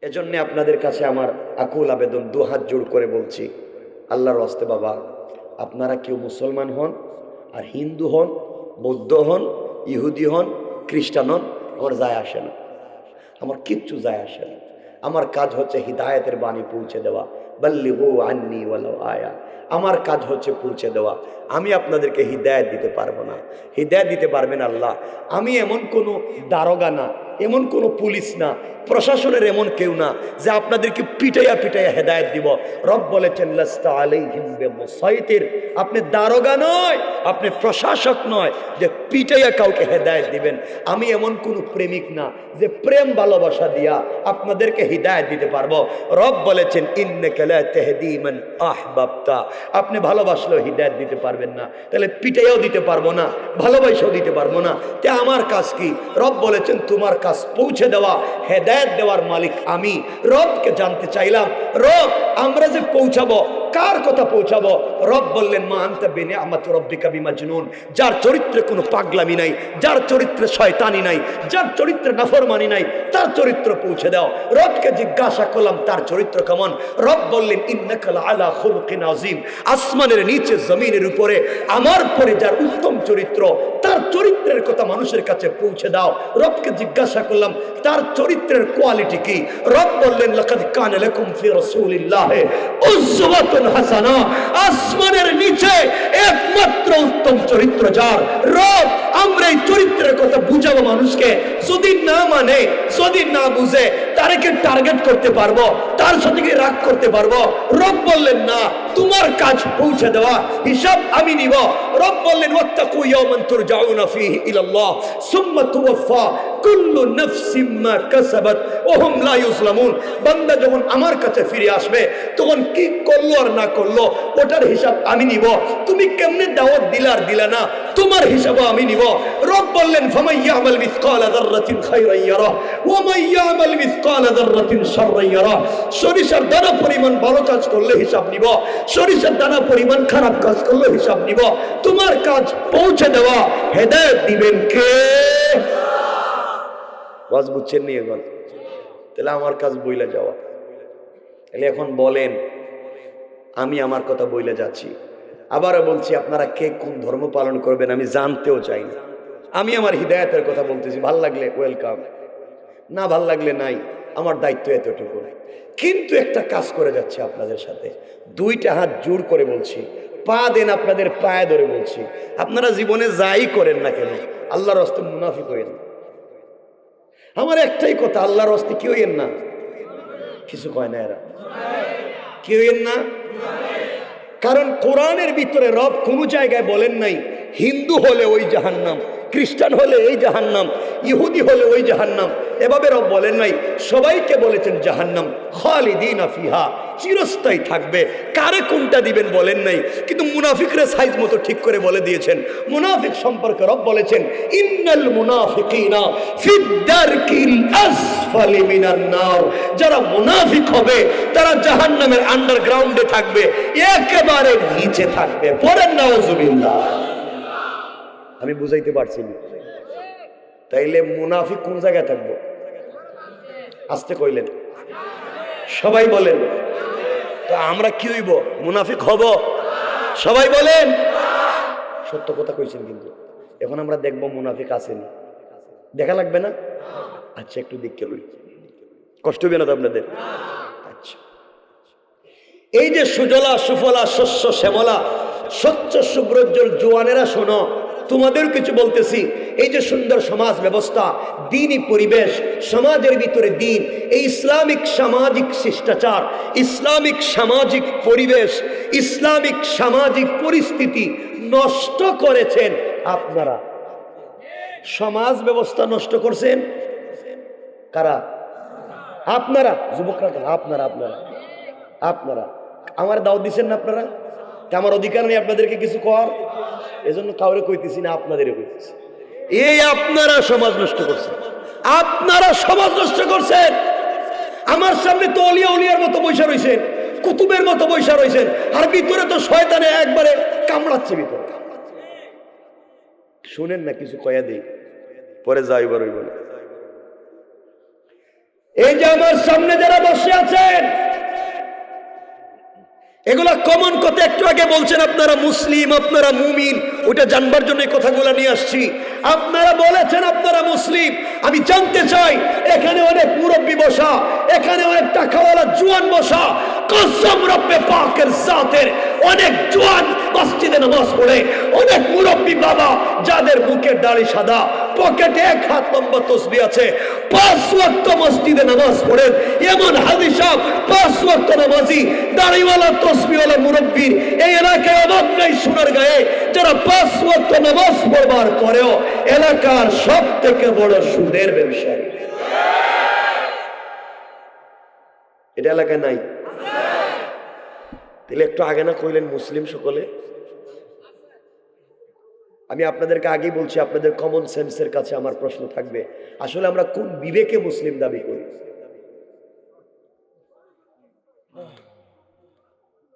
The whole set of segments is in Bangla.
এজন্য আপনাদের কাছে আমার আকুল আবেদন, দুহাত জোড় করে বলছি, আল্লাহর ওয়াস্তে বাবা, আপনারা কেউ মুসলমান হন আর হিন্দু হন, বৌদ্ধ হন, ইহুদি হন, খ্রিস্টান হন, আমার যায় আসে না, আমার কিচ্ছু যায় আসে না। আমার কাজ হচ্ছে হিদায়াতের বাণী পৌঁছে দেওয়া, বাল্লিগু আন্নি ওয়ালাউ আয়া। আমার কাজ হচ্ছে পৌঁছে দেওয়া। আমি আপনাদেরকে হিদায়াত দিতে পারবো না, হিদায়াত দিতে পারবেন আল্লাহ। আমি এমন কোনো দারোগা না, এমন কোনো পুলিশ না, প্রশাসনের এমন কেউ না যে আপনাদেরকে পিটাইয়া পিটাইয়া হেদায়েত দিব। রব বলেছেন লাস্তা আলাইহিম বিমুসাইতির, আপনি দারোগা নয়, আপনি প্রশাসক নয় যে পিটাইয়া কাউকে হেদায়েত দিবেন। আমি এমন কোনো প্রেমিক না যে প্রেম ভালোবাসা দিয়া আপনাদেরকে হিদায়েত দিতে পারবো। রব বলেছেন ইন্নাকা লা তাহদি মান আহবাবতা, আপনি ভালোবাসলেও হিদায়েত দিতে পারবেন না, তাহলে পিটাইয়াও দিতে পারবো না, ভালোবাসাও দিতে পারবো না। তে আমার কাজ কি? রব বলেছেন তোমার কাজ পৌঁছে দেওয়া, হেদায়েত দেওয়ার মালিক আমি। রবকে জানতে চাইলাম, রব আমরা যে পৌঁছাবো কার কথা পৌঁছাবো? রব বললেন মা আনতা বিনিআমাতি রাব্বিকা বিমাজনুন, যার চরিত্রে কোনো পাগলামি নাই, যার চরিত্রে শয়তানি নাই, যার চরিত্রে নাফরমানি নাই, তার চরিত্র পৌঁছে দাও। রবকে জিজ্ঞাসা করলাম তার চরিত্র কেমন? রব বললেন ইন্নাকা আলা খুলুকিন আযীম, আসমানের নিচে জমিনের উপরে আমার পরে যার উত্তম চরিত্র, তার চরিত্রের কথা মানুষের কাছে পৌঁছে দাও। রবকে জিজ্ঞাসা করলাম তার চরিত্রের কোয়ালিটি কি? রব বললেন লাকাদ কানা লাকুম ফি রাসূলিল্লাহি উসওয়াতুন হাসানা, আসমানের নিচে একমাত্র উত্তম চরিত্র যার। রব আমরা এই চরিত্রের কথা বুঝাবো মানুষকে, যদি না মানে, যদি না বুঝে, তারে কি টার্গেট করতে পারবো? তার সাথে কি রাগ করতে পারবো? রব বললেন না, তোমার কাজ পৌঁছে দেওয়া, হিসাব আমি নিব। রব বললেন ওয়াত্তাকু ইয়াওমান তুরজাউনা ফীহি ইলাল্লাহ সুম্মা তুওয়াফা কুল্লু নাফসিম মা কাসাবাত ওয়া হুম লা ইউজলামুন। বান্দা যখন আমার কাছে ফিরে আসবে তখন কি করলো আর না করলো ওটার হিসাব আমি নিব। তুমি কেমনে দাওয়াত দিলা আর দিলা না, তোমার হিসাবও আমি নিব। রব বললেন ফামান ইয়ামাল মিসকালা যাররাতিন খায়রান ইয়ারা ওয়া মান ইয়ামাল মিসকালা যাররাতিন শাররান ইয়ারা। সরিষার দানা পরিমাণ ভালো কাজ করলে হিসাব নিব, সরিষার দানা পরিমাণ খারাপ কাজ করলে হিসাব নিব। তোমার কাজ পৌঁছে দেওয়া, হেদায়েত দিবেন কে? ওয়াজ বুঝছেন নি এখন? তাহলে আমার কাজ বইলা যাওয়া। তাহলে এখন বলেন, আমি আমার কথা বইলে যাচ্ছি, আবারও বলছি আপনারা কে কোন ধর্ম পালন করবেন আমি জানতেও চাই না। আমি আমার হিদায়াতের কথা বলতেছি, ভাল লাগলে ওয়েলকাম, না ভাল লাগলে নাই, আমার দায়িত্ব এতটুকু। কিন্তু একটা কাজ করে যাচ্ছে আপনাদের সাথে, দুইটা হাত জোড় করে বলছি, পা দেন আপনাদের পায়ে ধরে বলছি, আপনারা জীবনে যাই করেন না কেন আল্লাহর রাস্তে মুনাফিক হইেন না। আমার একটাই কথা, আল্লাহর রাস্তে কি হইেন না, কিছু কয় না এরা, কি হইেন না। কারণ কোরআনের ভিতরে রব কোনো জায়গায় বলেন নাই হিন্দু হলে ওই জাহান্নাম, খ্রিস্টান হলে এই জাহান্নাম, ইহুদি হলে ওই জাহান্নাম, এভাবে রব বলেন নাই। সবাইকে বলেছেন জাহান্নাম খালিদিনা ফিহা, চিরস্থায়ী থাকবে। কারে কোনটা দিবেন বলেন নাই, কিন্তু মুনাফিকরা সাইজ মতো ঠিক করে বলে দিয়েছেন। মুনাফিক সম্পর্কে রব বলেছেন ইন্নাল মুনাফিকিনা ফিদ-দারকিল আসফালি মিনান নার, যারা মুনাফিক হবে তারা জাহান্নামের আন্ডারগ্রাউন্ডে থাকবে, একেবারে নিচে থাকবে। পড়েন নাউজুবিল্লাহ। আমি বুঝাইতে পারছি না? তাইলে মুনাফিক কোন জায়গায় থাকবো? আস্তে কইলেন, সবাই বলেন। তো আমরা কি হইব? মুনাফিক হব? সবাই বলেন। সত্য কথা কইছেন, কিন্তু এখন আমরা দেখবো মুনাফিক আসেনি, দেখা লাগবে না? আচ্ছা একটু দেখতে লই, কষ্ট হবে না তো আপনাদের? আচ্ছা, এই যে সুজলা সুফলা শস্য শ্যামলা স্বচ্ছ সুব্রজ্জ্বল জোয়ানেরা, শোনো, তোমাদের কিছু বলতেছি। এই যে সুন্দর সমাজ ব্যবস্থা, দ্বীনি পরিবেশ, সমাজের ভিতরে দ্বীন, এই ইসলামিক সামাজিক শিষ্টাচার, ইসলামিক সামাজিক পরিবেশ, ইসলামিক সামাজিক পরিস্থিতি নষ্ট করেছেন আপনারা। সমাজ ব্যবস্থা নষ্ট করছেন কারা? আপনারা। যুবকরা আপনারা, আপনারা আপনারা আমার দাওয়াত দিচ্ছেন না আপনারা? আমার অধিকার নেই আপনাদেরকে কিছু কর, এজন্য কাউরে কইতেছি না, আপনাদেরও কইতেছি। এই আপনারা সমাজ নষ্ট করছেন, আপনারা সমাজ নষ্ট করছেন। আমার সামনে তো অলিয়া উলিয়ার মতো বৈশা রয়েছেন, কুতুবের মতো বৈশা রয়েছেন, আর ভিতরে তো শয়তানে একবারে কামড়াচ্ছে ভিতরে। শুনেন না, কিছু কয়া দেই, পরে যাইবার হইব না। এই যে আমার সামনে যারা বসে আছেন, এগুলা কমন কথা। একটু আগে বলছেন আপনারা মুসলিম, আপনারা মুমিন, ওটা জানবার জন্য এই কথাগুলো নিয়ে আসছি। আপনারা বলেছেন আপনারা মুসলিম। আমি জানতে চাই, এখানে অনেক মুরব্বী বসা, এখানে অনেক টাকাওয়ালা জোয়ান বসা, কসম রব্বে পাকের জাতের অনেক জোয়ান মসজিদে নামাজ পড়ে, অনেক মুরব্বী বাবা যাদের মুখের দাড়ি সাদা, পকেটে 1 হাত লম্বা তসবিহ আছে, 5 ওয়াক্ত মসজিদে নামাজ পড়েন। এমন হাজি সাহেব 5 ওয়াক্ত নামাজি, দাড়িওয়ালা তসবিহওয়ালা মুরব্বীর এই এলাকায় অভাব নাই সোনারগাঁয়ে, যারা 5 ওয়াক্ত নামাজ পড়বার পরেও এলাকার সব থেকে বড় সুদের ব্যবসায়ী। এটা এলাকায় নাই? তাহলে একটু আগে না কইলেন মুসলিম সকলে? আমি আপনাদেরকে আগেই বলছি, আপনাদের কমন সেন্সের কাছে আমার প্রশ্ন থাকবে, আসলে আমরা কোন বিবেকে মুসলিম দাবি করি?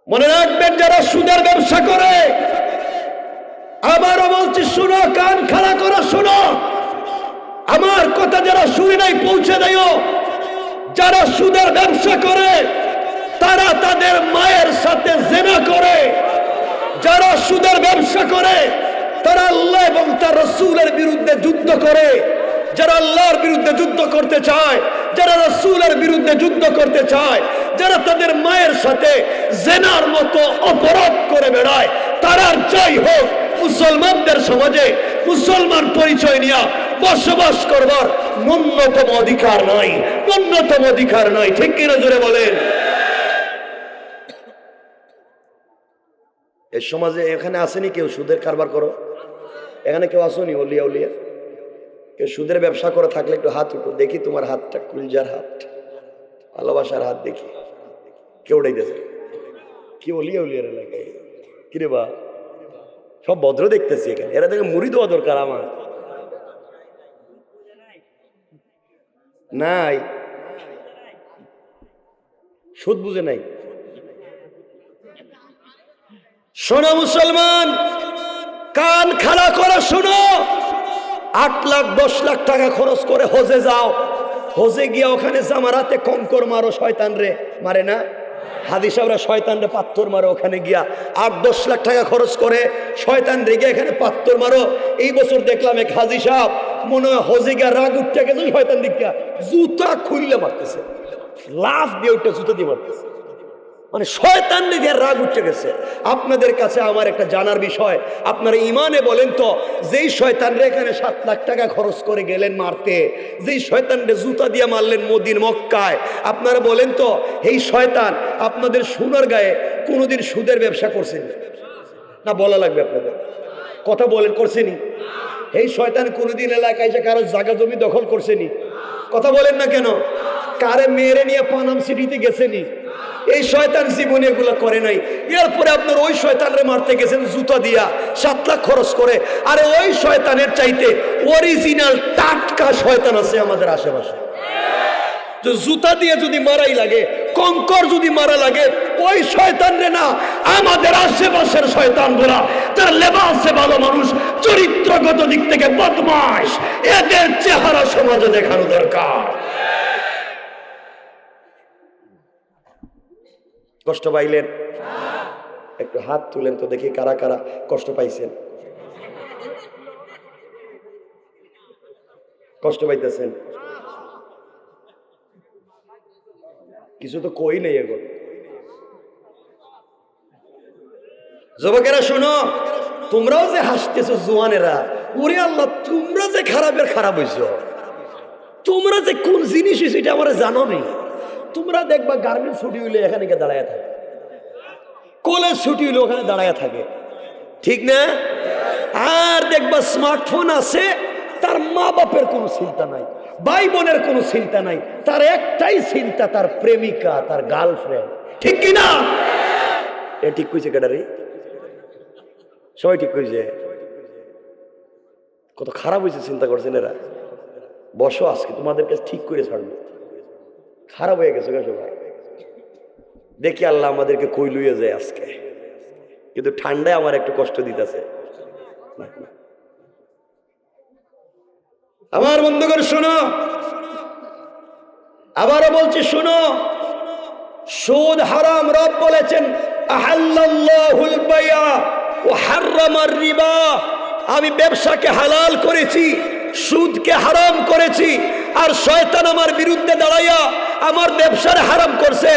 মনে রাখবেন, যারা সুদের ব্যবসা করে, আবারও বলছি শুনো, কান খাড়া করে শুনো, আমার কথা যারা শুনে নাই পৌঁছে দেয়। যারা সুদের ব্যবসা করে তারা তাদের মায়ের সাথে জিনা করে। যারা সুদের ব্যবসা করে তারা আল্লাহ এবং তার রাসূলের বিরুদ্ধে যুদ্ধ করে। যারা আল্লাহর বিরুদ্ধে যুদ্ধ করতে চায়, যারা রাসূলের বিরুদ্ধে যুদ্ধ করতে চায়, যারা তাদের মায়ের সাথে জিনার মতো অপরাধ করে বেড়ায়, তারা যাই হোক মুসলমানদের সমাজে মুসলমান পরিচয় নিয়ে বসবাস করবার ন্যূনতম অধিকার নাই, ন্যূনতম অধিকার নাই। ঠিক কিনা জোরে বলেন? এই সমাজে এখানে আসেনি কেউ সুদের কারবার করো? এখানে কেউ আসেনি ওলিয়া উলিয়া? কেউ সুদের ব্যবসা করে থাকলে একটু হাত উঠো, দেখি তোমার হাতটা, কুলজার হাত, ভালোবাসার হাত দেখি। কেউ উঠাইতেছে? কি ওলিয়া উলিয়ার এলাকায়? কিরে বা, সব ভদ্র দেখতেছি এখানে, এরা দেখে মুড়ি দেওয়া দরকার আমার। নাই, সুদ বুঝে নাই। শোনো মুসলমান, কান খাড়া করে শোনো। 8 লাখ 10 লাখ টাকা খরচ করে হজে যাও, হজে গিয়া ওখানে জামারাতে কঙ্কর মারো, শয়তান রে মারে না? হাদিস আমরা শয়তান রে পাত্তর মারো, ওখানে গিয়া 8-10 লাখ টাকা খরচ করে শয়তান রে গিয়ে এখানে পাত্তর মারো। এই বছর দেখলাম এক হাজি সাহেব মনে হয় হজে গিয়া রাগ উঠতে গেছে, শয়তান দিকা জুতা খুললে মারতেছে, লাফ দিয়ে উঠতে জুতা দিয়ে মারতেছে, মানে শয়তান দিয়ে রাগ উঠে গেছে। আপনাদের কাছে আমার একটা জানার বিষয়, আপনারা ইমানে বলেন তো, যেই শয়তানরে এখানে 7 লাখ টাকা খরচ করে গেলেন মারতে, যেই শয়তানরে জুতা দিয়ে মারলেন মদিন মক্কায়, আপনারা বলেন তো এই শয়তান আপনাদের সোনারগাঁয়ে কোনোদিন সুদের ব্যবসা করছেন না? বলা লাগবে আপনাদের, কথা বলেন করছেনি? এই শয়তান কোনোদিন এলাকায় এসে কারো জায়গা জমি দখল করছেনি? কথা বলেন না কেন? কারে মেরে নিয়ে পানাম সিটিতে গেছেনি? এই শয়তান জীবনে এগুলো করে নাই। এরপরে আপনার ওই শয়তানরে মারতে গেছেন জুতা দিয়া 7 লাখ খরচ করে। আরে ওই শয়তানের চাইতে অরিজিনাল টাটকা শয়তান আছে আমাদের আশেপাশে। যে জুতা দিয়ে যদি মারাই লাগে, কঙ্কর যদি মারা লাগে, ওই শয়তানরে না, আমাদের আশেপাশের শয়তানগুলা যারা লেবাসে ভালো মানুষ, চরিত্রগত দিক থেকে বদমাশ, এদের চেহারা সমাজে দেখানো দরকার। কষ্ট পাইলেন? একটু হাত তুলেন তো দেখি কারা কারা কষ্ট পাইছেন, কষ্ট পাইতেছেন। কিছু তো কই নেই এখন। যুবকেরা শোনো, তোমরাও যে হাসতেছো জোয়ানেরা, ওরে আল্লাহ, তোমরা যে খারাপের খারাপ হইছো, তোমরা যে কোন জিনিস সেটা আমরা জানো নি। তোমরা দেখবা গার্মেন্টস ছুটি হইলে এখানে গিয়ে দাঁড়ায় থাকে, কলেজ ছুটি হইলে ওখানে দাঁড়ায় থাকে, ঠিক না? আর দেখবা স্মার্টফোন আছে, তার মা বাপের কোনো চিন্তা নাই, ভাই বোনের কোনো চিন্তা নাই, তার একটাই চিন্তা তার প্রেমিকা, তার গার্লফ্রেন্ড, ঠিক কিনা? এ ঠিক কইছে কেডারে? সবাই ঠিক কইছে। কত খারাপ হয়েছে চিন্তা করছেন এরা। বসো, আজকে তোমাদেরকে ঠিক করে ছাড়বো। খারাপ হয়ে গেছে সবাই, দেখি আল্লাহ আমাদেরকে কই লইয়া যায় আজকে। কিন্তু ঠান্ডায় আমার একটু কষ্ট দিতেছে। আমার বন্ধুগণ শোনো, আবারও বলছি শুনো, সুদ হারাম। রব বলেছেন আহাল্লাল্লাহুল বাইআ ওয়া হাররামার রিবা, আমি ব্যবসাকে হালাল করেছি, সুদকে হারাম করেছি। আর শয়তান আমার বিরুদ্ধে দাঁড়াইয়া আমার ব্যবসার হারাম করছে,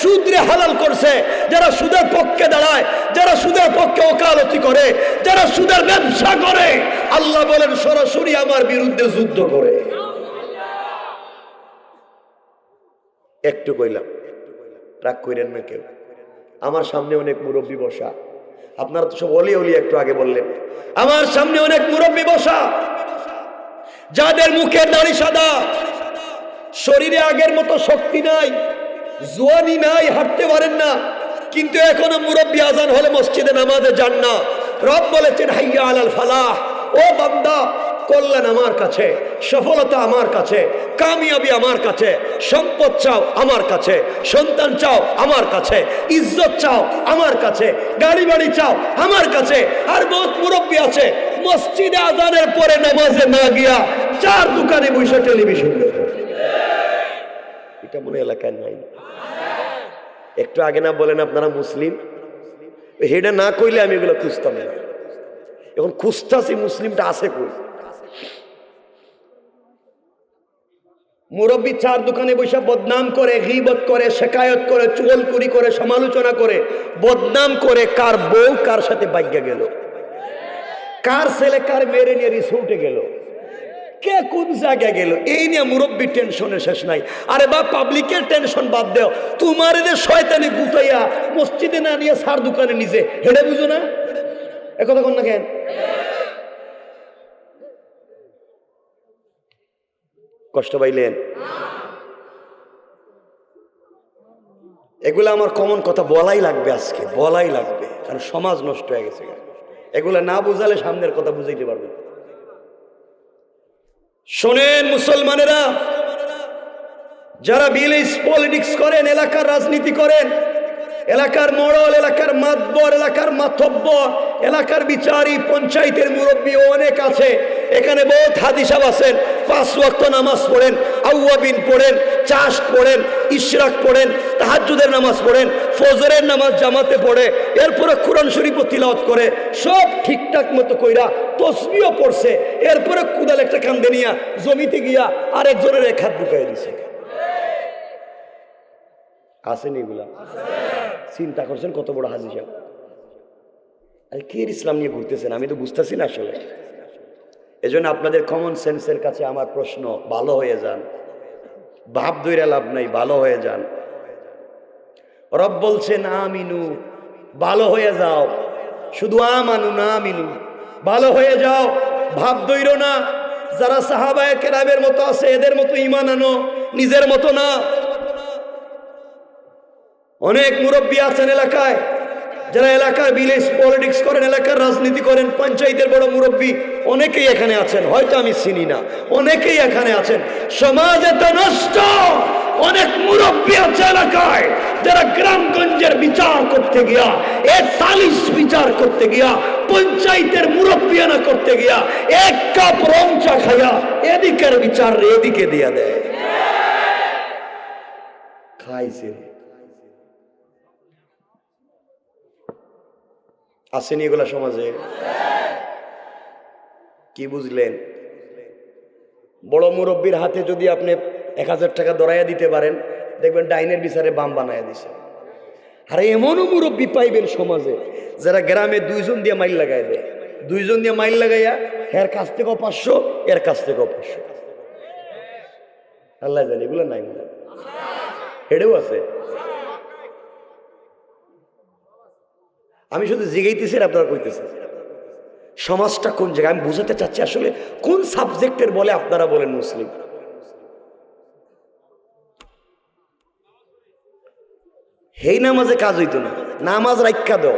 সুদরে হালাল করছে। যারা সুদের পক্ষে দাঁড়ায়, যারা সুদের পক্ষে ওকালতি করে, যারা সুদের ব্যবসা করে, আল্লাহ বলেন সরাসরি আমার বিরুদ্ধে যুদ্ধ করে। একটু কইলাম, রাগ কইরেন না কেউ। আমার সামনে অনেক মুরব্বী বসা, আপনারা তো সব অলি অলি একটু আগে বললেন। আমার সামনে অনেক মুরব্বী বসা, যাদের মুখের দাড়ি সাদা, শরীরে আগের মতো শক্তি নাই, জোয়ানি নাই, হাঁটতে পারেন না, কিন্তু এখনো মুরব্বী আজান হলে মসজিদে নামাজে যান না। রব বলেছেন হাইয়া আলাল ফালাহ, ও বান্দা কল্যাণ আমার কাছে, সফলতা আমার কাছে, কামিয়াবি আমার কাছে, সম্পদ চাও আমার কাছে, সন্তান চাও আমার কাছে, ইজ্জত চাও আমার কাছে, গাড়ি বাড়ি চাও আমার কাছে। আর বহুত মুরব্বী আছে মসজিদে আজানের পরে নামাজে না গিয়া চার দোকানে বসে টেলিভিশন দেখে। এটা মনে এলাকায় নাই? একটু আগে না বলেন আপনারা মুসলিম, হেডা না কইলে আমি এগুলো খুঁজতাম না। এখন খুঁজতাছি মুসলিমটা আছে কই। মুরব্বী চার দোকানে বসে বদনাম করে, গীবত করে, শেকায়ত করে, চুগলখড়ি করে, সমালোচনা করে, বদনাম করে কার বউ কার সাথে বাইগা গেল, কার ছেলে কার মেরে নিয়ে রিসোর্টে গেল, কে কোন জায়গায় গেল, এই নিয়ে মুরব্বী টেনশনের শেষ নাই। আরে বা পাবলিকের টেনশন বাদ দেও, তোমার এদের শয়তানি গুতাইয়া মসজিদে না নিয়ে চার দোকানে নিজে, হেডে বুঝো না? একথা কোন না কেন? কষ্ট পাইলেন? এগুলা আমার কমন কথা বলাই লাগবে, আজকে বলাই লাগবে, কারণ সমাজ নষ্ট হয়ে গেছে। এগুলা না বুঝালে সামনের কথা বুঝাইতে পারবে। শোনেন মুসলমানেরা, যারা ভিলেজ পলিটিক্স করেন, এলাকার রাজনীতি করেন, এলাকার মোড়ল, এলাকার মাতবর, এলাকার মাতব্বর, এলাকার বিচারী, পঞ্চায়েতের মুরব্বী অনেক আছে। এখানে বহুত হাদিসাব আছেন, 5 ওয়াক্ত নামাজ পড়েন, আউয়াবিন পড়েন, চাষ পড়েন, ইশরাক পড়েন, তাহাজ্জুদের নামাজ পড়েন, ফজরের নামাজ জামাতে পড়ে, এরপরে কোরআন শরীফ তিলাওয়াত করে, সব ঠিকঠাক মতো কইরা তসবিহও পড়ছে, এরপরে কুদাল একটা কান্দে নিয়া জমিতে গিয়া আরেকজনের এক হাত ঢুকাই দিছে। আসেন এগুলা? চিন্তা করছেন কত বড় হাজি সাহেব? আর কে ইসলাম নিয়ে ঘুরতেছেন আমি তো বুঝতেছি না আসলে। এজন্য আপনাদের কমন সেন্সের কাছে আমার প্রশ্ন, ভালো হয়ে যান, ভাব দইরা লাভ নাই, ভালো হয়ে যান। রব বলছেন আমিনু, ভালো হয়ে যাও। শুধু আমানু না আমিনু, ভালো হয়ে যাও, ভাব দইরো না। যারা সাহাবায়ে কেরামের মতো আছে এদের মতো ঈমান আনো, নিজের মতো না। অনেক মুরব্বী আছেন এলাকায়, যারা এলাকার ভিলেজ পলিটিক্স করেন, এলাকার রাজনীতি করেন, পঞ্চায়েতের বড় মুরব্বী অনেকেই এখানে আছেন, হয়তো আমি চিনি না, অনেকেই এখানে আছেন। সমাজ এত নষ্ট, অনেক মুরব্বী আছে এলাকায় যারা গ্রামগঞ্জের বিচার করতে গিয়া, এ সালিশ বিচার করতে গিয়া, পঞ্চায়েতের মুরব্বিয়ানা করতে গিয়া এক কাপ রং চা খাইয়া এদিকের বিচার এদিকে দিয়া দেয়। খাইছে আসেনি এগুলা সমাজে? কি বুঝলেন? বড় মুরব্বীর হাতে যদি আপনি 1000 টাকা ধরাইয়া দিতে পারেন, দেখবেন ডাইনের বিচারে বাম বানাইয়া দিছে। আর এমনও মুরব্বী পাইবেন সমাজে যারা গ্রামে 2 জন দিয়ে মাইল লাগাই দেয়, 2 জন দিয়ে মাইল লাগাইয়া এর কাছ থেকেও 500, এর কাছ থেকেও 500। আল্লাহ জানে এগুলো নাই, মনে হেডেও আছে। আমি শুধু জিগাইতেছি, আপনারা কইতেছেন সমাজটা কোন জায়গায়। আমি বুঝাতে চাচ্ছি আসলে কোন সাবজেক্টের বলে আপনারা বলেন মুসলিম। হেই নামাজে কাজ হইতো না, নামাজ রাইখা দাও।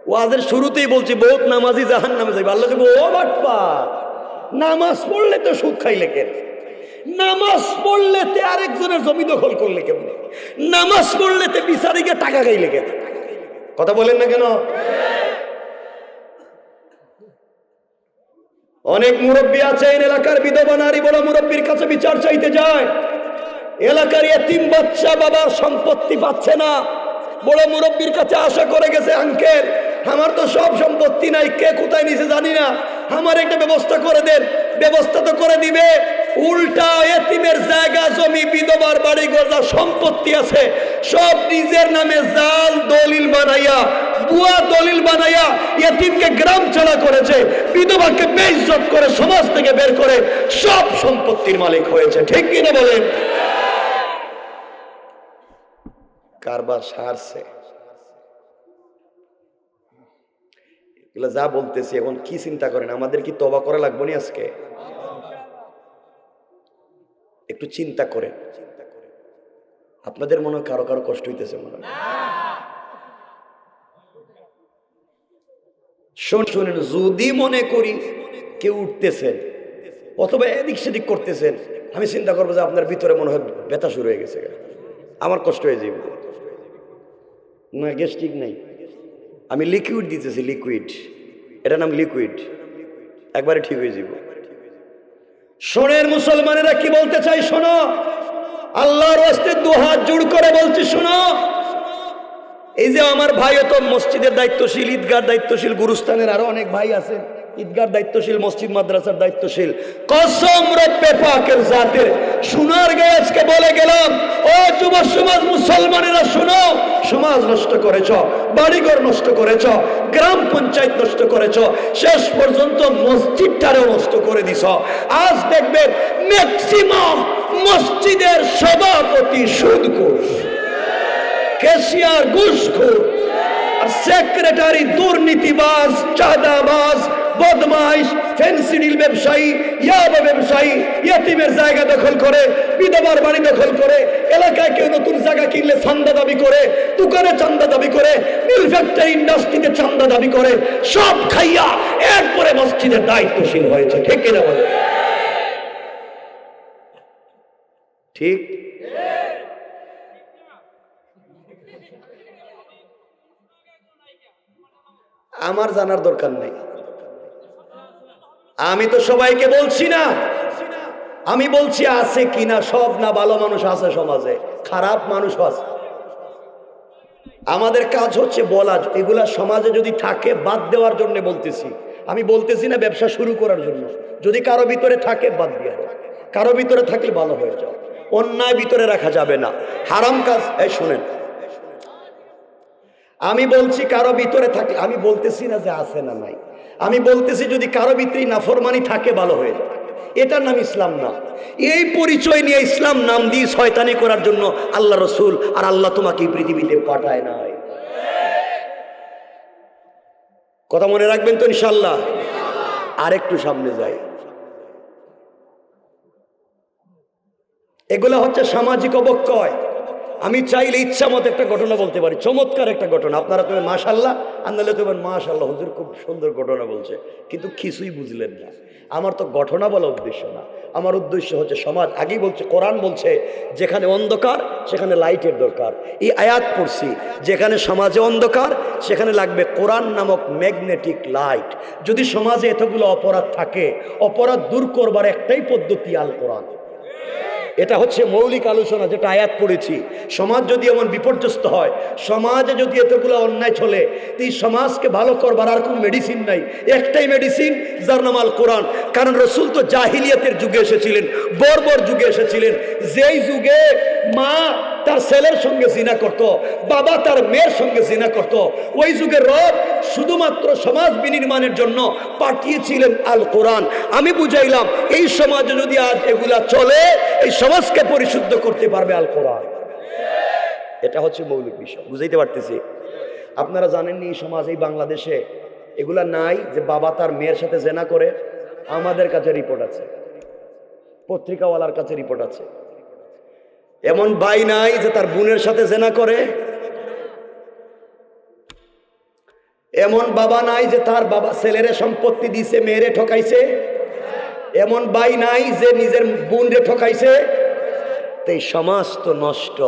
ওয়াজের শুরুতেই বলছি বহুত নামাজি জাহান্নামে যাবে। আল্লাহ বলবে ও বাটপার, নামাজ পড়লে তো সুদ খাইলে কেন? নামাজ পড়লে তে আরেকজনের জমি দখল করলে কেমন? নামাজ পড়লে তে বিচারিকে টাকা খাইলে কেন? কথা বলেন না কেন? অনেক মুরব্বী আছেন এলাকার বিধবা নারী বড় মুরব্বীর কাছে বিচার চাইতে যায়, এলাকার এতিম বাচ্চা বাবার সম্পত্তি পাচ্ছে না, বড় মুরব্বীর কাছে আশা করে গেছে, আঙ্কেল আমার তো সব সম্পত্তি নাই, কে কোথায় নিছে জানি না, আমার একটা ব্যবস্থা করে দেন। ব্যবস্থা তো করে দিবে, উল্টা এতিমের জায়গা জমি বিধবার বাড়ি গজা সম্পত্তি আছে সব নিজের নামে জাল দলিল বানাইয়া, ভুয়া দলিল বানাইয়া এতিমকে গ্রাম ছাড়া করেছে, বিধবাকে বেইজ্জত করে সমাজ থেকে বের করে সব সম্পত্তির মালিক হয়েছে। ঠিক কিনা বলেন? কারবার সারছে। এগুলো যা বলতেছি এখন কি চিন্তা করেন, আমাদের কি তওবা করা লাগবে না? আজকে একটু চিন্তা করেন। আপনাদের মনে হয় কারো কারো কষ্ট হইতেছে মনে হয়? শুনেন, যদি মনে করি কেউ উঠতেছেন অথবা এদিক সেদিক করতেছেন, আমি চিন্তা করবো যে আপনার ভিতরে মনে হয় ব্যথা শুরু হয়ে গেছে, আমার কষ্ট হয়ে যাবে না, গ্যাস্ট্রিক নাই, আমি লিকুইড দিতেছি, লিকুইড, এটা নাম লিকুইড, একবারে ঠিক হয়ে যাব। শোনেন মুসলমানেরা, কি বলতে চাই শোনো, আল্লাহর ওয়াস্তে দুহাত জোড় করে বলছি শোনো। এই যে আমার ভাই তো মসজিদের দায়িত্বশীল, ঈদগার দায়িত্বশীল, গুরুস্থানের আরো অনেক ভাই আছেন, ঈদগার দায়িত্বশীল, মসজিদ মাদ্রাসার দায়িত্বশীল, কসম রব্বে পাকের জাতের সোনার গাছকে বলে গেলাম, ও যুব সমাজ মুসলমানেরা শোনো, সমাজ নষ্ট করেছ, বাড়িঘর নষ্ট করেছ, গ্রাম পঞ্চায়েত নষ্ট করেছ, শেষ পর্যন্ত মসজিদটারেও নষ্ট করে দিছ। আজ দেখবেন ম্যাক্সিমাম মসজিদের সভাপতি সুদখোর, ক্যাশিয়ার ঘুষখোর, আর সেক্রেটারি দুর্নীতিবাজ, চাঁদাবাজ, বদমাইশ, ফেন্সিডিল ব্যবসায়ী, ইয়াবা ব্যবসায়ী, ইয়তিমের জায়গা দখল করে, বিধবার বাড়ি দখল করে, এলাকায় কেউ নতুন জায়গা কিনলে চান্দা দাবি করে, দোকানে চান্দা দাবি করে, মিল ফ্যাক্টরি ইন্ডাস্ট্রিতে চান্দা দাবি করে, সব খাইয়া এরপরে মসজিদের দায়িত্বশীল হয়েছে। ঠিক কিনা বলে? ঠিক? আমার জানার দরকার নাই, আমি তো সবাইকে বলছি না, আমি বলছি আছে কিনা, সব না ভালো মানুষ আছে সমাজে, খারাপ মানুষ আছে। আমাদের কাজ হচ্ছে বলা, এগুলা সমাজে যদি থাকে বাদ দেওয়ার জন্য বলতেছি, আমি বলতেছি না ব্যবসা শুরু করার জন্য। যদি কারো ভিতরে থাকে বাদ দিয়ে দাও, কারো ভিতরে থাকলে ভালো হয়ে যাও। অন্যায় ভিতরে রাখা যাবে না, হারাম কাজ। এই শুনেন, আমি বলছি কারো ভিতরে থাকে, আমি বলতেছি না যে আছে না নাই, আমি বলতেছি যদি কারো ভিতরে নাফরমানি থাকে ভালো হয়ে যায়, এটার নাম ইসলাম না। এই পরিচয় নিয়ে ইসলাম নাম দিয়ে শয়তানি করার জন্য আল্লাহ রসুল আর আল্লাহ তোমাকে এই পৃথিবীতে পাঠায় নাই। কথা মনে রাখবেন তো ইনশাল্লাহ। আর একটু সামনে যাই, এগুলো হচ্ছে সামাজিক অবক্ষয়। আমি চাইলে ইচ্ছা মতো একটা ঘটনা বলতে পারি, চমৎকার একটা ঘটনা, আপনারা তুমি মাশাল্লাহ, আন্দালে তুমি মাশাল্লাহ হুজুর খুব সুন্দর ঘটনা বলছে, কিন্তু কিছুই বুঝলেন না। আমার তো ঘটনা বলা উদ্দেশ্য না, আমার উদ্দেশ্য হচ্ছে সমাজ। আগেই বলছে, কোরআন বলছে যেখানে অন্ধকার সেখানে লাইটের দরকার। এই আয়াত পড়ছি, যেখানে সমাজে অন্ধকার সেখানে লাগবে কোরআন নামক ম্যাগনেটিক লাইট। যদি সমাজে এতগুলো অপরাধ থাকে, অপরাধ দূর করবার একটাই পদ্ধতি আল কোরআন। এটা হচ্ছে মৌলিক আলোচনা, যেটা আয়াত পড়েছি। সমাজ যদি এমন বিপর্যস্ত হয়, সমাজে যদি এতগুলো অন্যায় চলে, এই সমাজকে ভালো করবার আর কোনো মেডিসিন নাই, একটাই মেডিসিন, যার নাম আল কোরআন। কারণ রসুল তো জাহিলিয়াতের যুগে এসেছিলেন, বর্বর যুগে এসেছিলেন, যেই যুগে মা তার ছেলের সঙ্গে জিনা করত, বাবা তার মেয়ের সঙ্গে জিনা করত। ওই যুগে রব শুধুমাত্র সমাজ বিনির্মাণের জন্য পাঠিয়েছিলেন আল কোরআন। আমি বুঝাইলাম এই সমাজে যদি আজ এগুলা চলে, এই সমাজকে পরিশুদ্ধ করতে পারবে আল কোরআন। এটা হচ্ছে মৌলিক বিষয়, বুঝাইতে পারতেছি? আপনারা জানেননি এই সমাজ, এই বাংলাদেশে এগুলা নাই যে বাবা তার মেয়ের সাথে জেনা করে। আমাদের কাছে রিপোর্ট আছে, পত্রিকাওয়ালার কাছে রিপোর্ট আছে। এমন ভাই নাই যে তার বোনের সাথে জেনা করে, এমন বাবা নাই যে তার বাবা ছেলেরে সম্পত্তি দিছে, মেয়েরে ঠকাইছে, এমন ভাই নাই যে নিজের বোনরে ঠকাইছে। এই সমাজ তো নষ্ট।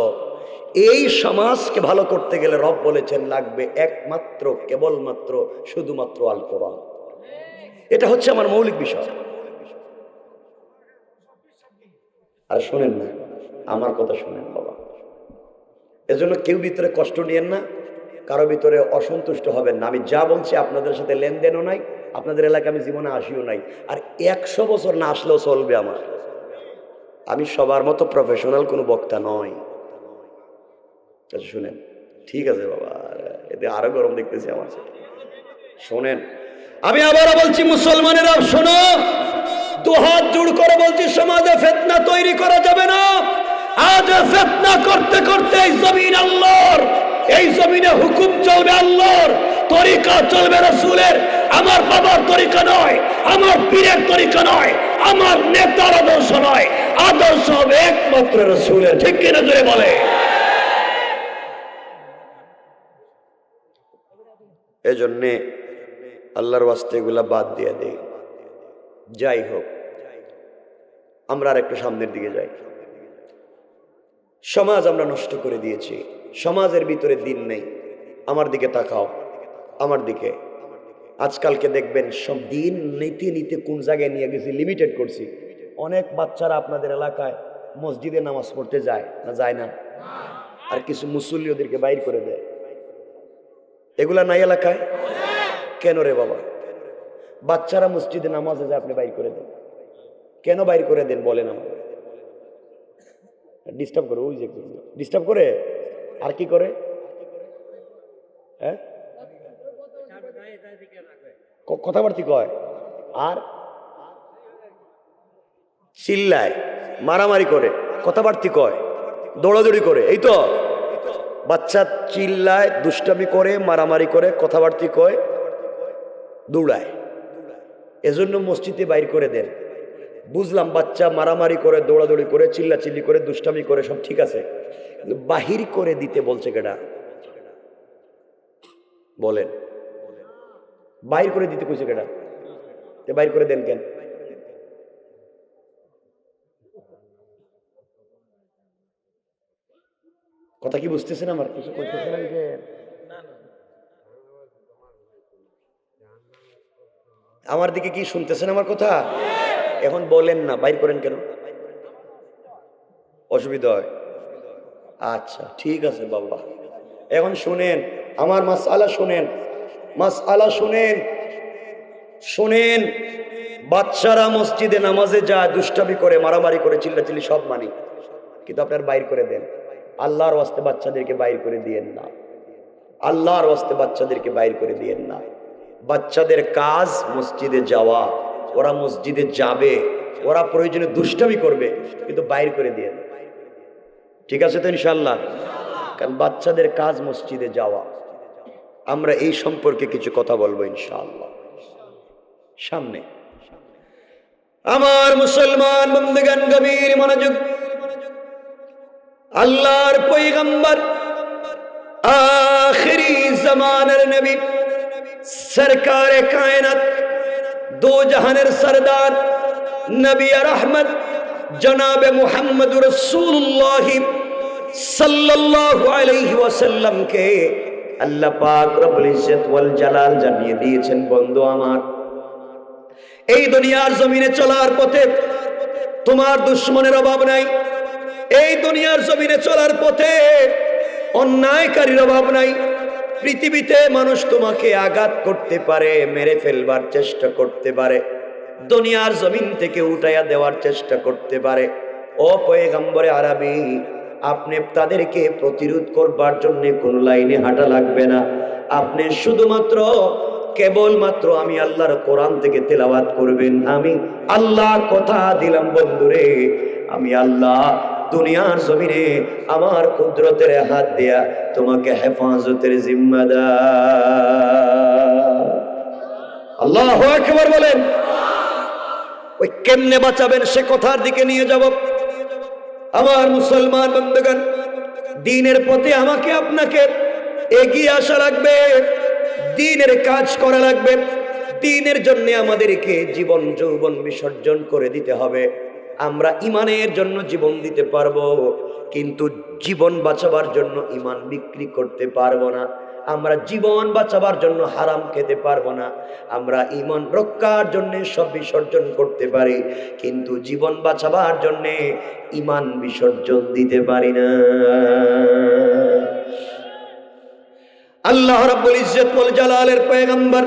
এই সমাজকে ভালো করতে গেলে রব বলেছেন লাগবে একমাত্র, কেবলমাত্র, শুধুমাত্র আল কোরআন। এটা হচ্ছে আমার মৌলিক বিষয়। আর শোনেন না, আমার কথা শুনেন বাবা। এজন্য কেউ ভিতরে কষ্ট নিয়েন না, কারো ভিতরে অসন্তুষ্ট হবেন না। আমি যা বলছি আপনাদের সাথে লেনদেনও নাই, আপনাদের এলাকায় আমি জীবনে আসিও নাই, আর 100 বছর না আসলেও চলবে আমার। আমি সবার মতো প্রফেশনাল কোনো বক্তা নয়। শুনেন, ঠিক আছে বাবা, এতে আরো গরম দেখতেছি আমার। শোনেন, আমি আবারও বলছি মুসলমানেরা শোনো, দুহাত জোড় করে বলছি, সমাজে ফিতনা তৈরি করা যাবে না। আজ ফিতনা করতে করতে এই জমিন আল্লাহর, এই জমিনে হুকুম চলবে আল্লাহর, তরিকা চলবে রাসূলের। আমার বাবার তরিকা নয়, আমার পীরের তরিকা নয়, আমার নেতার আদর্শ নয়, আদর্শ হবে একমাত্র রাসূলের। ঠিক কিনা জোরে বলে? এজন্যে আল্লাহর ওয়াস্তে এগুলা বাদ দিয়ে দেই। যাই হোক, আমরা আর একটু সামনের দিকে যাই। সমাজ আমরা নষ্ট করে দিয়েছি, সমাজের ভিতরে দিন নেই। আমার দিকে তাকাও, আমার দিকে। আজকালকে দেখবেন সব দিন নিতে নিতে কোন জায়গায় নিয়ে গেছি, লিমিটেড করছি। অনেক বাচ্চারা আপনাদের এলাকায় মসজিদে নামাজ পড়তে যায় না, যায় না? আর কিছু মুসল্লি ওদেরকে বাইর করে দেয়। এগুলা নাই এলাকায়? কেন রে বাবা? বাচ্চারা মসজিদে নামাজে যায়, আপনি বাইর করে দেন কেন? বাইর করে দেন বলেন আমাদের। ডিস্টার্ব করে, ওই যে ডিস্টার্ব করে। আর কি করে? হ্যাঁ, কথাবার্তি কয়, আর চিল্লায়, মারামারি করে, কথাবার্তি কয়, দৌড়াদৌড়ি করে। এই তো বাচ্চা চিল্লায়, দুষ্টামি করে, মারামারি করে, কথাবার্তি কয়, দৌড়ায়। এজন্য মসজিদে বাইর করে দেন। বুঝলাম বাচ্চা মারামারি করে, দৌড়াদৌড়ি করে, চিল্লাচিল্লি করে, দুষ্টামি করে, সব ঠিক আছে, বাহির করে দিতে বলছে কেডা? বলেন, বাইর করে দিতে কইছে কেডা? বাইর করে দেন কেন? কথা কি বুঝতেছেন? আমার কিছু করতেছেন যে আমার দিকে কি শুনতেছেন আমার কথা? এখন বলেন না, বাইর করেন কেন? অসুবিধা হয়? আচ্ছা ঠিক আছে বাবা। এখন শুনেন আমার মাসআলা, শুনেন মাসআলা, শুনেন শুনেন। বাচ্চারা মসজিদে নামাজে যায়, দুষ্টামি করে, মারামারি করে, চিল্লাচিল্লি, সব মানি, কিন্তু আপনার বাইর করে দেন। আল্লাহর ওয়াস্তে বাচ্চাদেরকে বাইর করে দিয়েন না, আল্লাহর ওয়াস্তে বাচ্চাদেরকে বাইর করে দিয়েন না। বাচ্চাদের কাজ মসজিদে যাওয়া, ওরা মসজিদে যাবে, ওরা প্রয়োজনে দুষ্টামি করবে, কিন্তু বাইর করে দিয়েন। ঠিক আছে তো ইনশাআল্লাহ? কারণ বাচ্চাদের কাজ মসজিদে যাওয়া। আমরা এই সম্পর্কে কিছু কথা বলবো ইনশাআল্লাহ সামনে। আমার মুসলমান বন্ধুগণ, গভীর মনোযোগ। আল্লাহর পয়গম্বর, আখিরি জামানার নবী, সরকারে কায়নাত, দো জাহানের সরদার, নবী রহমত, জনাবে মুহাম্মদুর রাসূলুল্লাহ সাল্লাল্লাহু আলাইহি ওয়াসাল্লামকে আল্লাহ পাক রব্বুল ইজ্জত ওয়াল জালাল জানিয়ে দিয়েছেন, বন্ধু আমার, এই দুনিয়ার জমিনে চলার পথে তোমার দুশমনের অভাব নাই। এই দুনিয়ার জমিনে চলার পথে অন্যায়কারীর অভাব নাই। পৃথিবীতে মানুষ তোমাকে আঘাত করতে পারে, মেরে ফেলবার চেষ্টা করতে পারে, দুনিয়ার জমিন থেকে উঠাইয়া দেওয়ার চেষ্টা করতে পারে। ও পয়গম্বরে আরবি, আপনি তাদেরকে প্রতিরোধ করবার জন্য কোন লাইনে হাঁটা লাগবে না। আপনি শুধুমাত্র কেবলমাত্র আমি আল্লাহর কোরআন থেকে তেলাওয়াত করবেন। আমি আল্লাহ কথা দিলাম বন্ধুরে, আমি আল্লাহ দুনিয়ার জমিনে আমার কুদরতের হাত দিয়া তোমাকে হেফাজতের জিম্মাদার। আল্লাহু আকবার বলেন। ওই কেমনে বাঁচাবেন সে কথার দিকে নিয়ে যাব। আমার মুসলমান বন্ধুগণ, দ্বীনের পথে আমাকে আপনাকে এগিয়ে আসা লাগবে, দ্বীনের কাজ করা লাগবে। দ্বীনের জন্য আমাদেরকে জীবন যৌবন বিসর্জন করে দিতে হবে। আমরা ইমানের জন্য জীবন দিতে পারবো, কিন্তু জীবন বাঁচাবার জন্য ইমান বিক্রি করতে পারবো না। আমরা জীবন বাঁচাবার জন্য হারাম খেতে পারবো না, আমরা ঈমান রক্ষার জন্য সব বিসর্জন করতে পারি, কিন্তু জীবন বাঁচাবার জন্য ঈমান বিসর্জন দিতে পারি না। আল্লাহ রাব্বুল ইজ্জত ওয়াল জালালের পয়গম্বর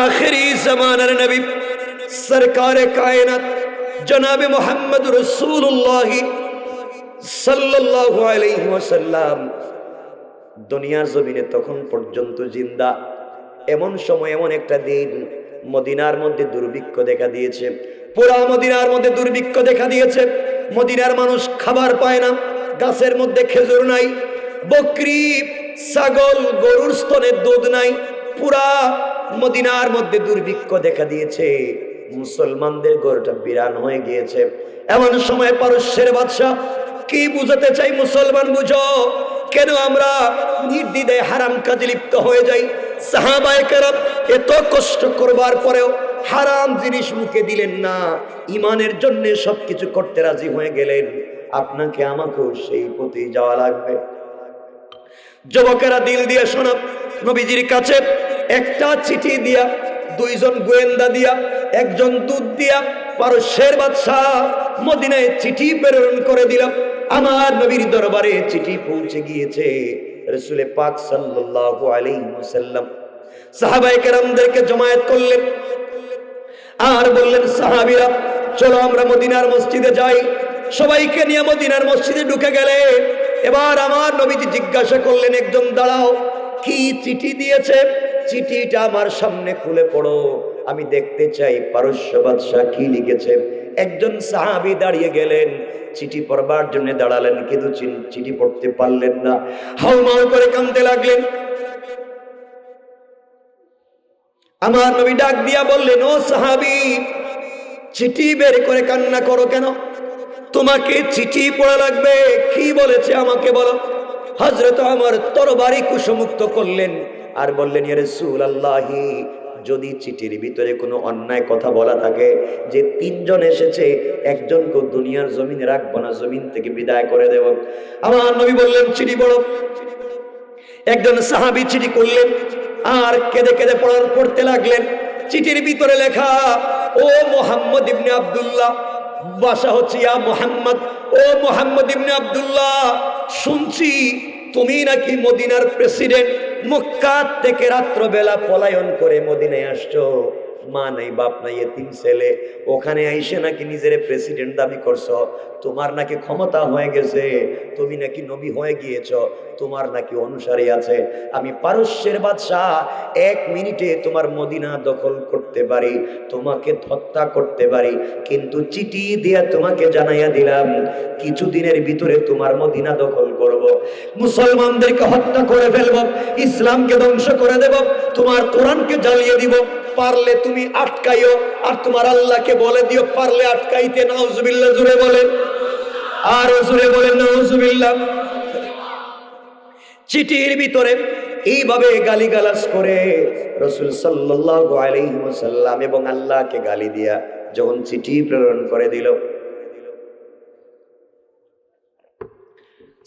আখিরি জামানার নবী সরকারে কায়নাত জনাবে মুহাম্মদ রাসূলুল্লাহ সাল্লাল্লাহু আলাইহি ওয়াসাল্লাম দুনিয়ার জমিনে তখন পর্যন্ত জিন্দা। এমন সময়, এমন একটা দিন মদিনার মধ্যে দুর্ভিক্ষ দেখা দিয়েছে, পুরা মদিনার মধ্যে দুর্ভিক্ষ দেখা দিয়েছে। মদিনার মানুষ খাবার পায় না, গাছের মধ্যে খেজুর নাই, বকরি ছাগল গরুর স্তনের দুধ নাই, পুরা মদিনার মধ্যে দুর্ভিক্ষ দেখা দিয়েছে। মুসলমানদের ঘরটা বিরান হয়ে গিয়েছে। এমন সময় পারস্যের বাদশা কি বুঝাতে চাই, মুসলমান বুঝো, কেন আমরা নির্দ্বিধায় হারাম কাজে লিপ্ত হয়ে যাই? সাহাবায়ে কেরাম এত কষ্ট করবার পরেও হারাম জিনিস মুখে দিলেন না, ইমানের জন্য সবকিছু করতে রাজি হয়ে গেলেন। আপনাকে আমাকেও সেই পথে যাওয়া লাগবে। যুবকেরা দিল দিয়ে শোনো, নবীজির কাছে একটা চিঠি দিয়া, দুইজন গোয়েন্দা দিয়া, একজন দূত দিয়া পারস্যের বাদশা মদিনায় চিঠি প্রেরণ করে দিলাম। আমার নবীর দরবারে চিঠি পৌঁছে গিয়েছে। রাসূল পাক সাল্লাল্লাহু আলাইহি ওয়াসাল্লাম সাহাবায়ে কেরামদেরকে জমায়েত করলেন আর বললেন, সাহাবীরা চলো আমরা মদিনার মসজিদে যাই। সবাইকে নিয়ে মদিনার মসজিদে ঢুকে গেলে এবার আমার নবীজি জিজ্ঞাসা করলেন, একজন দাঁড়াও, কি চিঠি দিয়েছে? চিঠিটা আমার সামনে খুলে পড়ো, আমি দেখতে চাই পারস্য বাদশা কি লিখেছে। একজন সাহাবী দাঁড়িয়ে গেলেন, চিঠি পড়বার জন্য দাঁড়ালেন, কিন্তু চিঠি পড়তে পারলেন না, হাউমাউ করে কাঁদতে লাগলেন। আমার নবী ডাক দিয়া বললেন, ও সাহাবী, চিঠি বের করে কান্না করো কেন? তোমাকে চিঠি পড়া লাগবে, কি বলেছে আমাকে বলো। হযরত ওমর তরবারি কুশমুক্ত করলেন আর বললেন, ইয়া রাসূলুল্লাহি, যদি চিঠির ভিতরে কোনো অন্যায় কথা বলা থাকে, যে তিনজন এসেছে, একজনকে দুনিয়ার জমিনে রাখবো না, জমিন থেকে বিদায় করে দেব। আমার নবী বললেন, চিঠি পড়ো। একজন সাহাবী চিঠি করলেন আর কেঁদে কেঁদে পড়তে লাগলেন। চিঠির ভিতরে লেখা, ও মুহাম্মদ ইবনে আব্দুল্লাহ, বাসা হচ্ছে ইয়া মুহাম্মদ, ও মুহাম্মদ ইবনে আব্দুল্লাহ, শুনছি তুমি নাকি মদিনার প্রেসিডেন্ট, মক্কা থেকে রাত্রবেলা পলায়ন করে মদিনায় আসছো, মা নাই বাপ নাই, এতিম ছেলে, ওখানে আইসে নাকি নিজের প্রেসিডেন্ট দাবি করছো, তোমার নাকি ক্ষমতা হয়ে গেছে, তুমি নাকি নবী হয়ে গিয়েছ, তোমার নাকি অনুসারী আছে। আমি পারস্যের বাদশাহ, 1 মিনিটে তোমার মদিনা দখল করতে পারি, তোমাকে হত্যা করতে পারি, কিন্তু চিঠি দিয়া তোমাকে জানাইয়া দিলাম কিছুদিনের ভিতরে তোমার মদিনা দখল করব, মুসলমানদেরকে হত্যা করে ফেলব, ইসলামকে ধ্বংস করে দেব, তোমার কোরআনকে জ্বালিয়ে দিব। পারলে তুমি আটকাইও, আর তোমার আল্লাহকে বলে দিও পারলে আটকাইতে। নাউজুবিল্লাহ, জুড়ে বলেন, আর জুড়ে বলেন নাউজুবিল্লাহ। চিঠির ভিতরে এইভাবে গালিগালাজ করে রাসূল সাল্লাল্লাহু আলাইহি ওয়াসাল্লাম এবং আল্লাহকে গালি দিয়া যখন চিঠি প্রেরণ করে দিল,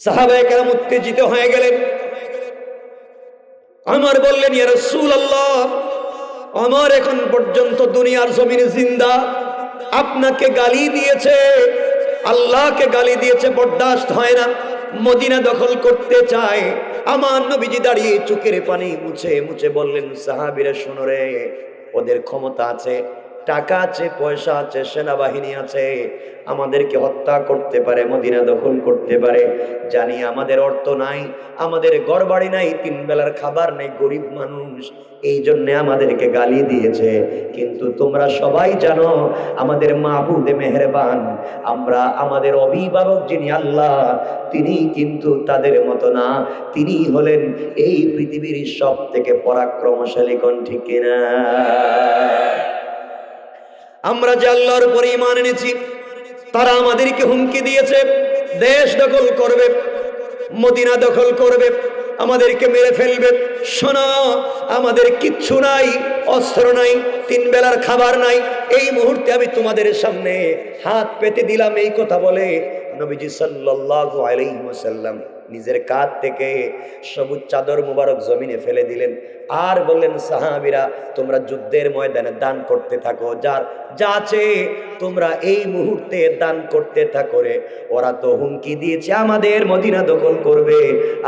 সাহাবায়ে কেরাম উত্তেজিত হয়ে গেলেন। আমার বললেন, ইয়া রাসূলুল্লাহ, আমার এখন পর্যন্ত দুনিয়ার জমিনে জিন্দা, আপনাকে গালি দিয়েছে, আল্লাহকে গালি দিয়েছে, বরদাস্ত হয় না, মদিনা দখল করতে চায়। আমার নবীজি দাঁড়িয়ে চোখের পানি মুছে মুছে বললেন, সাহাবীরা শোনো রে, ওদের ক্ষমতা আছে, টাকা আছে, পয়সা আছে, সেনাবাহিনী আছে, আমাদেরকে হত্যা করতে পারে, মদিনা দখল করতে পারে। জানি আমাদের অর্থ নাই, আমাদের ঘরবাড়ি নাই, 3 বেলার খাবার নেই, গরিব মানুষ, এই জন্য আমাদেরকে গালি দিয়েছে। কিন্তু তোমরা সবাই জানো আমাদের মাবুদে মেহেরবান, আমরা আমাদের অভিভাবক যিনি আল্লাহ, তিনি কিন্তু তাদের মতো না, তিনি হলেন এই পৃথিবীর সব থেকে পরাক্রমশালী। কোন ঠিক কিনা? আমরা যে আল্লাহর উপর ঈমান এনেছি, তারা আমাদেরকে হুমকি দিয়েছে, দেশ দখল করবে, মদিনা দখল করবে, আমাদেরকে মেরে ফেলবে। শোনো, আমাদের কিচ্ছু নাই, অস্ত্র নাই, 3 বেলার খাবার নাই, এই মুহূর্তে আমি তোমাদের সামনে হাত পেতে দিলাম। এই কথা বলে নবীজি সাল্লাল্লাহু আলাইহি ওয়াসাল্লাম নিজের কাঁধ থেকে সবুজ চাদর মুবারক জমিনে ফেলে দিলেন আর বললেন, সাহাবীরা তোমরা যুদ্ধের ময়দানে দান করতে থাকো, যার যা আছে তোমরা এই মুহূর্তে দান করতে থাকো রে। ওরা তো হুমকি দিয়েছে আমাদের মদিনা দখল করবে,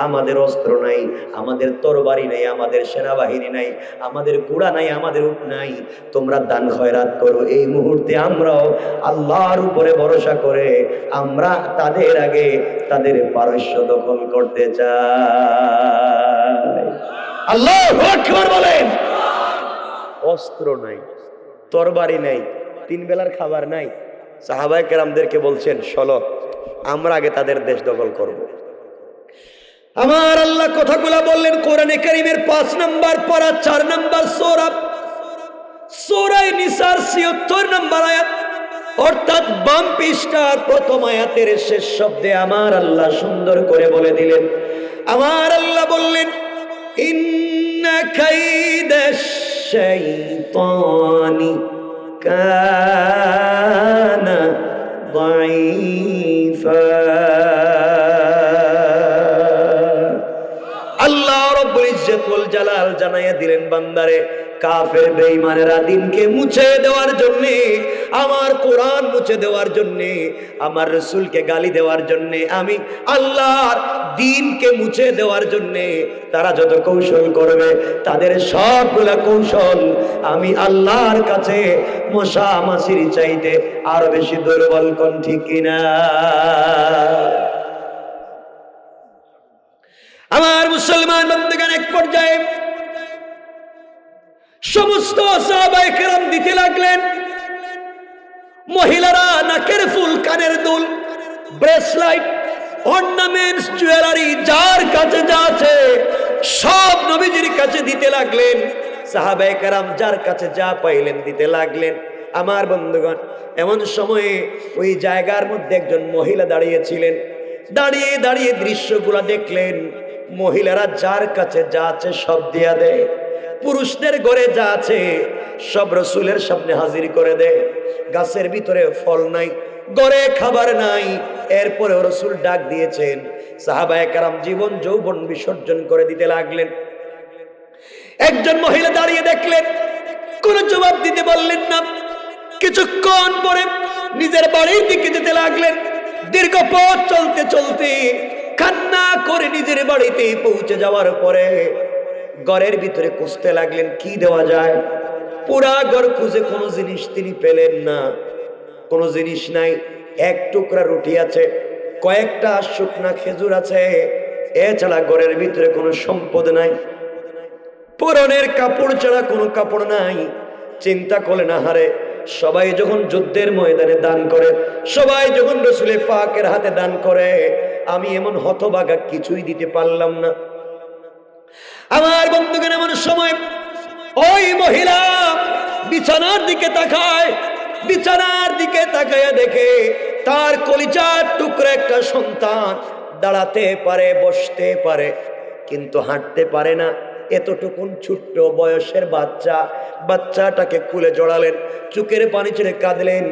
আমাদের অস্ত্র নাই, আমাদের তরবারি নাই, আমাদের সেনাবাহিনী নাই, আমাদের ঘোড়া নাই, আমাদের উট নাই, তোমরা দান খয়রাত করো। এই মুহূর্তে আমরাও আল্লাহর উপরে ভরসা করে আমরা তাদের আগে তাদের পারস্য দখল করতে চাই। আল্লাহু আকবার বলেন। অস্ত্র নাই, তরবারি নাই, তিন বেলার খাবার নাই, সাহাবায়ে কেরামদেরকে বলছেন চলো আমরা আগে তাদের দেশ দখল করব। আমার আল্লাহ কথাগুলো বললেন কোরআনে কারীমের 5 নম্বর পারা 4 নম্বর সূরা, সূরা নিসার 76 নম্বর আয়াত, অর্থাৎ বাম পৃষ্ঠার প্রথম আয়াতের শেষ শব্দে আমার আল্লাহ সুন্দর করে বলে দিলেন, আমার আল্লাহ বললেন, ইন্না কাইদাশ শাইতানি কানা দাঈফা। আল্লাহ রব্বুল ইজ্জত ওয়াল জালাল জানাইয়া দিলেন, বান্দারে কাফের বেঈমানেরা দিনকে মুছে দেওয়ার জন্য, আমার কোরআন মুছে দেওয়ার জন্য, আমার রাসূলকে গালি দেওয়ার জন্য, আমি আল্লাহর দ্বীনকে মুছে দেওয়ার জন্য তারা যত কৌশল করবে তাদের সবগুলা কৌশল আমি আল্লাহর কাছে মশা মাছির চাইতে আরো বেশি দুর্বল। কোন ঠিক কিনা? আমার মুসলমান বন্ধুগণ, এক পর্যায়ে সমস্ত সাহাবায়ে কেরাম দিতে লাগলেন, মহিলারা নাকের ফুল, কানের দুল, ব্রেসলাইট, অর্নামেন্টস, জুয়েলারি যার কাছে যা আছে সব নবীজির কাছে দিতে লাগলেন। সাহাবায়ে কেরাম যার কাছে যা পাইলেন দিতে লাগলেন। আমার বন্ধুগণ, এমন সময়ে ওই জায়গার মধ্যে একজন মহিলা দাঁড়িয়েছিলেন। দাঁড়িয়ে দাঁড়িয়ে দৃশ্যগুলো দেখলেন, মহিলারা যার কাছে যা আছে সব দিয়া দেয়, পুরুষদের ঘরে যা আছে সব রাসূলের সামনে হাজির করে দেয়। গাছের ভিতরে ফল নাই, ঘরে খাবার নাই, এরপরে রাসূল ডাক দিয়েছেন, সাহাবায়ে কেরাম জীবন যৌবন বিসর্জন করে দিতে লাগলেন। একজন মহিলা দাঁড়িয়ে দেখলেন, কোনো জবাব দিতে বললেন না। কিছুক্ষণ পরে নিজের বাড়ির দিকে যেতে লাগলেন। দীর্ঘ পথ চলতে চলতে কান্না করে নিজের বাড়িতে পৌঁছে যাওয়ার পরে ঘরের ভিতরে খুঁজতে লাগলেন কি দেওয়া যায়। পুরা ঘর খুঁজে কোনো জিনিস তিনি পেলেন না, কোনো জিনিস নাই। এক টুকরা রুটি আছে, কয়েকটা শুকনা খেজুর আছে, এছাড়া ঘরের ভিতরে কোনো সম্পদ নাই। পরনের কাপড় ছাড়া কোনো কাপড় নাই। চিন্তা করলেন, আহারে সবাই যখন যুদ্ধের ময়দানে দান করে, সবাই যখন রাসূলের পাকের হাতে দান করে, আমি এমন হতভাগা কিছুই দিতে পারলাম না। আমার বন্ধুগণ, এমন সময় ওই মহিলা বিছানার দিকে তাকায়, বিছানার দিকে তাকায়া দেখে তার কলিজার টুকরা একটা সন্তান দাঁড়াতে পারে, বসতে পারে, কিন্তু হাঁটতে পারে না। এতটুকুন ছোট্ট বয়সের বাচ্চা, বাচ্চাটাকে কুলে জড়ালেন, চোখের পানি ছেড়ে কাঁদলেন,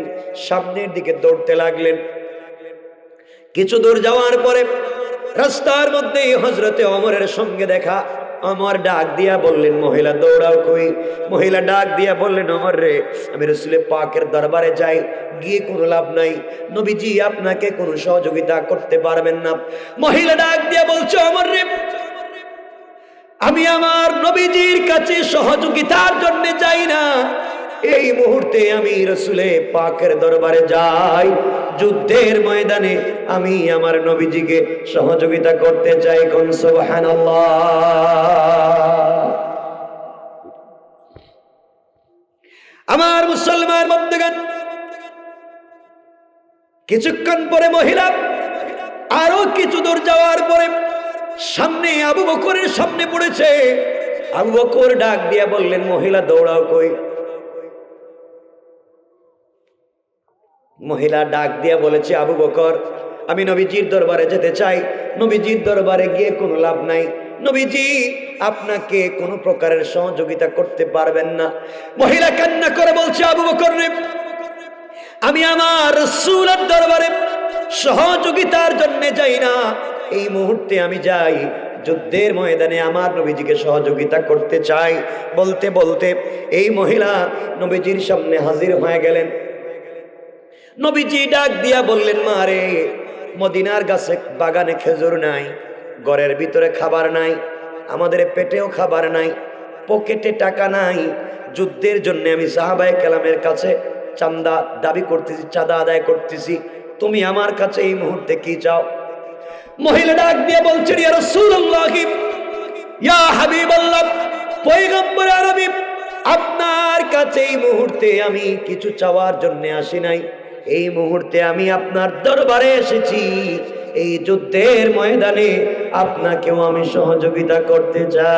সামনের দিকে দৌড়তে লাগলেন। কিছু দূর যাওয়ার পরে রাস্তার মধ্যে হযরতে ওমরের সঙ্গে দেখা। ওমর ডাক দিয়া বললেন, মহিলা দৌড়াও কই? মহিলা ডাক দিয়া বললেন, ওমর রে, আমি রাসূলের পাকের দরবারে যাই, গিয়ে কোনো লাভ নাই, নবীজি আপনাকে কোনো সহযোগিতা করতে পারবেন না। মহিলা ডাক দিয়া বলছে, ওমর রে, আমি আমার নবীজির কাছে সহযোগিতার জন্য যাই না, এই মুহূর্তে আমি রাসূলের পাকের দরবারে যাই, যুদ্ধের ময়দানে আমি আমার নবীজিকে সহযোগিতা করতে চাই। কোন সুবহানাল্লাহ। আমার মুসলমান বন্ধুগণ, কিছুক্ষণ পরে মহিলা আরো কিছু দূর যাওয়ার পরে সামনে আবু বকরের সামনে পড়েছে। আবু বকর ডাক দিয়া বললেন, মহিলা দৌড়াও কই? মহিলা ডাক দিয়া বলেছে, আবু বকর, আমি নবীজির দরবারে যেতে চাই, নবীজির দরবারে গিয়ে কোনো লাভ নাই, নবীজি আপনাকে কোনো প্রকারের সহযোগিতা করতে পারবেন না। মহিলা কান্না করে বলছে, আবু বকর রে, আমি আমার রাসূলের দরবারে সহযোগিতার জন্য যাই না, এই মুহূর্তে আমি যাই, যুদ্ধের ময়দানে আমার নবীজিকে সহযোগিতা করতে চাই। বলতে বলতে এই মহিলা নবীজির সামনে হাজির হয়ে গেলেন। নবীজি ডাক দিয়া বললেন, মা রে, মদিনার গাছে বাগানে খেজুর নাই, ঘরের ভিতরে খাবার নাই, আমাদের পেটেও খাবার নাই, পকেটে টাকা নাই, যুদ্ধের জন্য আমি সাহাবায়ে কেরামের কাছে চাঁদা দাবি করতেছি, চাঁদা আদায় করতেছি, তুমি আমার কাছে এই মুহূর্তে কি চাও? মহিলা ডাক দিয়ে বলছেন, ইয়া রাসূলুল্লাহ, ইয়া হাবিবাল্লাহ, পয়গম্বর আরবি, আপনার কাছে এই মুহূর্তে আমি কিছু চাওয়ার জন্য আসি নাই, এই মুহূর্তে আমি আপনার দরবারে এসেছি, এই যুদ্ধের ময়দানে আপনাকেও আমি সহযোগিতা করতে চাই।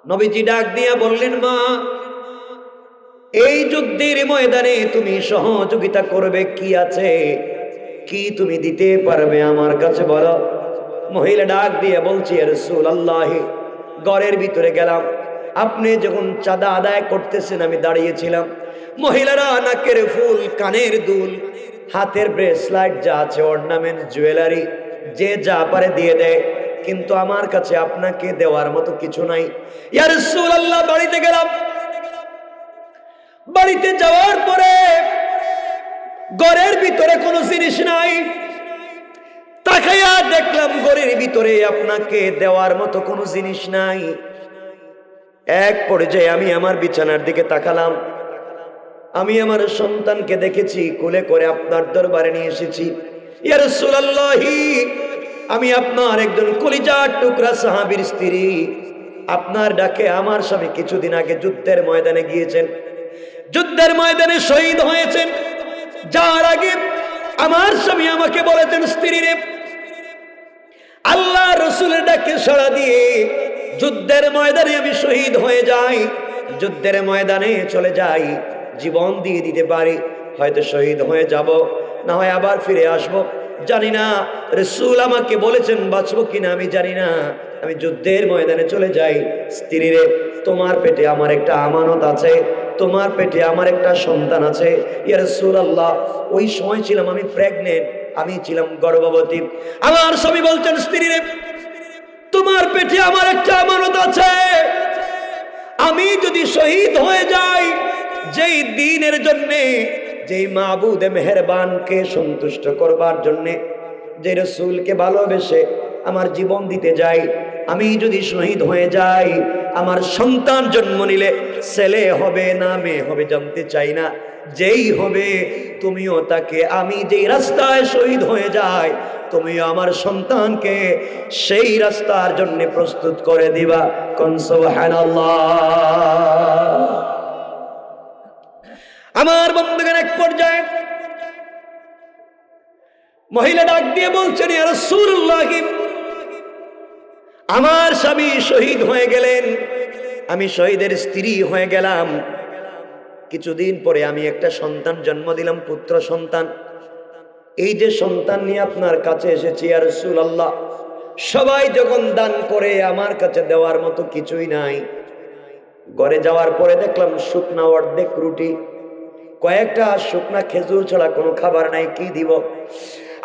নবীজি ডাক দিয়া বললেন, মা, এই যুদ্ধের ময়দানে তুমি সহযোগিতা করবে কি আছে, কি তুমি দিতে পারবে আমার কাছে বলো। মহিলা ডাক দিয়ে বলছি, ইয়া রাসূলুল্লাহ, ঘরের ভিতরে গেলাম, আপনি যখন চাঁদা আদায় করতেছেন আমি দাঁড়িয়েছিলাম, মহিলারা নাকের ফুল, কানের দুল, হাতের ব্রেসলাইট যা আছে, অর্নামেন্ট, জুয়েলারি যে যা পারে দিয়ে দেয়, কিন্তু আমার কাছে আপনাকে দেওয়ার মতো কিছু নাই। ইয়া রাসূলুল্লাহ, বাড়িতে গেলাম, বাড়িতে যাওয়ার পরে ঘরের ভিতরে কোনো জিনিস নাই, তাকাইয়া দেখলাম ঘরের ভিতরে আপনাকে দেওয়ার মতো কোনো জিনিস নাই। এক পর্যায়ে আমি আমার বিছানার দিকে তাকালাম, আমি আমার সন্তানকে দেখেছি, কোলে করে আপনার দরবারে নিয়ে এসেছি। ইয়া রাসূলুল্লাহ, আমি আপনার একজন কলিজার টুকরা সাহাবীর স্ত্রী, আপনার ডাকে আমার স্বামী কিছুদিন আগে যুদ্ধের ময়দানে গিয়েছেন, যুদ্ধের ময়দানে শহীদ হয়েছেন। যার আগে আমার স্বামী আমাকে বলেছেন, স্ত্রী রে, আল্লাহ রসুলের ডাকে সাড়া দিয়ে যুদ্ধের ময়দানে আমি শহীদ হয়ে যাই, যুদ্ধের ময়দানে চলে যাই, জীবন দিয়ে দিতে পারি, হয়তো শহীদ হয়ে যাব, না হয় আবার ফিরে আসব, জানি না। রসুল আমাকে বলেছেন বাঁচবো কিনা আমি জানি না, আমি যুদ্ধের ময়দানে চলে যাই। স্ত্রী রে, তোমার পেটে আমার একটা আমানত আছে, তোমার পেটে আমার একটা সন্তান আছে। ইয়া রাসূলুল্লাহ, ওই সময় ছিলাম আমি প্রেগনেন্ট, আমি ছিলাম গর্ভবতী। আমার স্বামী বলছেন, স্ত্রী রে, তোমার পেটে আমার একটা আমানত আছে, আমি যদি শহীদ হয়ে যাই, যেই দ্বীনের জন্য, যেই মাবুদে মেহেরবানকে সন্তুষ্ট করবার জন্য, যে রাসূলকে ভালোবেসে আমার জীবন দিতে যাই, আমি যদি শহীদ হয়ে যাই, আমার সন্তান জন্ম নিলে ছেলে হবে না মেয়ে হবে জানতে চাই না, যেই হবে তুমিও তাকে, আমি যেই রাস্তায় শহীদ হয়ে যাই, তুমিও আমার সন্তানকে সেই রাস্তার জন্য প্রস্তুত করে দিবা। কোন সুবহানাল্লাহ। আমার বন্ধুগণ, এক পর্যায়ে মহিলা ডাক দিয়ে বলছেন, ইয়া রাসূলুল্লাহ, আমার স্বামী শহীদ হয়ে গেলেন, আমি শহীদের স্ত্রী হয়ে গেলাম, কিছুদিন পরে আমি একটা সন্তান জন্ম দিলাম, পুত্র সন্তান। এই যে সন্তান নিয়ে আপনার কাছে এসেছি, ইয়া রাসূলুল্লাহ, সবাই যখন দান করে আমার কাছে দেওয়ার মতো কিছুই নাই। ঘরে যাওয়ার পরে দেখলাম শুকনা অর্ধেক রুটি, কয়েকটা শুকনা খেজুর ছাড়া কোনো খাবার নাই, কি দিব?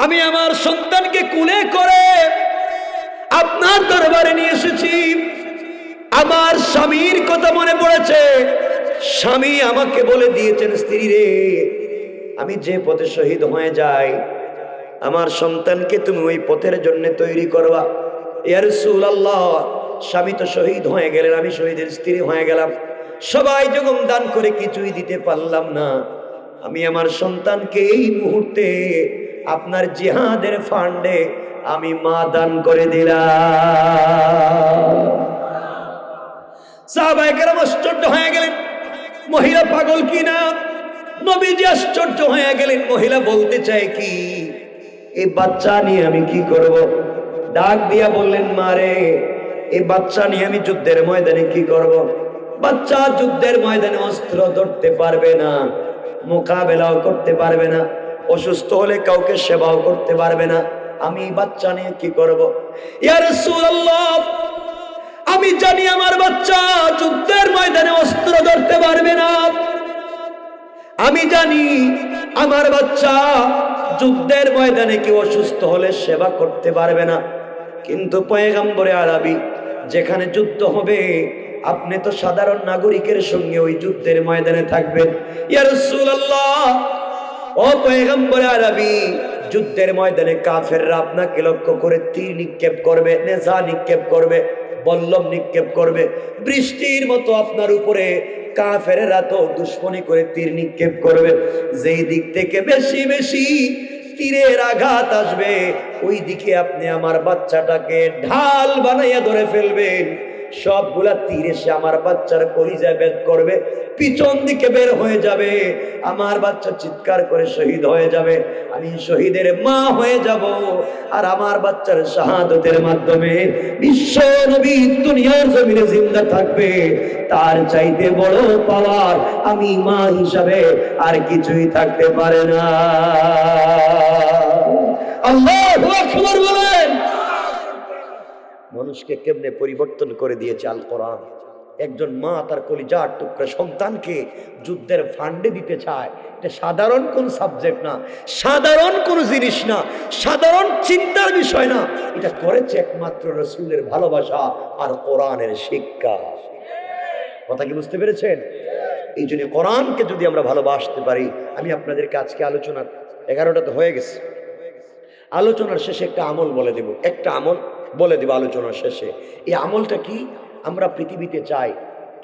আমি আমার সন্তানকে কুলে করে আপনার দরবারে নিয়ে এসেছি। আমার স্বামীর কথা মনে পড়েছে, স্বামী আমাকে বলে দিয়েছেন, স্ত্রী রে, আমি যে পথে শহীদ হয়ে যাই, আমার সন্তানকে তুমি ওই পথের জন্য তৈরি করবা। ইয়া রাসূলুল্লাহ, স্বামী তো শহীদ হয়ে গেলেন, আমি শহীদের স্ত্রী হয়ে গেলাম, সবাই যখন দান করে কিছুই দিতে পারলাম না, আমি আমার সন্তানকে এই মুহূর্তে আপনার জিহাদের ফান্ডে আমি মা দান করে দিলাম। সাহাবায়ে কেরাম আশ্চর্য হয়ে গেলেন, মহিলা পাগল কিনা? নবীজি আশ্চর্য হয়ে গেলেন, মহিলা বলতে চায় কি, এই বাচ্চা নিয়ে আমি কি করব? ডাক দিয়া বললেন, মারে, এই বাচ্চা নিয়ে আমি যুদ্ধের ময়দানে কি করব? বাচ্চা যুদ্ধের ময়দানে অস্ত্র ধরতে পারবে না, মোকাবেলাও করতে পারবে না, অসুস্থ হলে কাউকে সেবাও করতে পারবে না, আমি বাচ্চা নিয়ে কি করব? ইয়া রাসূলুল্লাহ, আমি জানি আমার বাচ্চা যুদ্ধের ময়দানে অস্ত্র ধরতে পারবে না, আমি জানি আমার বাচ্চা যুদ্ধের ময়দানে কেউ অসুস্থ হলে সেবা করতে পারবে না, কিন্তু পয়গম্বরে আরবি যেখানে যুদ্ধ হবে আপনি তো সাধারণ নাগরিকের সঙ্গে ওই যুদ্ধের ময়দানে থাকবেন। ইয়া রাসূলুল্লাহ, ও পয়গম্বরে আরবি, যুদ্ধের ময়দানে কাফেররা আপনাকে লক্ষ্য করে তীর নিক্ষেপ করবে, নেজা নিক্ষেপ করবে, বল্লম নিক্ষেপ করবে, বৃষ্টির মতো আপনার উপরে কাফেররা তো দুশ্মনী করে তীর নিক্ষেপ করবে। যেই দিক থেকে বেশি বেশি তীরের আঘাত আসবে ওই দিকে আপনি আমার বাচ্চাটাকে ঢাল বানাইয়া ধরে ফেলবেন। সবগুলা তীর এসে আমার বাচ্চার কলিজায় ভেদ করবে, পিছন দিকে বের হয়ে যাবে, আমার বাচ্চা চিৎকার করে শহীদ হয়ে যাবে, আমি শহীদের মা হয়ে যাব, আর আমার বাচ্চার শাহাদতের মাধ্যমে বিশ্ব নবী দুনিয়ার জমিনে জিন্দা থাকবে। তার চাইতে বড় পাওয়ার আমি মা হিসাবে আর কিছুই থাকতে পারে না। আল্লাহু আকবার বলেন। মানুষকে কেমনে পরিবর্তন করে দিয়েছে আল কোরআন। একজন মা তার কলিজার টুকরা সন্তানকে যুদ্ধের ফান্ডে দিতে চায়, এটা সাধারণ কোন সাবজেক্ট না, সাধারণ কোন জিনিস না, সাধারণ চিন্তার বিষয় না। এটা করেছে একমাত্র রাসূলের ভালোবাসা আর কোরআনের শিক্ষা। কথা কি বুঝতে পেরেছেন? এই জন্য কোরআনকে যদি আমরা ভালোবাসতে পারি, আমি আপনাদেরকে আজকে আলোচনা 11টা তো হয়ে গেছে, আলোচনার শেষে একটা আমল বলে দেব, একটা আমল বলে দেব আলোচনার শেষে। এই আমলটা কি? আমরা পৃথিবীতে চাই,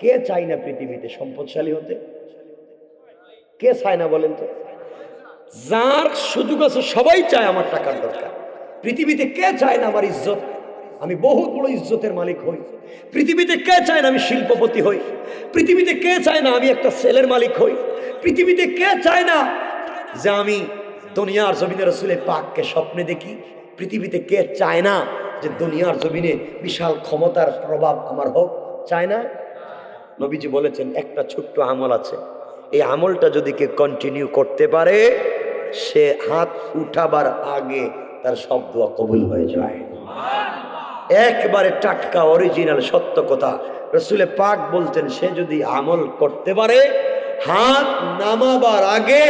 কে চাই না পৃথিবীতে সম্পদশালী হতে? কে চায় না বলেন তো? যার সুযোগ আছে সবাই চায় আমার টাকার দরকার। পৃথিবীতে কে চায় না আমার ইজ্জত, আমি বহুত বড় ইজ্জতের মালিক হই? পৃথিবীতে কে চায় না আমি শিল্পপতি হই? পৃথিবীতে কে চায় না আমি একটা সেলের মালিক হই? পৃথিবীতে কে চায় না যে আমি দুনিয়ার জমিনে রাসূলের পাককে স্বপ্নে দেখি? পৃথিবীতে কে চায় না যে দুনিয়ার জমিনে বিশাল ক্ষমতার প্রভাব আমার হোক? চায় না? নবীজি বলেছেন একটা ছোট্ট আমল আছে, এই আমলটা যদি কে কন্টিনিউ করতে পারে, সে হাত উঠাবার আগে তার সব দোয়া কবুল হয়ে যায়। একবারে টাটকা অরিজিনাল সত্য কথা। রাসূলে পাক বলতেন সে যদি আমল করতে পারে, হাত নামাবার আগে,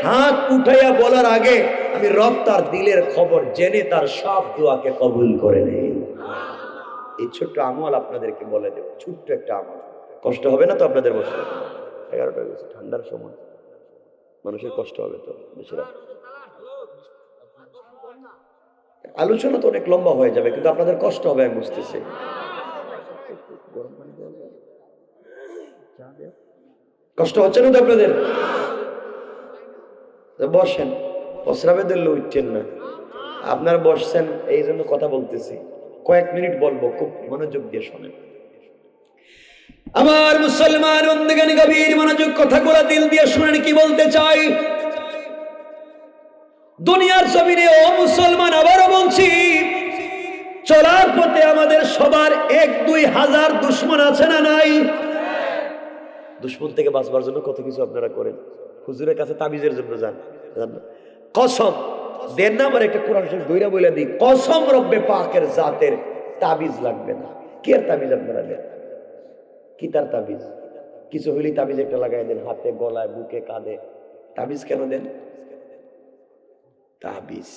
হাত উঠাইয়া বলার আগে আমি রব তার দিলের খবর জেনে তার সব দোয়াকে কবুল করে নেই। এই ছোট্ট আমল আপনাদেরকে বলে দেব, ছোট্ট একটা আমল। কষ্ট হবে না তো আপনাদের? বসে 11টা গেছে, ঠান্ডার সময় মানুষের কষ্ট হবে তো বেশি রাত। আলোচনা তো অনেক লম্বা হয়ে যাবে, কিন্তু আপনাদের কষ্ট হবে আমি বুঝতেছি। কষ্ট হচ্ছে না তো আপনাদের? বসেন, প্রস্রাবে দিলে উঠছেন না, আপনারা বসছেন এই জন্য কথা বলতেছি। কয়েক মিনিট বলবো, খুব মনোযোগ দিয়ে শোনেন। আমার মুসলমান বন্ধুগণ, গভীর মনোযোগ, কথাগুলো দিল দিয়ে শুনেন কি বলতে চাই। দুনিয়ার জমিনে ও মুসলমান, আবারও বলছি, চলার পথে আমাদের সবার 1-2 হাজার দুশ্মন আছে না নাই? দুশ্মন থেকে বাঁচবার জন্য কত কিছু আপনারা করেন। হুজুরের কাছে তাবিজের জন্য যান, কসম দেন না। আমার একটা কোরআন শরীফ দইরা বলে দিই, কসম রব্বে পাকের জাতের তাবিজ লাগবে না। কি আর তাবিজ আপনারা দেন? কি তার তাবিজ? কিছু হইলেই তাবিজ একটা লাগাই দেন, হাতে, গলায়, বুকে, কাঁধে। তাবিজ কেন দেন? তাবিজ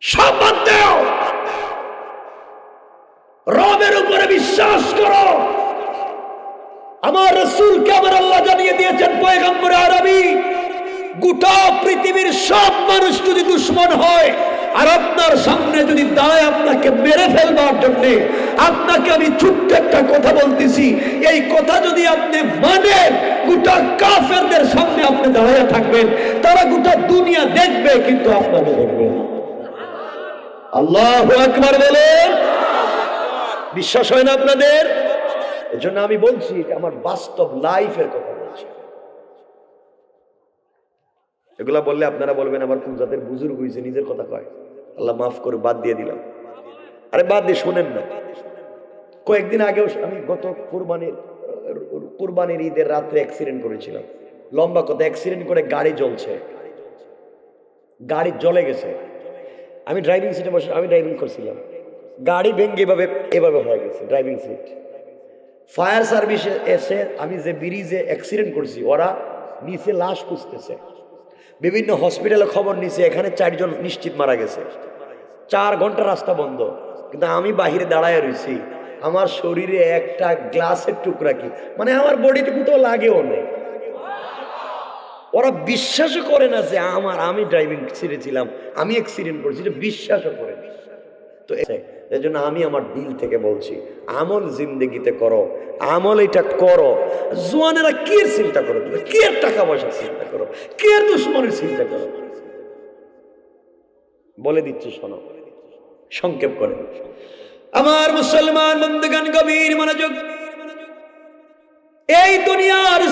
সব বাদ দাও, রবের উপরে বিশ্বাস করো। আমার রাসূলকে আমার আল্লাহ জানিয়ে দিয়েছেন, পয়গম্বর আরবি, গোটা পৃথিবীর সব মানুষ যদি দুশ্মন হয় আর আপনার সামনে যদি দাঁড়ায় আপনাকে মেরে ফেলবার জন্য, আপনাকে আমি ছোট্ট একটা কথা বলতেছি, এই কথা যদি আপনি মানেন, গোটা কাফেরদের সামনে আপনি দাঁড়ায় থাকবেন, তারা গোটা দুনিয়া দেখবে কিন্তু আপনাকে দেখবে না। আল্লাহু আকবার বলেন। বিশ্বাস হয় না আপনাদের? এজন্য আমি বলছি, আমার বাস্তব লাইফের কথা বলছি। এগুলা বললে আপনারা বলবেন আমার কোন জাতের বুজুর্গ হয়েছে, নিজের কথা কয়। আল্লাহ মাফ করে, বাদ দিয়ে দিলাম। আরে বাদ দিয়ে শোনেন না। কয়েকদিন আগেও আমি গত কুরবানির ঈদের রাত্রে অ্যাক্সিডেন্ট করেছিলাম। লম্বা কথা, অ্যাক্সিডেন্ট করে গাড়ি জ্বলছে, গাড়ি জ্বলে গেছে। আমি ড্রাইভিং সিটে বসে, আমি ড্রাইভিং করছিলাম, গাড়ি ভেঙে এভাবে হয়ে গেছে ড্রাইভিং সিট। ফায়ার সার্ভিসে এসে, আমি যে ব্রিজে অ্যাক্সিডেন্ট করছি, ওরা নিচে লাশ খুঁজতেছে। বিভিন্ন হসপিটালে খবর নিছে, এখানে 4 জন নিশ্চিত মারা গেছে। 4 ঘন্টা রাস্তা বন্ধ, কিন্তু আমি বাহিরে দাঁড়ায় রয়েছি, আমার শরীরে একটা গ্লাসের টুকরা কি মানে আমার বডিটুকু তো লাগেও নেই। ওরা বিশ্বাসও করে না যে আমি ড্রাইভিং ছেড়েছিলাম, আমি অ্যাক্সিডেন্ট করেছি, এটা বিশ্বাসও করে না। তো এই জন্য আমি আমার দিল থেকে বলছি, আমল জিন্দেগিতে করো, আমল এটা করো। জোয়ানেরা কে চিন্তা করো, তুমি কে টাকা পয়সার চিন্তা করো, কে দুশ্মনের চিন্তা করো। বলে দিচ্ছি শোনো, সংক্ষেপ করে। আমার মুসলমান বন্ধুগণ, গভীর মনোযোগ। এই দুনিয়ার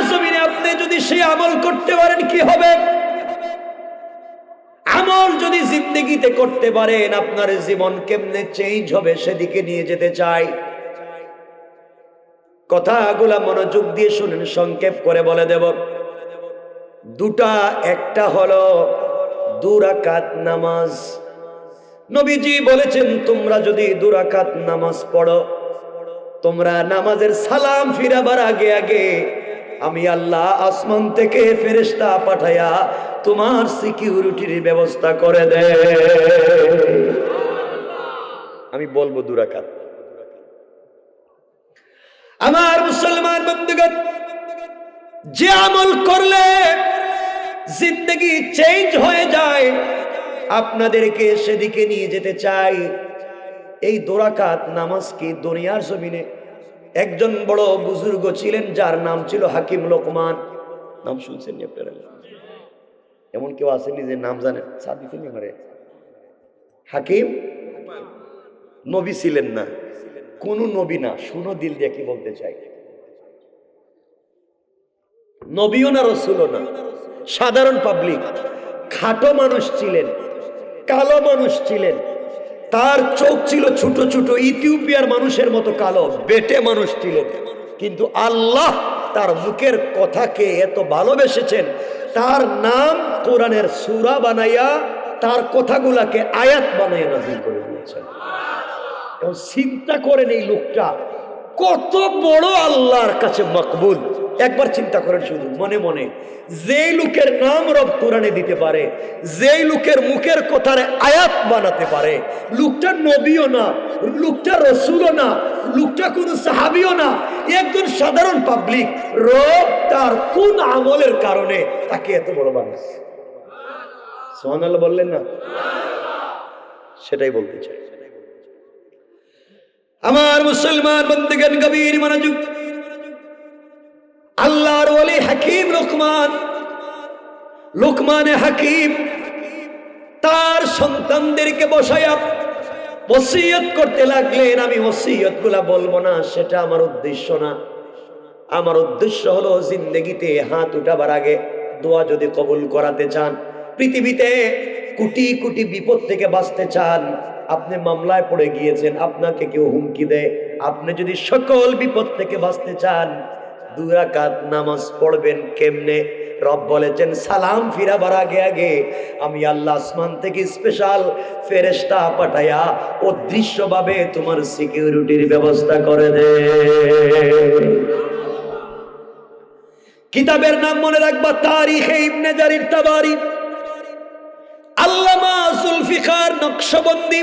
জমিনে আপনি যদি সেই আমল করতে পারেন কি হবে? আমল যদি জিন্দেগিতে করতে পারেন, আপনার জীবন কেমনে চেঞ্জ হবে সেদিকে নিয়ে যেতে চাই। কথাগুলা মনোযোগ দিয়ে শুনেন, সংক্ষেপ করে বলে দেব। দুটা, একটা হলো 2 রাকাত নামাজ। নবীজি বলেছেন, তোমরা যদি 2 রাকাত নামাজ পড়ো, তোমরা নামাজের সালাম ফিরাবার আগে আগে আমি আল্লাহ আসমান থেকে ফেরেশতা পাঠায়া তোমার সিকিউরিটির ব্যবস্থা করে দে। আমি বলবো 2 রাকাত। আমার মুসলমান বন্ধুগণ, যে আমল করলে জিন্দেগি চেঞ্জ হয়ে যায়, আপনাদেরকে সেদিকে নিয়ে যেতে চাই। এই 2 রাকাত নামাজ কি দুনিয়ার জমিনে একজন বড় বুজুর্গ ছিলেন, যার নাম ছিল হাকিম লোকমান। নাম শুনছেন আপনারা? এমন কেউ আসেনি যে নাম জানেন? সাদিকেন আমারে হাকিম। নবী ছিলেন না, কোন নবী না। শুনো দিল দিয়ে কি বলতে চাই, নবীও না, রসুলও না, সাধারণ পাবলিক। খাটো মানুষ ছিলেন, কালো মানুষ ছিলেন, তার চোখ ছিল ছোট ছোট, ইথিওপিয়ার মানুষের মতো কালো, বেটে মানুষ ছিলেন। কিন্তু আল্লাহ তার মুখের কথাকে এত ভালোবেসেছেন, তার নাম কোরআনের সূরা বানাইয়া তার কথাগুলাকে আয়াত বানাইয়া নাযিল করে দিয়েছেন। এবং চিন্তা করেন এই লোকটা কত বড় আল্লাহর কাছে মকবুল। একবার চিন্তা করেন শুধু মনে মনে, যেই লোকের নাম রব কোরআনে দিতে পারে, যেই লোকের মুখের কথার আয়াত বানাতে পারে, লোকটা নবীও না, লোকটা রসুলও না, লোকটা কোনো সাহাবীও না, একজন সাধারণ পাবলিক। রব তার কোন আমলের কারণে তাকে এত বড় বানাইছে? সুবহানাল্লাহ বললেন না? সেটাই বলতে চাই। আমার মুসলমান বন্ধুগণ, গভীর মনোযোগ। আল্লাহর ওলি হাকিম লোকমানে হাকিম তার সন্তানদেরকে বসায়া ওসিয়ত করতে লাগলেন। আমি ওসিয়তগুলা বলবো না, সেটা আমার উদ্দেশ্য না। আমার উদ্দেশ্য হলো জিন্দেগিতে হাত উঠাবার আগে দোয়া যদি কবুল করাতে চান, পৃথিবীতে কোটি কোটি বিপদ থেকে বাঁচতে চান, আপনি মামলায় পড়ে গিয়েছেন, আপনাকে কেউ হুমকি দেয়, আপনি যদি সকল বিপদ থেকে বাঁচতে চান, 2 রাকাত নামাজ পড়বেন। কেমনে? রব বলেছেন, সালাম ফিরাবার আগে আগে আমি আল্লাহ আসমান থেকে স্পেশাল ফেরেশতা পাঠায়া অদৃশ্যভাবে তোমার সিকিউরিটির ব্যবস্থা করে দে। কিতাবের নাম মনে রাখবা, তারিখে ইবনে জারির তাবারি। আল্লামা জুলফিকার নকশবন্দি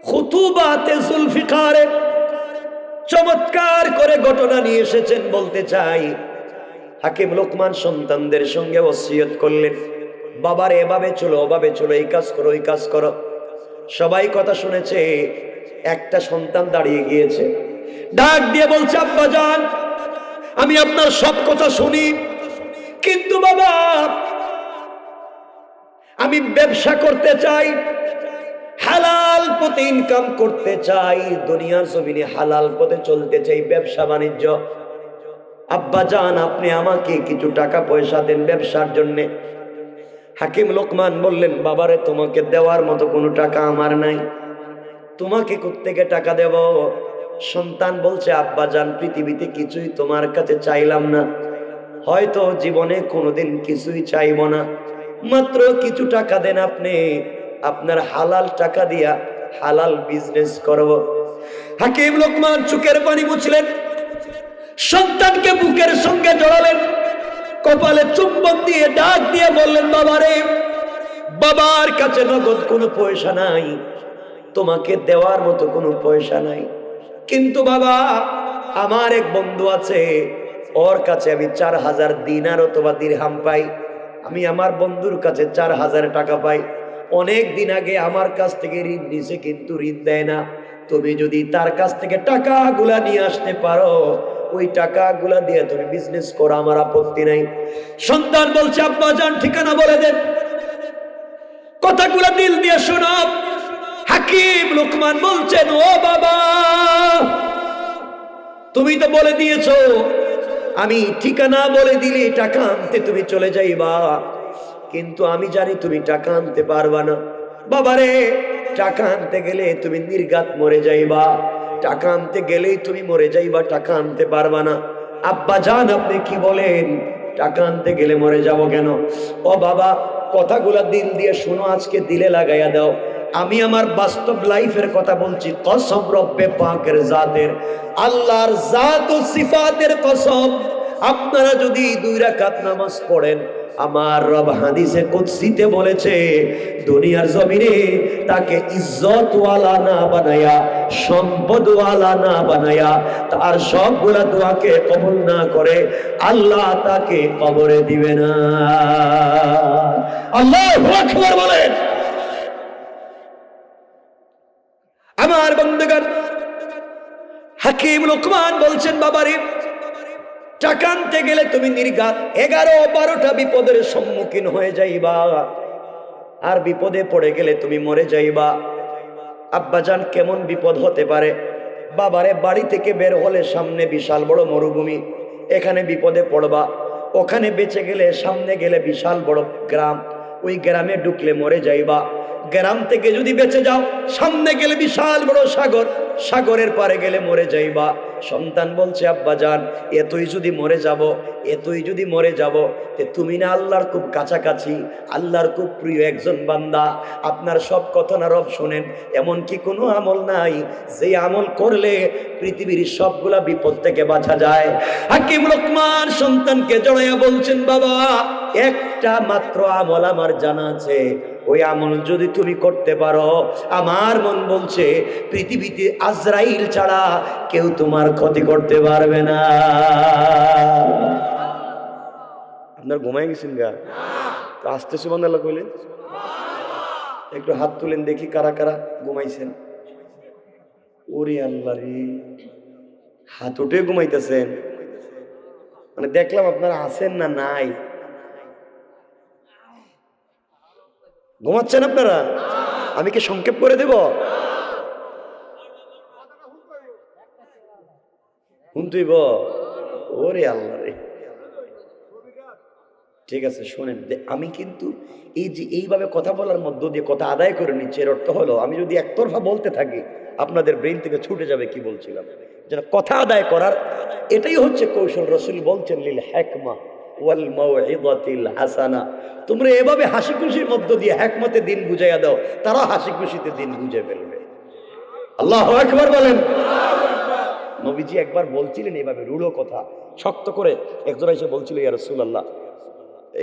খুতুবাতে জুলফিকারে চমৎকার করে ঘটনা নিয়ে এসেছেন। বলতে চাই, হাকিম লোকমান সন্তানদের সঙ্গে ওসিয়ত করলেন, বাবার এভাবে চলো, ওভাবে চলো, এই কাজ করো, এই কাজ করো। সবাই কথা শুনেছে। একটা সন্তান দাঁড়িয়ে গিয়েছে, ডাক দিয়ে বলছে, আব্বা জান, আমি আপনার সব কথা শুনি, কিন্তু বাবা আমি ব্যবসা করতে চাই, হালাল পথে ইনকাম করতে চাই, দুনিয়ার জমিনে হালাল পথে চলতে চাই, ব্যবসা বাণিজ্য। আব্বা জান, আপনি আমাকে কিছু টাকা পয়সা দেন ব্যবসার জন্য। হাকিম লোকমান বললেন, বাবারে, তোমাকে দেওয়ার মতো কোনো টাকা আমার নাই, তোমাকে কোত্থেকে টাকা দেব? সন্তান বলছে, আব্বা জান, পৃথিবীতে কিছুই তোমার কাছে চাইলাম না, হয়তো জীবনে কোনোদিন কিছুই চাইব না, মাত্র কিছু টাকা দেন আপনি, আপনার হালাল টাকা দিয়া হালাল বিজনেস করব। হাকিম লোকমান চোখের পানি মুছলেন, সন্তানকে বুকের সঙ্গে জড়ালেন, কপালে চুম্বন দিয়ে ডাক দিয়ে বললেন, বাবারে, বাবার কাছে নগদ কোনো পয়সা নাই, তোমাকে দেওয়ার মতো কোনো পয়সা নাই, কিন্তু বাবা আমার এক বন্ধু আছে, ওর কাছে আমি 4000 দিনার অথবা দিরহাম পাই। আমি আমার বন্ধুর কাছে 4000 টাকা পাই। অনেক দিন আগে আমার কাছ থেকে ঋণ নিছে, কিন্তু ঋণ দেয় না। তুমি যদি তার কাছ থেকে টাকাগুলা নিয়ে আসতে পারো, ওই টাকাগুলা দিয়ে তুমি বিজনেস করো, আমার আপত্তি নাই। সন্তান বলছে, আব্বা জান ঠিকানা বলে দেন। কথাগুলা দিল দিয়ে শোনো। হাকিম লোকমান বলছেন, ও বাবা, তুমি তো বলে দিয়েছো আমি ঠিকানা বলে দিলে টাকা আনতে তুমি চলে যাইবা, কিন্তু আমি জানি তুমি টাকা আনতে পারবা না। বাবারে, টাকা আনতে গেলে তুমি নির্ঘাত মরে যাইবা, টাকা আনতে গেলেই তুমি মরে যাইবা, টাকা আনতে পারবা না। আব্বা জান আপনি কি বলেন, টাকা আনতে গেলে মরে যাব কেন? ও বাবা, কথাগুলা দিল দিয়ে শোনো, আজকে দিলে লাগাইয়া দাও। আমি আমার বাস্তব লাইফের কথা বলছি, কসম রব্বে পাকের জাতের, আল্লাহর জাত ও সিফাতের কসম। আপনারা যদি 2 রাকাত নামাজ পড়েন, আমার রব হাদিসে কুদসিতে বলেছে, দুনিয়ার জমিনে তাকে ইজ্জতওয়ালা না বানায়া, সম্পদওয়ালা না বানায়া, তার সবগুলা দোয়াকে কবুল না করে আল্লাহ তাকে কবরে দিবে না। আল্লাহু আকবার বলেন। আমার বন্ধুগণ, হাকিম লোকমান বলছেন, বাবারে, টাকা আনতে গেলে তুমি নির্ঘাত 11-12টা বিপদের সম্মুখীন হয়ে যাইবা, আর বিপদে পড়ে গেলে তুমি মরে যাইবা। আব্বাজান, কেমন বিপদ হতে পারে? বাবারে, বাড়ি থেকে বের হলে সামনে বিশাল বড় মরুভূমি, এখানে বিপদে পড়বা। ওখানে বেঁচে গেলে সামনে গেলে বিশাল বড় গ্রাম, ওই গ্রামে ঢুকলে মরে যাইবা। গ্রাম থেকে যদি বেঁচে যাও, সামনে গেলে বিশাল বড় সাগর, সাগরের পারে গেলে মরে যাইবা। সন্তান বলছে, আব্বাজান, এতই যদি মরে যাব, এতই যদি মরে যাব, তুমি না আল্লাহর খুব কাছাকাছি, আল্লাহর খুব প্রিয় একজন বান্দা, আপনার সব কথা না রব শোনেন। এমন কি কোনো আমল নাই যে আমল করলে পৃথিবীর সবগুলা বিপদ থেকে বাঁচা যায়? হাকিম লোকমান সন্তানকে জড়াইয়া বলছেন, বাবা, একটা মাত্র আমল আমার জানা আছে, ওই আমল যদি তুমি করতে পারো, আমার মন বলছে পৃথিবীতে আজরাইল ছাড়া কেউ তোমার ক্ষতি করতে পারবে না। আপনার ঘুমাই গেছেন গা? তো আস্তে সুবহানাল্লাহ কইলেন। একটু হাত তুলেন দেখি কারা কারা ঘুমাইছেন। ওরে আল্লাহ রে, হাত উঠে ঘুমাইতেছেন, মানে দেখলাম আপনারা আছেন না নাই। ঘুমাচ্ছেন আপনারা? আমি কি সংক্ষেপ করে দেব? শুনতেইব? ওরে আল্লাহ রে, ঠিক আছে শোনেন। আমি কিন্তু এই যে এইভাবে কথা বলার মধ্য দিয়ে কথা আদায় করে নিচ্ছি, এর অর্থ হলো আমি যদি একতরফা বলতে থাকি, আপনাদের ব্রেন থেকে ছুটে যাবে কি বলছিলাম, যেন কথা আদায় করার এটাই হচ্ছে কৌশল। রাসূল বলছেন, লিল হিকমা ওয়াল মাউইযাতিল হাসানা, তোমরা এভাবে হাসি খুশির মধ্য দিয়ে হিকমতে দিন বুঝাইয়া দাও, তারা হাসি খুশিতে দিন বুঝে ফেলবে। আল্লাহু আকবার বলেন। নবীজি একবার বলছিলেন এভাবে রূঢ় কথা শক্ত করে, একজন এসে বলছিল, ইয়া রাসূলুল্লাহ,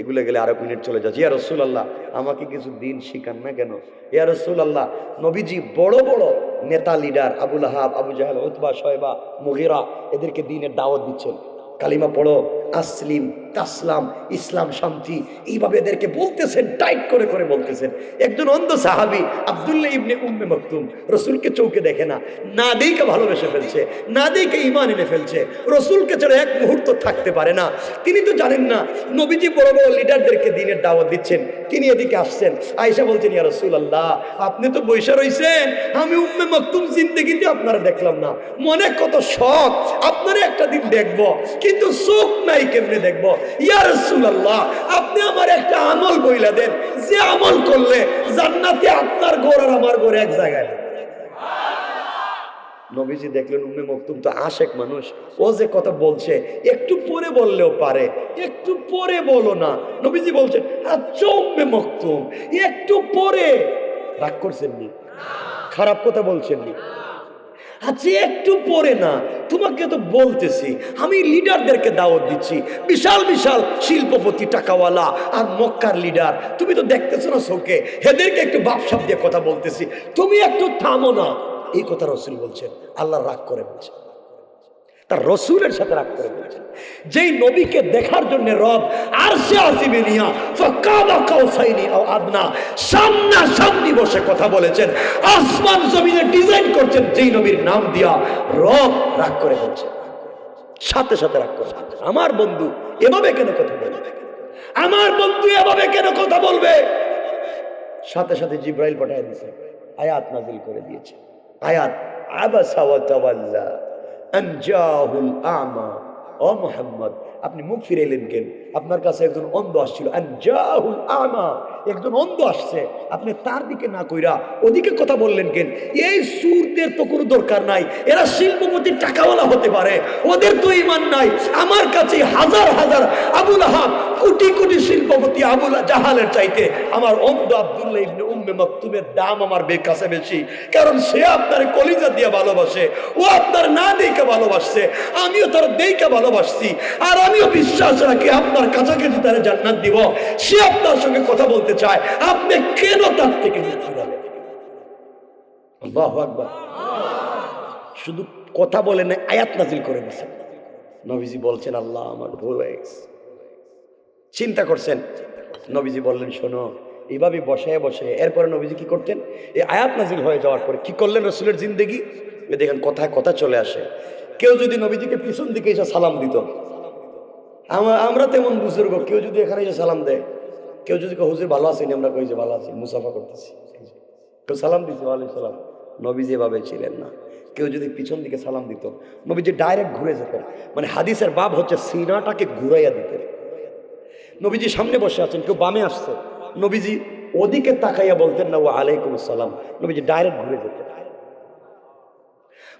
এগুলো গেলে আরো মিনিট চলে যাচ্ছে, ইয়া রাসূলুল্লাহ আমাকে কিছু দিন শিখান না কেন? ইয়া রাসূলুল্লাহ, নবীজি বড় বড় নেতা লিডার আবু লাহাব, আবু জাহেল, উতবা, শয়বা, মুগীরা, এদেরকে দিনের দাওয়াত দিচ্ছেন, কালিমা পড়ো, আসলিম, তাসলাম, ইসলাম শান্তি, এইভাবে এদেরকে বলতেছেন, টাইট করে করে বলতেছেন। একজন অন্ধ সাহাবী আব্দুল্লাহ ইবনে উম্মে মাকতুম রসুলকে চৌকে দেখে না, না দেখে ভালোবেসে ফেলছে, না দেখে ঈমান এনে ফেলছে, রসুলকে ছাড়া এক মুহূর্ত থাকতে পারে না। তিনি তো জানেন না নবীজি বড় বড় লিডারদেরকে দিনের দাওয়াত দিচ্ছেন। তিনি এদিকে আসছেন, আয়েশা বলছেন, ইয়া রাসূলুল্লাহ আপনি তো বৈশা রইছেন, আমি উম্মে মাকতুম জিন্দেগিতে আপনারা দেখলাম না, মনে কত শখ আপনারা একটা দিন দেখবো, কিন্তু চোখ নাই, কেমনে দেখবো? ইয়া রাসূলুল্লাহ আপনি আমার একটা আমল বইলা দেন, যে আমল করলে জান্নাতে আপনার ঘর আর আমার ঘর এক জায়গায়। নবীজি দেখলেন উম্মে মাকতুম তো আশেক মানুষ, ও যে কথা বলছে একটু পরে বললেও পারে, একটু পরে বলো না। নবীজি বলছেন, আচ্ছা উম্মে মাকতুম একটু পরে। রাগ করছেন নি? খারাপ কথা বলছেন নি? আচ্ছা একটু পরে না, তোমাকে তো বলতেছি আমি লিডারদেরকে দাওয়াত দিচ্ছি, বিশাল বিশাল শিল্পপতি টাকাওয়ালা আর মক্কার লিডার, তুমি তো দেখতেছো না চোখে, এদেরকে একটু বাপসাপ দিয়ে কথা বলতেছি, তুমি একটু থামো না। এই কথা রাসূল বলছেন, আল্লাহ রাগ করে বলছেন, তার রসুলের সাথে রাগ করে বলছেন। যেই নবীকে দেখার জন্য রব আরশে আসিমে নিয়া ফাকাবা কাউসাইনি আও আদনা সামনাসামনি বসে কথা বলেছেন, আসমান জমিনে ডিজাইন করছেন, যেই নবীর নাম দিয়া রব রাগ করে বলছেন, সাথে সাথে রাগ করে। আমার বন্ধু এভাবে কেন কথা বলবে, আমার বন্ধু এভাবে কেন কথা বলবে? সাথে সাথে জিব্রাইল পাঠিয়ে দিয়েছে, আয়াত নাজিল করে দিয়েছে। আয়াত, আবাসা ওয়া তাওয়াল্লা আনজাহুল আমা। ও মুহাম্মদ, আপনি মুখ ফিরে এলেন কেন? আপনার কাছে একজন অন্ধ আসছিল, আনজাহুল আমা, একজন অন্ধ আসছে, আপনি তার দিকে না কইরা ওদিকে কথা বললেন কেন? এই সুরদের তো কোনো দরকার নাই, এরা শিল্পপতি টাকাওয়ালা হতে পারে, ওদের তো ঈমান নাই। আমার কাছে হাজার হাজার আবুল আহাব, কোটি কোটি শিল্পপতি আবুল জাহালের চাইতে আমার অন্ধ আব্দুল্লাহ ইবনে উম্মে মাকতুমের দাম আমার কাছে বেশি, কারণ সে আপনার কলিজা দিয়ে ভালোবাসে, ও আপনার না দেখে ভালোবাসছে, আমিও তার দেখে ভালোবাসছি, আর আমিও বিশ্বাস রাখি আপনার কাছাকাছি তারা জান্নাত দিব। সে আপনার সঙ্গে কথা বলতে চায়, আপনি কেন তার থেকে ফিরালেন? আল্লাহু আকবার। শুধু কথা বলে না, আয়াত নাজিল করে দিয়েছেন। নবীজি বলছেন, আল্লাহ আমার ভুল হয়ে গেছে। চিন্তা করছেন, নবীজি বললেন শোনো, এইভাবে বসায় বসে। এরপরে নবীজি কি করতেন? এই আয়াত নাজিল হয়ে যাওয়ার পরে কি করলেন রসুলের জিন্দেগি? দেখেন কথায় কথা চলে আসে। কেউ যদি নবীজিকে পিছন দিকে এসে সালাম দিত, আমরা তেমন বুজুর্গ, কেউ যদি এখানে এসে সালাম দেয়, কেউ যদি হুজুর ভালো আছেন, আমরা কই যে ভালো আছি, মুসাফা করতেছি, কেউ সালাম দিচ্ছে ওয়ালাইকুম সালাম, নবীজি এভাবে ছিলেন না। কেউ যদি পিছন দিকে সালাম দিত, নবীজি ডাইরেক্ট ঘুরে যেতেন, মানে হাদিসের বাব হচ্ছে সিনাটাকে ঘুরাইয়া দিতেন। নবীজি সামনে বসে আছেন, কেউ বামে আসছে, নবীজি ওদিকে তাকাইয়া বলতেন না ওয়া আলাইকুম আসসালাম, নবীজি ডাইরেক্ট ঘুরে যেতেন।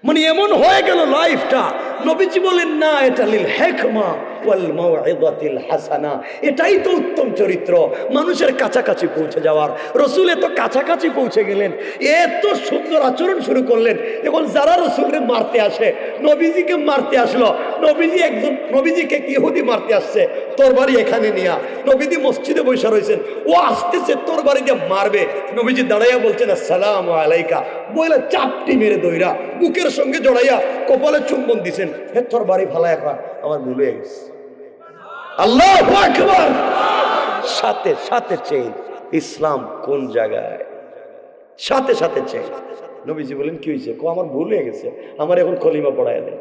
মানে এমন হয়ে গেল লাইফটা। নবীজি বলেন না, এটা লিল হিকমা ওয়াল মাউইযাতিল হাসানা, এটাই তো উত্তম চরিত্র, মানুষের কাছাকাছি পৌঁছে যাওয়ার। রসুল এত কাছাকাছি পৌঁছে গেলেন, এত সুন্দর আচরণ শুরু করলেন। এখন যারা রসুলকে মারতে আসে, নবীজিকে মারতে আসলো, নবীজিকে ইহুদি মারতে আসছে, তরবারি এখানে নিয়া, নবীজি মসজিদে বসে রয়েছেন, ও আসতেছে তরবারি দিয়ে মারবে, নবীজি দাঁড়াইয়া বলছেন আসসালামু আলাইকা, বলে চাপটি মেরে দইরা বুকের সঙ্গে জড়াইয়া কপালে চুম্বন দিছেন, হে তরবারি ফালায় আমার ভুল হয়ে গেছে। আল্লাহু আকবার। সাথে সাথে চেঞ্জ। ইসলাম কোন জায়গায়? সাথে সাথে চেঞ্জ। নবীজি বলেন কি হয়েছে? আমার ভুল হয়ে গেছে, আমার এখন কলিমা পড়ায় দেন।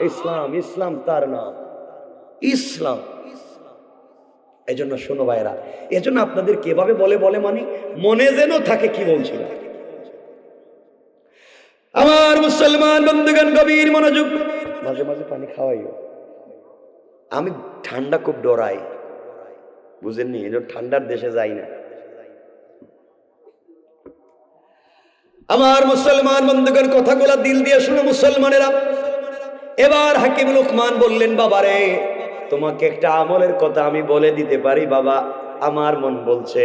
ইসলাম, ইসলাম তার নাম, ইসলাম। এই জন্য শোনো ভাইরা, এজন্য আপনাদের কিভাবে বলে মানে মনে যেন থাকে কি বলছিল। আমার মুসলমান বন্ধুগণ, গভীর মনোযোগ। মাঝে মাঝে পানি খাওয়াইও। আমি ঠান্ডা খুব ডরাই, বুঝেননি, এই জন্য ঠান্ডার দেশে যাই না। আমার মুসলমান বন্ধুগণ, কথাগুলা দিল দিয়ে শুনো মুসলমানেরা। এবার হাকিম লুকমান বললেন, বাবারে তোমাকে একটা আমলের কথা আমি বলে দিতে পারি বাবা। আমার মন বলছে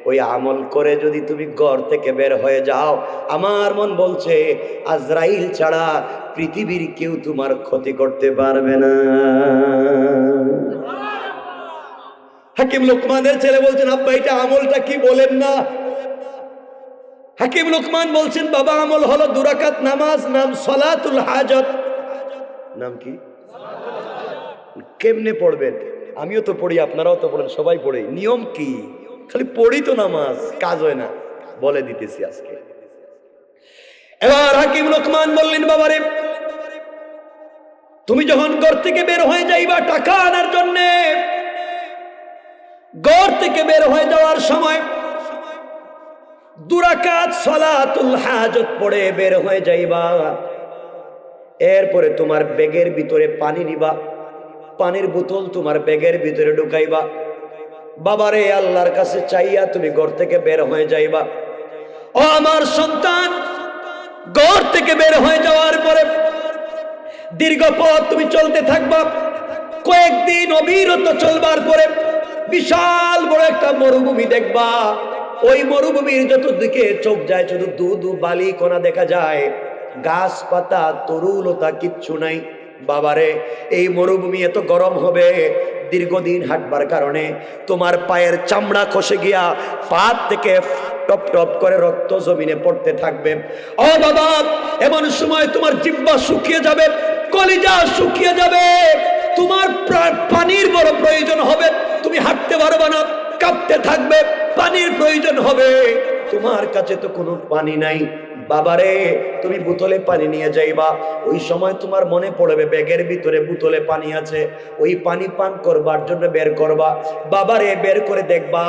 ওই আমল করে যদি তুমি ঘর থেকে বের হয়ে যাও, আমার মন বলছে আজরাইল ছাড়া পৃথিবীর কেউ তোমার ক্ষতি করতে পারবে না। হাকিম লুকমানের ছেলে বলছেন, আব্বা এটা আমলটা কি বলেন না। হাকিম লুকমান বলছেন, বাবা আমল হলো 2 রাকাত নামাজ, নাম সালাতুল হাজত। নাম কি? কেমনে পড়বেন? আমিও তো পড়ি, আপনারাও তো পড়েন, সবাই পড়ে। নিয়ম কি? খালি পড়ি তো নামাজ, কাজ হয় না, বলে দিতেছি আজকে। এবার হাকিম লুকমান বললেন, বাবারে তুমি যখন ঘর থেকে বের হয়ে যাইবা টাকা আনার জন্যে, ঘর থেকে বের হয়ে যাওয়ার সময় 2 রাকাত সালাতুল হাজত পড়ে বের হয়ে যাইবা। এরপরে তোমার ব্যাগের ভিতরে পানি নিবা, পানির বোতল তোমার ব্যাগের ভিতরে ঢুকাইবা। বাবারে আল্লাহর কাছে চাইয়া তুমি ঘর থেকে বের হয়ে যাইবা। ও আমার সন্তান, ঘর থেকে বের হয়ে যাওয়ার পরে দীর্ঘ পথ তুমি চলতে থাকবা। কয়েকদিন অবিরত চলবার পরে বিশাল বড় একটা মরুভূমি দেখবা। ওই মরুভূমির যতদিকে চোখ যায় শুধু দুধ বালি কণা দেখা যায়। গাছ পাতা তরুলতা কিচ্ছু নাই। বাবারে, এই মরুভূমি এত গরম হবে, দীর্ঘদিন হাঁটবার কারণে তোমার পায়ের চামড়া খসে গিয়া পা থেকে টপ টপ করে রক্ত জমিনে পড়তে থাকবে। ও বাবা, এমন সময় তোমার জিহ্বা শুকিয়ে যাবে, কলিজা শুকিয়ে যাবে, তোমার পানির বড় প্রয়োজন হবে, তুমি হাঁটতে পারবে না, কাঁপতে থাকবে, পানির প্রয়োজন হবে, তোমার কাছে তো কোনো পানি নাই। বাবারে, তুমি বোতলে পানি নিয়ে যাইবা, ওই সময় তোমার মনে পড়বে ব্যাগের ভিতরে বোতলে পানি আছে, ওই পানি পান করবার জন্য বের করবা। বাবারে, বের করে দেখবা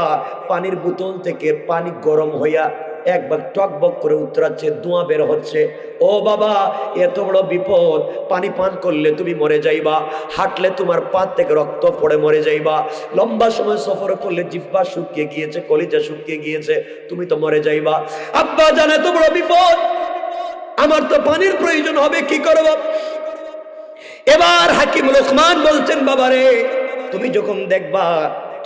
পানির বোতল থেকে পানি গরম হইয়া একবার টকবক করে উতরাচ্ছে, ধোঁয়া বের হচ্ছে। ও বাবা, এত বড় বিপদ, পানি পান করলে তুমি মরে যাইবা, হাঁটলে তোমার পা থেকে রক্ত পড়ে মরে যাইবা, লম্বা সময় সফর করলে জিহ্বা শুকিয়ে গিয়েছে, কলিজা শুকিয়ে গিয়েছে, তুমি তো মরে যাইবা। আব্বা জানে এত বড় বিপদ, আমার তো পানির প্রয়োজন হবে, কি করব? এবার হাকিম লোকমান বলছেন, বাবারে, তুমি যখন দেখবা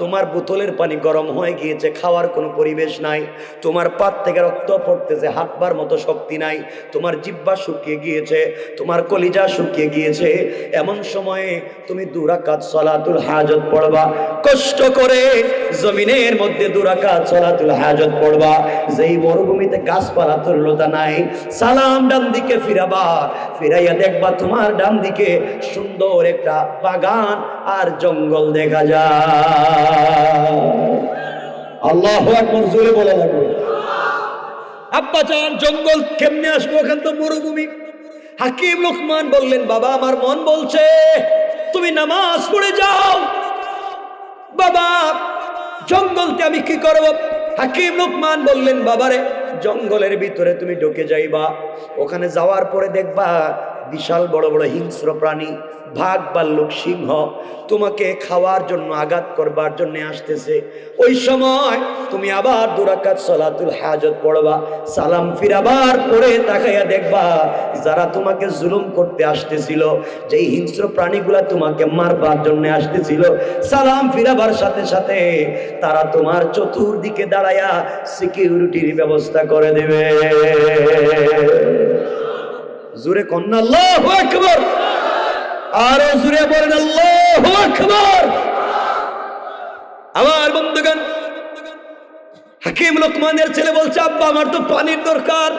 তোমার বোতলের পানি গরম হয়ে গিয়েছে, খাওয়ার কোনো পরিবেশ নাই, তোমার পাত থেকে রক্ত পড়তেছে, হাঁটবার মতো শক্তি নাই, তোমার জিহ্বা শুকিয়ে গিয়েছে, তোমার কলিজা শুকিয়ে গিয়েছে, এমন সময়ে তুমি 2 রাকাত সালাতুল হাজত পড়বা। কষ্ট করে জমিনের মধ্যে 2 রাকাত সালাতুল হাজত পড়বা। যেই মরুভূমিতে গাছপালা তরুলতা নাই, সালাম ডান দিকে ফিরাবা, ফিরাইয়া দেখবা তোমার ডান দিকে সুন্দর একটা বাগান আর জঙ্গল দেখা যায়। আল্লাহু আকবার, জোরে বলা লাগবে। আব্বা জান, জঙ্গল কেমনে আসবো, ওখান তো মরুভূমি। হাকিম লোকমান বললেন, বাবা, আমার মন বলছে তুমি নামাজ পড়ে যাও। বাবা, জঙ্গলতে আমি কি করব? হাকিম লোকমান বললেন, বাবারে, জঙ্গলের ভিতরে তুমি ঢুকে যাইবা, ওখানে যাওয়ার পরে দেখবা বিশাল বড় বড় হিংস্র প্রাণী, বাঘ, ভাল্লুক, সিংহ তোমাকে খাওয়ার জন্য, আঘাত করবার জন্য আসতেছে। ওই সময় তুমি আবার 2 রাকাত সালাতুল হাজত পড়বা, সালাম ফিরাবার পরে তাকাইয়া দেখবা যারা তোমাকে জুলুম করতে আসতেছিল, যেই হিংস্র প্রাণীগুলা তোমাকে মারবার জন্য আসতেছিল, সালাম ফিরাবার সাথে সাথে তারা তোমার চতুর্দিকে দাঁড়ায়া সিকিউরিটির ব্যবস্থা করে দেবে। জোরে কন্যা আল্লাহু আকবার, আরো জোরে বলেন আল্লাহু আকবার। আমার বন্ধুগণ, হাকিম লোকমানের ছেলে বলছে, আব্বা, আমার তো পানির দরকার।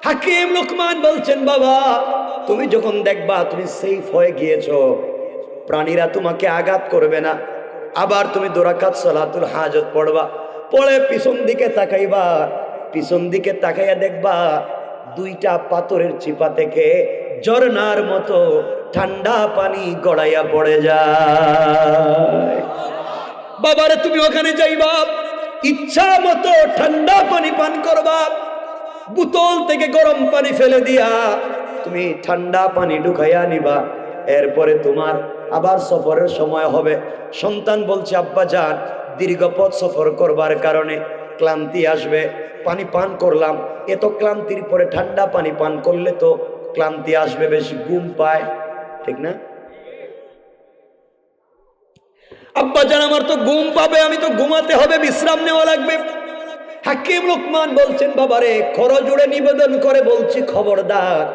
হাকিম লোকমান বলছেন, বাবা, তুমি যখন দেখবা তুমি সেফ হয়ে গিয়েছো, প্রাণীরা তোমাকে আঘাত করবে না, আবার তুমি 2 রাকাত সালাতুল হাজত পড়বা, পড়ে পিছন দিকে তাকাইবা, পিছন দিকে তাকাইয়া দেখবা 2টা পাথরের চিপা থেকে ঝর্ণার মতো ঠান্ডা পানি গড়াইয়া পড়ে যায়। বাবারে, তুমি ওখানে যাইবা, ইচ্ছা মতো ঠান্ডা পানি পান করবা, বোতল থেকে গরম পানি ফেলে দিয়া তুমি ঠান্ডা পানি ঢুকাইয়া নিবা। এরপরে তোমার আবার সফরের সময় হবে। সন্তান বলছে, আব্বা জান, দীর্ঘ পথ সফর করবার কারণে ক্লান্তি আসবে, পানি পান করলাম, এত ক্লান্তির পরে ঠান্ডা পানি পান করলে তো ক্লান্তি আসবে, বেশি ঘুম পায়, ঠিক না? আব্বা জান, আমার তো ঘুম পাবে, আমি তো ঘুমাতে হবে, বিশ্রাম নেওয়া লাগবে। হাকিম লোকমান বলছেন, বাবারে, করজোড়ে নিবেদন করে বলছি, খবরদার,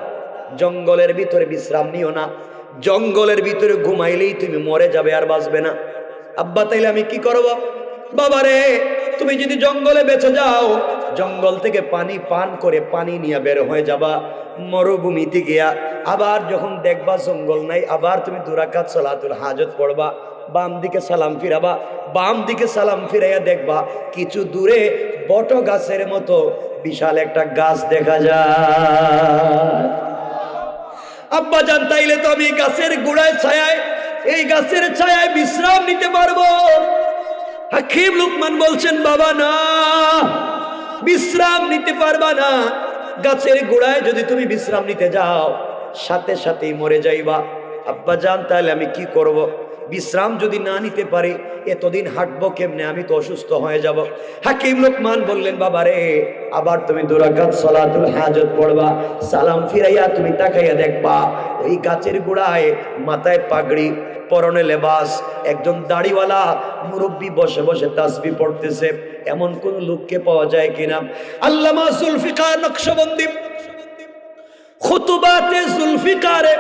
জঙ্গলের ভিতরে বিশ্রাম নিও না, জঙ্গলের ভিতরে ঘুমাইলেই তুমি মরে যাবে, আর বাঁচবে না। আব্বা, তাইলে আমি কি করব? বাবারে, তুমি যদি জঙ্গলে বেঁচে যাও, জঙ্গল থেকে পানি পান করে পানি নিয়ে বের হয়ে যাবা, মরুভূমিতে গিয়া আবার যখন দেখবা জঙ্গল নাই, আবার তুমি 2 রাকাত সালাতুল হাজত পড়বা, বাম দিকে সালাম ফিরাবা, বাম দিকে সালাম ফিরাইয়া দেখবা কিছু দূরে বট গাছের মতো বিশাল একটা গাছ দেখা যায়। আব্বা জান, তাইলে তো আমি গাছের গোড়ায় ছায়ায়, এই গাছের ছায়ায় বিশ্রাম নিতে পারবো। হাকিম লোকমান বলছেন, বাবা না, বিশ্রাম নিতে পারবা না, গাছের গোড়ায় যদি তুমি বিশ্রাম নিতে যাও সাথে সাথেই মরে যাইবা। আব্বা জান, তাহলে আমি কি করব? বিশ্রাম যদি না নিতে পারি, এতদিন হাঁটবো কেমনে, আমি তো অসুস্থ হয়ে যাব। হাকিম লোকমান বললেন, বাবারে, আবার তুমি 2 রাকাত সালাতুল হাজত পড়বা, সালাম ফিরাইয়া তুমি তাকাইয়া দেখবা ওই গাছের গোড়ায় মাথায় পাগড়ি, পরনে লেবাস, একজন দাড়িওয়ালা মুরব্বী বসে বসে তাসবিহ পড়তেছে। এমন কোন লোককে পাওয়া যায় কিনা? আল্লামা জুলফিকার নকশবন্দি খুতুবাতে জুলফিকারে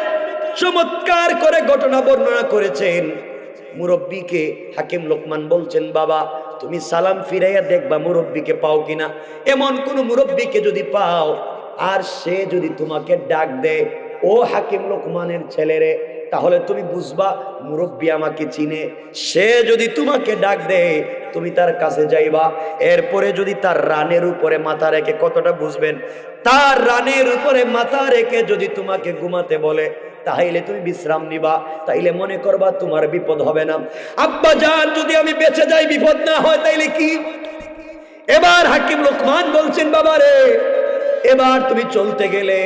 চমৎকার করে ঘটনা বর্ণনা করেছেন। মুরব্বীকে হাকিম লোকমান বলছেন, বাবা তুমি সালাম ফিরাইয়া দেখবা মুরব্বীকে পাও কিনা। এমন কোন মুরব্বীকে যদি পাও আর সে যদি তোমাকে ডাক দেয়, ও হাকিম লোকমানের ছেলেরে, তাহলে তুমি বুঝবা মুরব্বী আমাকে চিনে। সে যদি তোমাকে ডাক দেয় তুমি তার কাছে যাইবা। এরপরে যদি তার রানের উপরে মাথা রেখে, কতটা বুঝবেন, তার রানের উপরে মাথা রেখে যদি তোমাকে ঘুমাতে বলে, তাইলে তুমি বিশ্রাম নিবা, তাইলে মনে করবা তোমার বিপদ হবে না। আব্বা জান যদি আমি বেঁচে যাই বিপদ না হয় তাইলে কি? এবার হাকিম লোকমান বলছেন, বাবা রে, এবার তুমি চলতে গেলে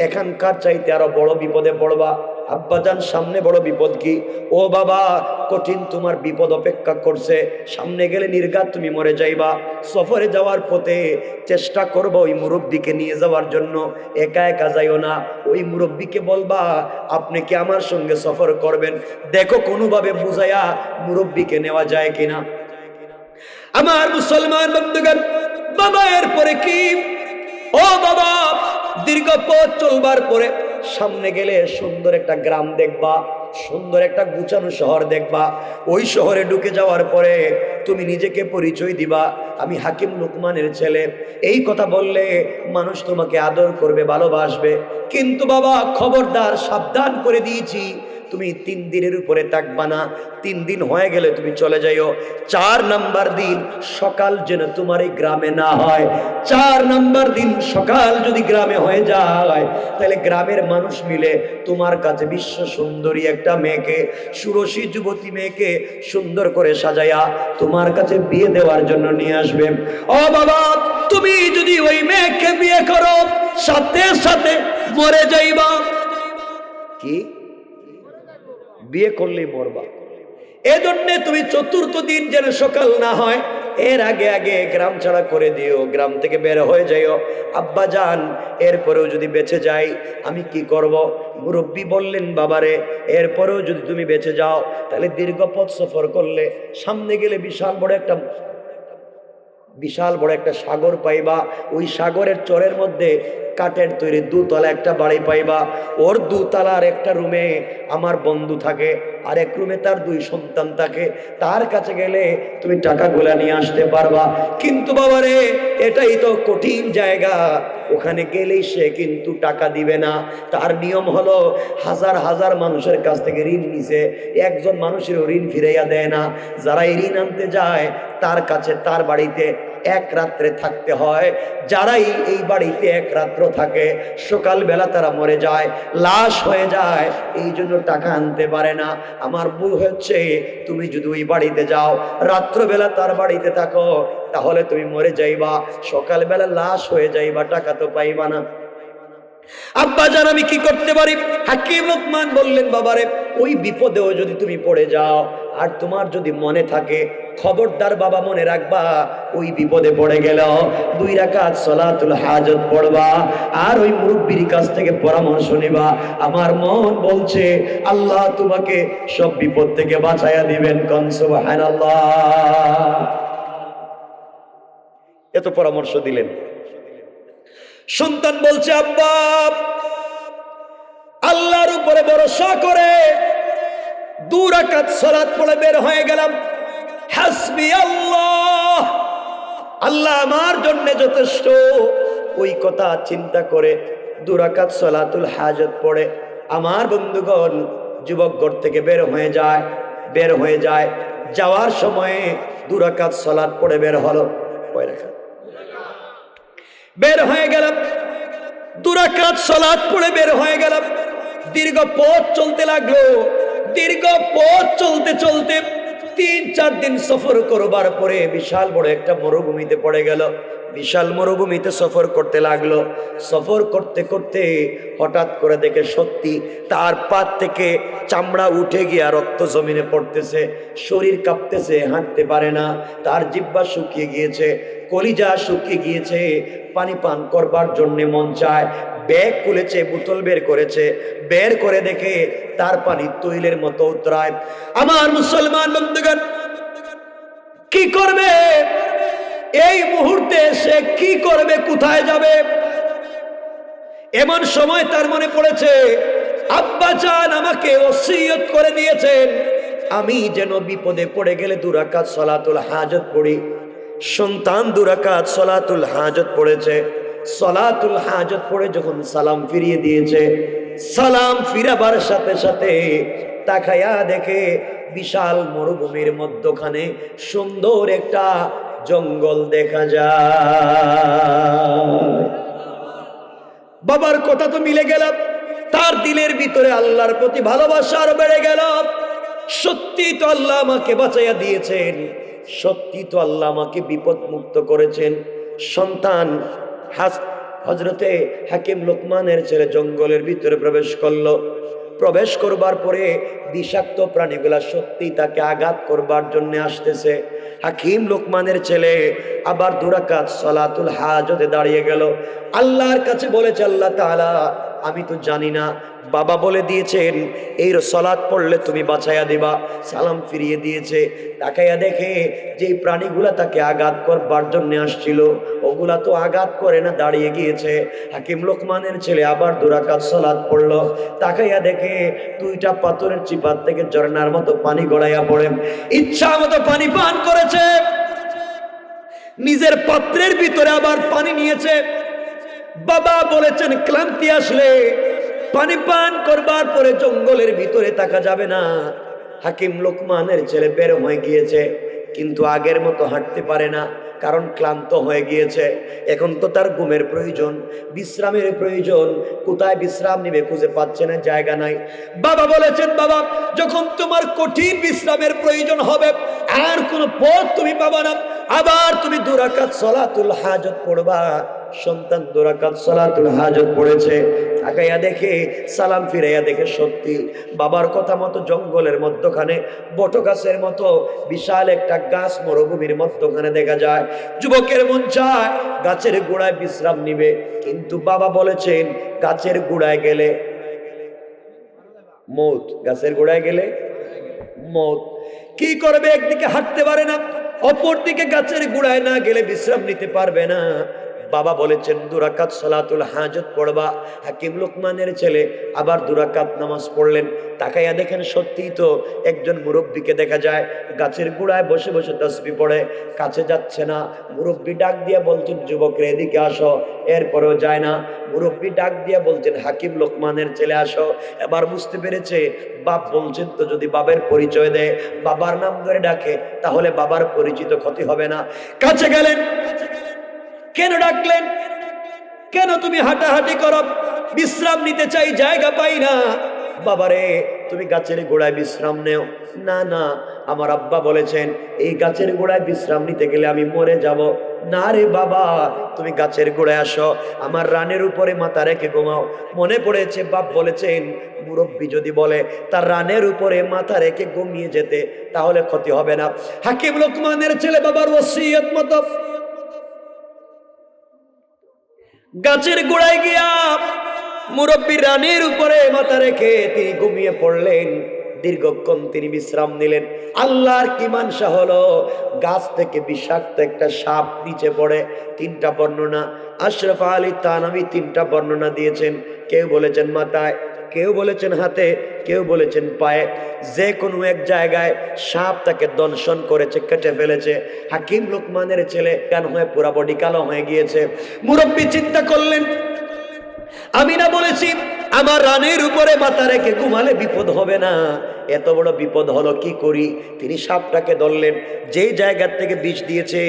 এখানকার চাইতে আরো বড় বিপদে পড়বা। আব্বাজান সামনে বড় বিপদ কি? ও বাবা, কঠিন তোমার বিপদ অপেক্ষা করছে, সামনে গেলে নির্ঘাত তুমি মরে যাইবা। সফরে যাওয়ার পথে চেষ্টা করবো ওই মুরব্বীকে নিয়ে যাওয়ার জন্য, একা একা যাইও না। ওই মুরব্বীকে বলবা আপনি কি আমার সঙ্গে সফর করবেন, দেখো কোনোভাবে বুঝাইয়া মুরব্বীকে নেওয়া যায় কিনা। আমার মুসলমান বন্ধুগণ, বাবা এরপরে কি? ও বাবা, দীর্ঘ পথ চলবার পরে সামনে গেলে সুন্দর একটা গ্রাম দেখবা, সুন্দর একটা গুছানো শহর দেখবা। ওই শহরে ঢুকে যাওয়ার পরে তুমি নিজেকে পরিচয় দিবা, আমি হাকিম লোকমানের ছেলে। এই কথা বললে মানুষ তোমাকে আদর করবে, ভালোবাসবে। কিন্তু বাবা খবরদার, সাবধান করে দিয়েছি, তুমি 3 দিনের উপরে থাকবা না। 3 দিন হয়ে গেলে তুমি চলে যাইও। 4 নাম্বার দিন সকাল যেন তোমার এই গ্রামে না হয়। 4 নাম্বার দিন সকাল যদি গ্রামে হয়ে যায়, তাহলে গ্রামের মানুষ মিলে তোমার কাছে বিশ্ব সুন্দরী একটা মেয়েকে, সুরসী যুবতী মেয়েকে সুন্দর করে সাজাইয়া তোমার কাছে বিয়ে দেওয়ার জন্য নিয়ে আসবে। ও বাবা, তুমি যদি ওই মেয়েকে বিয়ে করো, সাথে সাথে মরে যাইবা। কি? বিয়ে করলেই মরবা। এজন্য তুমি 4র্থ দিন যেন সকাল না হয়, এর আগে আগে গ্রাম ছাড়া করে দিও, গ্রাম থেকে বের হয়ে যাইও। আব্বা যান, এরপরেও যদি বেঁচে যাই আমি কি করব? মুরব্বী বললেন, বাবারে, এরপরেও যদি তুমি বেঁচে যাও তাহলে দীর্ঘ পথ সফর করলে সামনে গেলে বিশাল বড় একটা সাগর পাইবা। ওই সাগরের চরের মধ্যে কাঠের তৈরি 2 তলা একটা বাড়ি পাইবা। ওর 2 তলার একটা রুমে আমার বন্ধু থাকে, আর এক রুমে তার 2 সন্তান থাকে। তার কাছে গেলে তুমি টাকাগুলা নিয়ে আসতে পারবা। কিন্তু বাবারে, এটাই তো কঠিন জায়গা, ওখানে গেলেই সে কিন্তু টাকা দিবে না। তার নিয়ম হলো হাজার হাজার মানুষের কাছ থেকে ঋণ নিছে, একজন মানুষেরও ঋণ ফিরাইয়া দেয় না। যারা এই ঋণ আনতে যায় তার কাছে, তার বাড়িতে 1 রাত্রে থাকতে হয়। যারাই এই বাড়িতে 1 রাত্র থাকে, সকালবেলা তারা মরে যায়, লাশ হয়ে যায়, এই জন্য টাকা আনতে পারে না। আমার ভুল হচ্ছে, তুমি যদি ওই বাড়িতে যাও, রাত্রবেলা তার বাড়িতে থাকো, তাহলে তুমি মরে যাইবা, সকালবেলা লাশ হয়ে যাইবা, টাকা তো পাইবা না। আব্বা জান, আমি কি করতে পারি? হাকিম লোকমান বললেন, বাবারে, ওই বিপদেও যদি তুমি পড়ে যাও আর তোমার যদি মনে থাকে, খবরদার বাবা মনে রাখবা, ওই বিপদে পড়ে গেল 2 রাকাত সালাতুল হাজত পড়বা, আর ওই মুরব্বির কাছ থেকে পরামর্শ নেবা। আমার মন বলছে আল্লাহ তোমাকে সব বিপদ থেকে বাঁচাইয়া দিবেন। কোন সুবহানাল্লাহ। এত পরামর্শ দিলেন। সন্তান বলছে, আব্বা, আল্লাহর উপরে ভরসা করে 2 রাকাত সালাত পড়ে বের হয়ে গেলাম। হাসবি আল্লাহ, আল্লাহ আমার জন্য যথেষ্ট। ওই কথা চিন্তা করে 2 রাকাত সালাতুল হাজত পড়ে আমার বন্ধুগণ যুবক ঘর থেকে বের হয়ে যায়। যাওয়ার সময়ে 2 রাকাত সালাত পড়ে বের হলো। কয় রাকাত? বের হয়ে গেলাম, 2 রাকাত সালাত পড়ে বের হয়ে গেলাম। দীর্ঘ পথ চলতে লাগলো। দীর্ঘ পথ চলতে চলতে 3-4 দিন সফর করবার পরে বিশাল বড় একটা মরুভূমিতে পড়ে গেল। বিশাল মরুভূমিতে সফর করতে লাগলো। সফর করতে করতে হঠাৎ করে দেখে সত্যি তার পা থেকে চামড়া উঠে গিয়ে রক্ত জমিনে পড়তেছে, শরীর কাঁপতেছে, হাঁটতে পারে না, তার জিহ্বা শুকিয়ে গিয়েছে, কলিজা শুকিয়ে গিয়েছে, পানি পান করবার জন্য মন চায়। ব্যাগ খুলেছে, বোতল বের করেছে, বের করে দেখে তার পানি তৈলের মতো উতরায়। আমার মুসলমান বন্ধুগণ, কি করবে এই মুহূর্তে? সে কি করবে? কোথায় যাবে? এমন সময় তার মনে পড়েছে আব্বা জান আমাকে ওসিয়ত করে দিয়েছেন আমি যেন বিপদে পড়ে গেলে 2 রাকাত সালাতুল হাজত পড়ি। সন্তান 2 রাকাত সালাতুল হাজত পড়েছে। সালাতুল হাজত পড়ে যখন সালাম ফিরিয়ে দিয়েছে, সালাম ফিরাবার সাথে সাথে তাকায়া দেখে বিশাল মরুভূমির মধ্যখানে সুন্দর একটা জঙ্গল দেখা যায়। বাবার কথা তো মিলে গেল, তার দিলের ভিতরে আল্লাহর প্রতি ভালোবাসা আরো বেড়ে গেল। সত্যি তো আল্লাহ আমাকে বাঁচাইয়া দিয়েছেন, সত্যি তো আল্লাহ আমাকে বিপদ মুক্ত করেছেন। সন্তান হযরতে হাকিম লোকমানের ছেলে জঙ্গলের ভিতরে প্রবেশ করলো। প্রবেশ করবার পরে বিষাক্ত প্রাণীগুলা সত্যি তাকে আঘাত করবার জন্য আসতেছে। হাকিম লোকমানের ছেলে আবার 2 রাকাত সালাতুল হাজতে দাঁড়িয়ে গেল। আল্লাহর কাছে বলেছে, আল্লাহ তাআলা আমি তো জানি না, বাবা বলে দিয়েছেন এই সালাত পড়লে তুমি বাঁচাইয়া দিবা। সালাম ফিরিয়ে দিয়েছে। তাকাইয়া দেখে যে প্রাণীগুলা তাকে আঘাত করবার জন্য আসছিল ওগুলা তো আঘাত করে না, দাঁড়িয়ে গিয়েছে। হাকিম লোকমানের ছেলে আবার 2 রাকাত সালাত পড়লো। তাকাইয়া দেখে 2টা পাথরের চিপার থেকে ঝর্ণার মতো পানি গড়াইয়া পড়ে। ইচ্ছা মতো পানি পান করেছে, নিজের পাত্রের ভিতরে আবার পানি নিয়েছে। বাবা বলেছেন ক্লান্তি আসলে পানি পান করবার পরে জঙ্গলের ভিতরে থাকা যাবে না। হাকিম লোকমানের ছেলে বের হয়ে গিয়েছে, কিন্তু আগের মতো হাঁটতে পারে না, কারণ ক্লান্ত হয়ে গিয়েছে। এখন তো তার ঘুমের প্রয়োজন, বিশ্রামের প্রয়োজন। কোথায় বিশ্রাম নিবে খুঁজে পাচ্ছে না, জায়গা নাই। বাবা বলেছেন, বাবা যখন তোমার কঠিন বিশ্রামের প্রয়োজন হবে আর কোনো পথ তুমি পাবা না, আবার তুমি 2 রাকাত সালাতুল হাজত পড়বা। সন্তান 2 রাকাত সালাতুল হাজত পড়েছে। তাকাইয়া দেখে, সালাম ফিরাইয়া দেখে সত্যি বাবার কথা মতো জঙ্গলের মধ্যখানে বট গাছের মতো বিশাল একটা গাছ মরুভূমির মধ্যখানে দেখা যায়। যুবকের মন চায় গাছের গোড়ায় বিশ্রাম নিবে, কিন্তু বাবা বলেছেন গাছের গোড়ায় গেলে মৌত, গাছের গোড়ায় গেলে মৌত। কি করবে? একদিকে হাঁটতে পারে না, অপর দিকে গাছের গোড়ায় না গেলে বিশ্রাম নিতে পারবে না। বাবা বলেছেন 2 রাকাত সালাতুল হাজত পড়বা। হাকিম লোকমানের ছেলে আবার 2 রাকাত নামাজ পড়লেন। তাকাইয়া দেখেন সত্যিই তো একজন মুরব্বীকে দেখা যায় গাছের গোড়ায় বসে বসে তাসবিহ পড়ে, কাছে যাচ্ছে না। মুরব্বী ডাক দিয়া বলছেন, যুবকরা এদিকে আসো। এরপরেও যায় না। মুরব্বী ডাক দিয়া বলছেন, হাকিম লোকমানের ছেলে আসো। এবার বুঝতে পেরেছে বাপ বলছেন তো, যদি বাবার পরিচয় দেয়, বাবার নাম ধরে ডাকে, তাহলে বাবার পরিচিত ক্ষতি হবে না। কাছে গেলেন। কেন ডাকলেন? কেন তুমি হাঁটাহাঁটি করো? বিশ্রাম নিতে চাই, জায়গা পাই না। বাবারে তুমি গাছের গোড়ায় বিশ্রাম নেও। না না, আমার আব্বা বলেছেন এই গাছের গোড়ায় বিশ্রাম নিতে গেলে আমি মরে যাব। না রে বাবা, তুমি গাছের গোড়ায় আসো, আমার রানের উপরে মাথা রেখে ঘুমাও। মনে পড়েছে বাপ বলেছেন মুরব্বী যদি বলে তার রানের উপরে মাথা রেখে ঘুমিয়ে যেতে, তাহলে ক্ষতি হবে না। হাকিম লোকমানের ছেলে বাবার ওসিয়ত মতো গাছের গোড়ায় গিয়া মুরব্বী রানের উপরে মাথা রেখে তিনি ঘুমিয়ে পড়লেন। দীর্ঘক্ষণ তিনি বিশ্রাম নিলেন। আল্লাহর কি মানসা হলো, গাছ থেকে বিষাক্ত একটা সাপ নিচে পড়ে। 3টা বর্ণনা আশরাফ আলী থানভী 3টা বর্ণনা দিয়েছেন। কেউ বলেছেন মাথায়, কেউ বলেছেন হাতে, কেউ বলেছেন পায়ে। যে কোনো এক জায়গায় সাপ তাকে দংশন করেছে, কেটে ফেলেছে। হাকিম লোকমানের ছেলে কান হয়ে পুরা বডি কালো হয়ে গিয়েছে। মুরব্বী চিন্তা করলেন, আমি না বলেছি আমার রানের উপরে মাথা রেখে ঘুমালে বিপদ হবে না, এত বড় বিপদ হলো, কি করি? তিনি সাপটাকে ধরলেন, যেই জায়গার থেকে বিষ দিয়েছে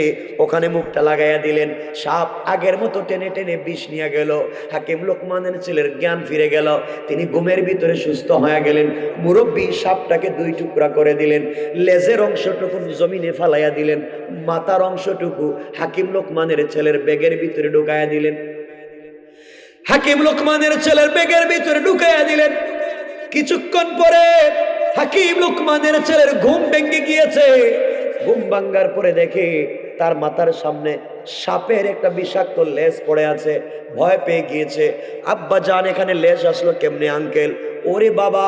ওখানে মুখটা লাগাইয়া দিলেন। সাপ আগের মতো টেনে টেনে বিষ নিয়ে গেল। হাকিম লোকমানের ছেলের জ্ঞান ফিরে গেল, তিনি ঘুমের ভিতরে সুস্থ হয়ে গেলেন। মুরব্বী সাপটাকে 2 টুকরা করে দিলেন, লেজের অংশটুকু জমিনে ফালাইয়া দিলেন, মাথার অংশটুকু হাকিম লোকমানের ছেলের ব্যাগের ভিতরে ঢুকাইয়া দিলেন। হাকিম লোকমানের ছেলের ব্যাগের ভিতরে ঢুকাইয়া দিলেন। কিছুক্ষণ পরে হাকিম লোকমানের ছেলের ঘুম ভেঙে গিয়েছে। ঘুম ভাঙ্গার পরে দেখে তার মাথার সামনে সাপের একটা বিষাক্ত লেজ পড়ে আছে। ভয় পেয়ে গিয়েছে। আব্বা জান এখানে লেজ আসলো কেমনে আঙ্কেল? ওরে বাবা,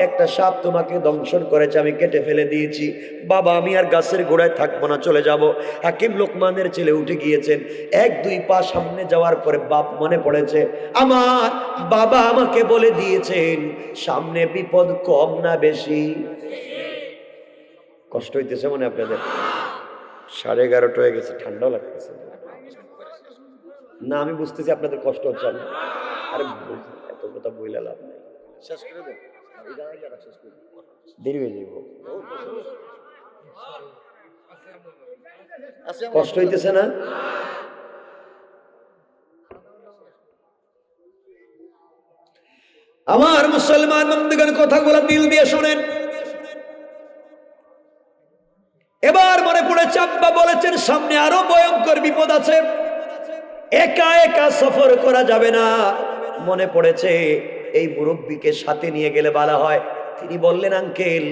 একটা সাপ তোমাকে দংশন করেছে, আমি কেটে ফেলে দিয়েছি। বাবা, আমি আর গাছের গোড়ায় থাকবো না, চলে যাব। হাকিম লোকমানের ছেলে উঠে গিয়েছেন। 1-2 পা সামনে যাওয়ার পরে বাপ মনে পড়েছে, আমার বাবা আমাকে বলে দিয়েছেন সামনে বিপদ কম না বেশি। কষ্ট হইতেছে মনে আপনাদের? 11:30 হয়ে গেছে, ঠান্ডাও লাগতেছে না? আমি বুঝতেছি আপনাদের কষ্ট হচ্ছে। আরে এত কথা বইলে লাভ নাই, শেষ করে দেন, দেরি হয়ে যাব। কষ্ট হইতেছে না? আমার মুসলমান বন্ধুগণ, কথাগুলো দিল দিয়ে শোনেন। এবার মনে পড়েছে আব্বা বলেছেন সামনে আরো ভয়ঙ্কর বিপদ আছে, একা একা সফর করা যাবে না। মনে পড়েছে এই মুরব্বীকে সাথে নিয়ে গেলে ভালো হয়। তিনি বললেন, আঙ্কেল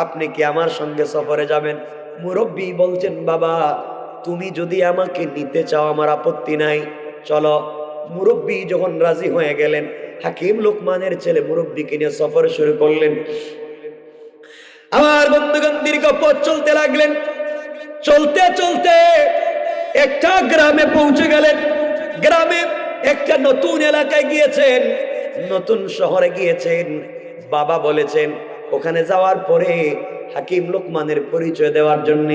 আপনি কি আমার সঙ্গে সফরে যাবেন? মুরব্বী বলছেন, বাবা তুমি যদি আমাকে নিতে চাও আমার আপত্তি নাই, চলো। মুরব্বী যখন রাজি হয়ে গেলেন, হাকিম লোকমানের ছেলে মুরব্বীকে নিয়ে সফর শুরু করলেন। আমার বন্ধুগণ দীর্ঘ পথ চলতে লাগলেন। চলতে চলতে একটা গ্রামে পৌঁছে গেলেন। গ্রামে একটা নতুন এলাকায় গিয়েছেন, নতুন শহরে গিয়েছেন। বাবা বলেছেন ওখানে যাওয়ার পরে হাকিম লোকমানের পরিচয় দেওয়ার জন্য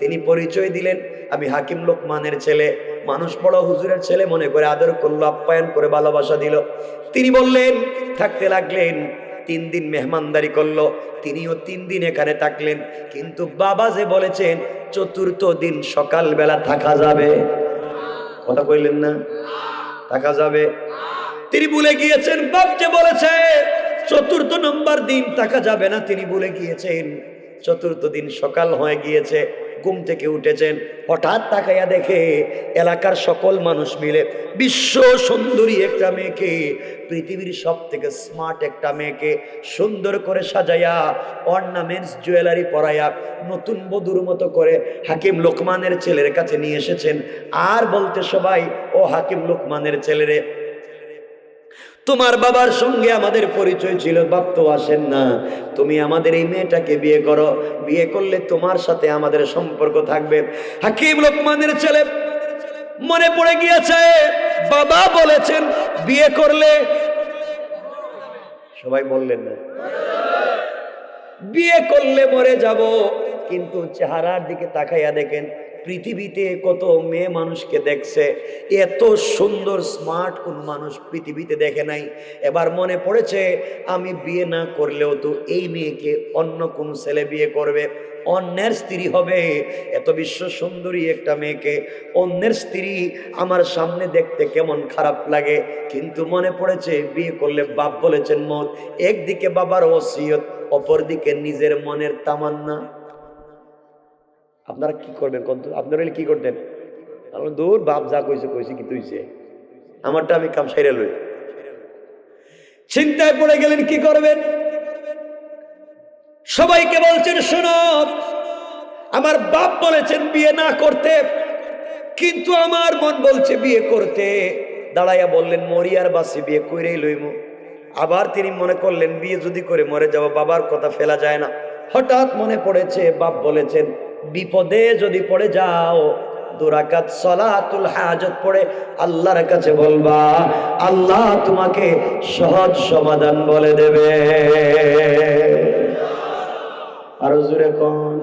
তিনি পরিচয় দিলেন, আমি হাকিম লোকমানের ছেলে। মানুষ বড় হুজুরের ছেলে মনে করে আদর করলো, আপ্যায়ন করে ভালোবাসা দিল। তিনি বললেন, থাকতে লাগলেন। 3 দিন মেহমানদারি করলো, তিনিও 3 দিন এখানে থাকলেন। কিন্তু বাবা যে বলেছেন 4র্থ দিন সকালবেলা থাকা যাবে, কথা কইলেন না? থাকা যাবে। তিনি ভুলে গিয়েছেন, বাপ যে বলেছে 4র্থ নম্বর দিন থাকা যাবে না, তিনি ভুলে গিয়েছেন। 4র্থ দিন সকাল হয়ে গিয়েছে, ঘুম থেকে উঠেছেন। হঠাৎ তাকাইয়া দেখে এলাকার সকল মানুষ মিলে বিশ্ব সুন্দরী একটা মেয়েকে, পৃথিবীর সব থেকে স্মার্ট একটা মেয়েকে সুন্দর করে সাজাইয়া অর্নামেন্টস জুয়েলারি পরাইয়া নতুন বধূর মতো করে হাকিম লোকমানের ছেলের কাছে নিয়ে এসেছেন। আর বলতে সবাই, ও হাকিম লোকমানের ছেলেরে, তোমার বাবার সঙ্গে আমাদের পরিচয় ছিল, বাপ তো আসেন না, তুমি আমাদের এই মেয়েটাকে বিয়ে করো, বিয়ে করলে তোমার সাথে আমাদের সম্পর্ক থাকবে। হাকিম লোকমানের ছেলে মনে পড়ে গিয়েছে বাবা বলেছেন বিয়ে করলে, সবাই বললেন না, বিয়ে করলে মরে যাব। কিন্তু চেহারার দিকে তাকাইয়া দেখেন পৃথিবীতে কত মেয়ে মানুষকে দেখছে, এত সুন্দর স্মার্ট কোন মানুষ পৃথিবীতে দেখে নাই। এবার মনে পড়েছে আমি বিয়ে না করলেও তো এই মেয়েকে অন্য কোন ছেলে বিয়ে করবে, অন্যের স্ত্রী হবে। এত বিশ্ব সুন্দরী একটা মেয়েকে অন্যের স্ত্রী আমার সামনে দেখতে কেমন খারাপ লাগে। কিন্তু মনে পড়েছে বিয়ে করলে বাপ বলেছেন মত, একদিকে বাবার ওসিয়ত, অপরদিকে নিজের মনের তামান্না। আপনারা কি করবেন? আপনারা কি করতেন? দূর বাপ যা কইছে কইছে, কি তুইছে, আমারটা আমি কাম সাইরা লই। চিন্তায় পড়ে গেলেন কি করবেন। সবাইকে বলছেন, শোনো আমার বাপ বলেছেন বিয়ে না করতে, কিন্তু আমার মন বলছে বিয়ে করতে। দাঁড়াইয়া বললেন, মরিয়ার বাসি বিয়ে কইরেই লইমু। আবার তিনি মনে করলেন বিয়ে যদি করে মরে যাব, বাবার কথা ফেলা যায় না। হঠাৎ মনে পড়েছে বাপ বলেছেন বিপদে যদি পড়ে যাও 2 রাকাত সালাতুল হাজত পড়ে আল্লাহর কাছে বলবা, আল্লাহ তোমাকে সহজ সমাধান বলে দেবে। আরো জোরে কোন।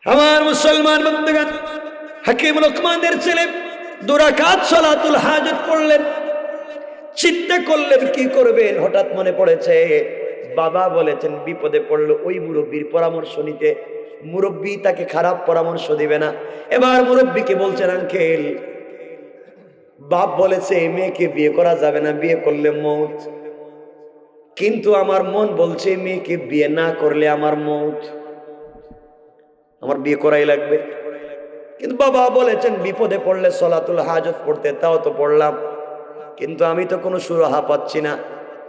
আমার মুসলমান বন্ধুগণ, হাকিম লোকমানের ছেলে 2 রাকাত সালাতুল হাজত পড়লেন। চিন্তা করলেন কি করবেন। হঠাৎ মনে পড়েছে বাবা বলেছেন বিপদে পড়লো ওই মুরব্বীর পরামর্শ নিতে, মুরব্বী তাকে খারাপ পরামর্শ দিবে না। এবার মুরব্বীকে বলছেন, আঙ্কেল বাপ বলেছে এই মেয়েকে বিয়ে করা যাবে না, বিয়ে করলে মৌত। কিন্তু আমার মন বলছে মেয়েকে বিয়ে না করলে আমার মৌত, আমার বিয়ে করাই লাগবে। কিন্তু বাবা বলেছেন বিপদে পড়লে সলাতুল হাজত পড়তে, তাও তো পড়লাম, কিন্তু আমি তো কোনো সুরাহা পাচ্ছি না।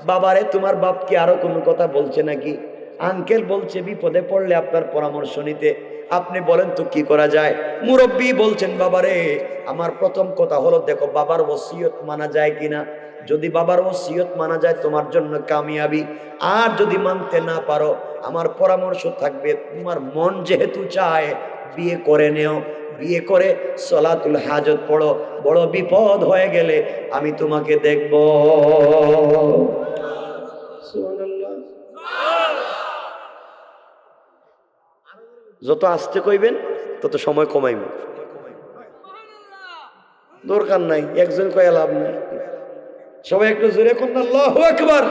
বাবারে তোমার বাপ কি আরো কোনো কথা বলছে নাকি? আঙ্কেল বলছে বিপদে পড়লে আপনার পরামর্শ নিতে। আপনি বলেন তো কি করা যায়? মুরব্বী বলছেন, বাবারে আমার প্রথম কথা হলো দেখো বাবার ওসিয়ত মানা যায় কিনা। যদি বাবার ওসিয়ত মানা যায় তোমার জন্য কামিয়াবি, আর যদি মানতে না পারো আমার পরামর্শ থাকবে তোমার মন যেহেতু চায় বিয়ে করে নেও, বিয়ে করে সলাতুল হাজত পড়ো, বড় বিপদ হয়ে গেলে আমি তোমাকে দেখব। সুবহানাল্লাহ। যত আস্তে কইবেন তত সময় কমাইব, দরকার নাই একজন কয়ে লাভ নাই। সবাই একটু জোরে কোন আল্লাহু আকবার।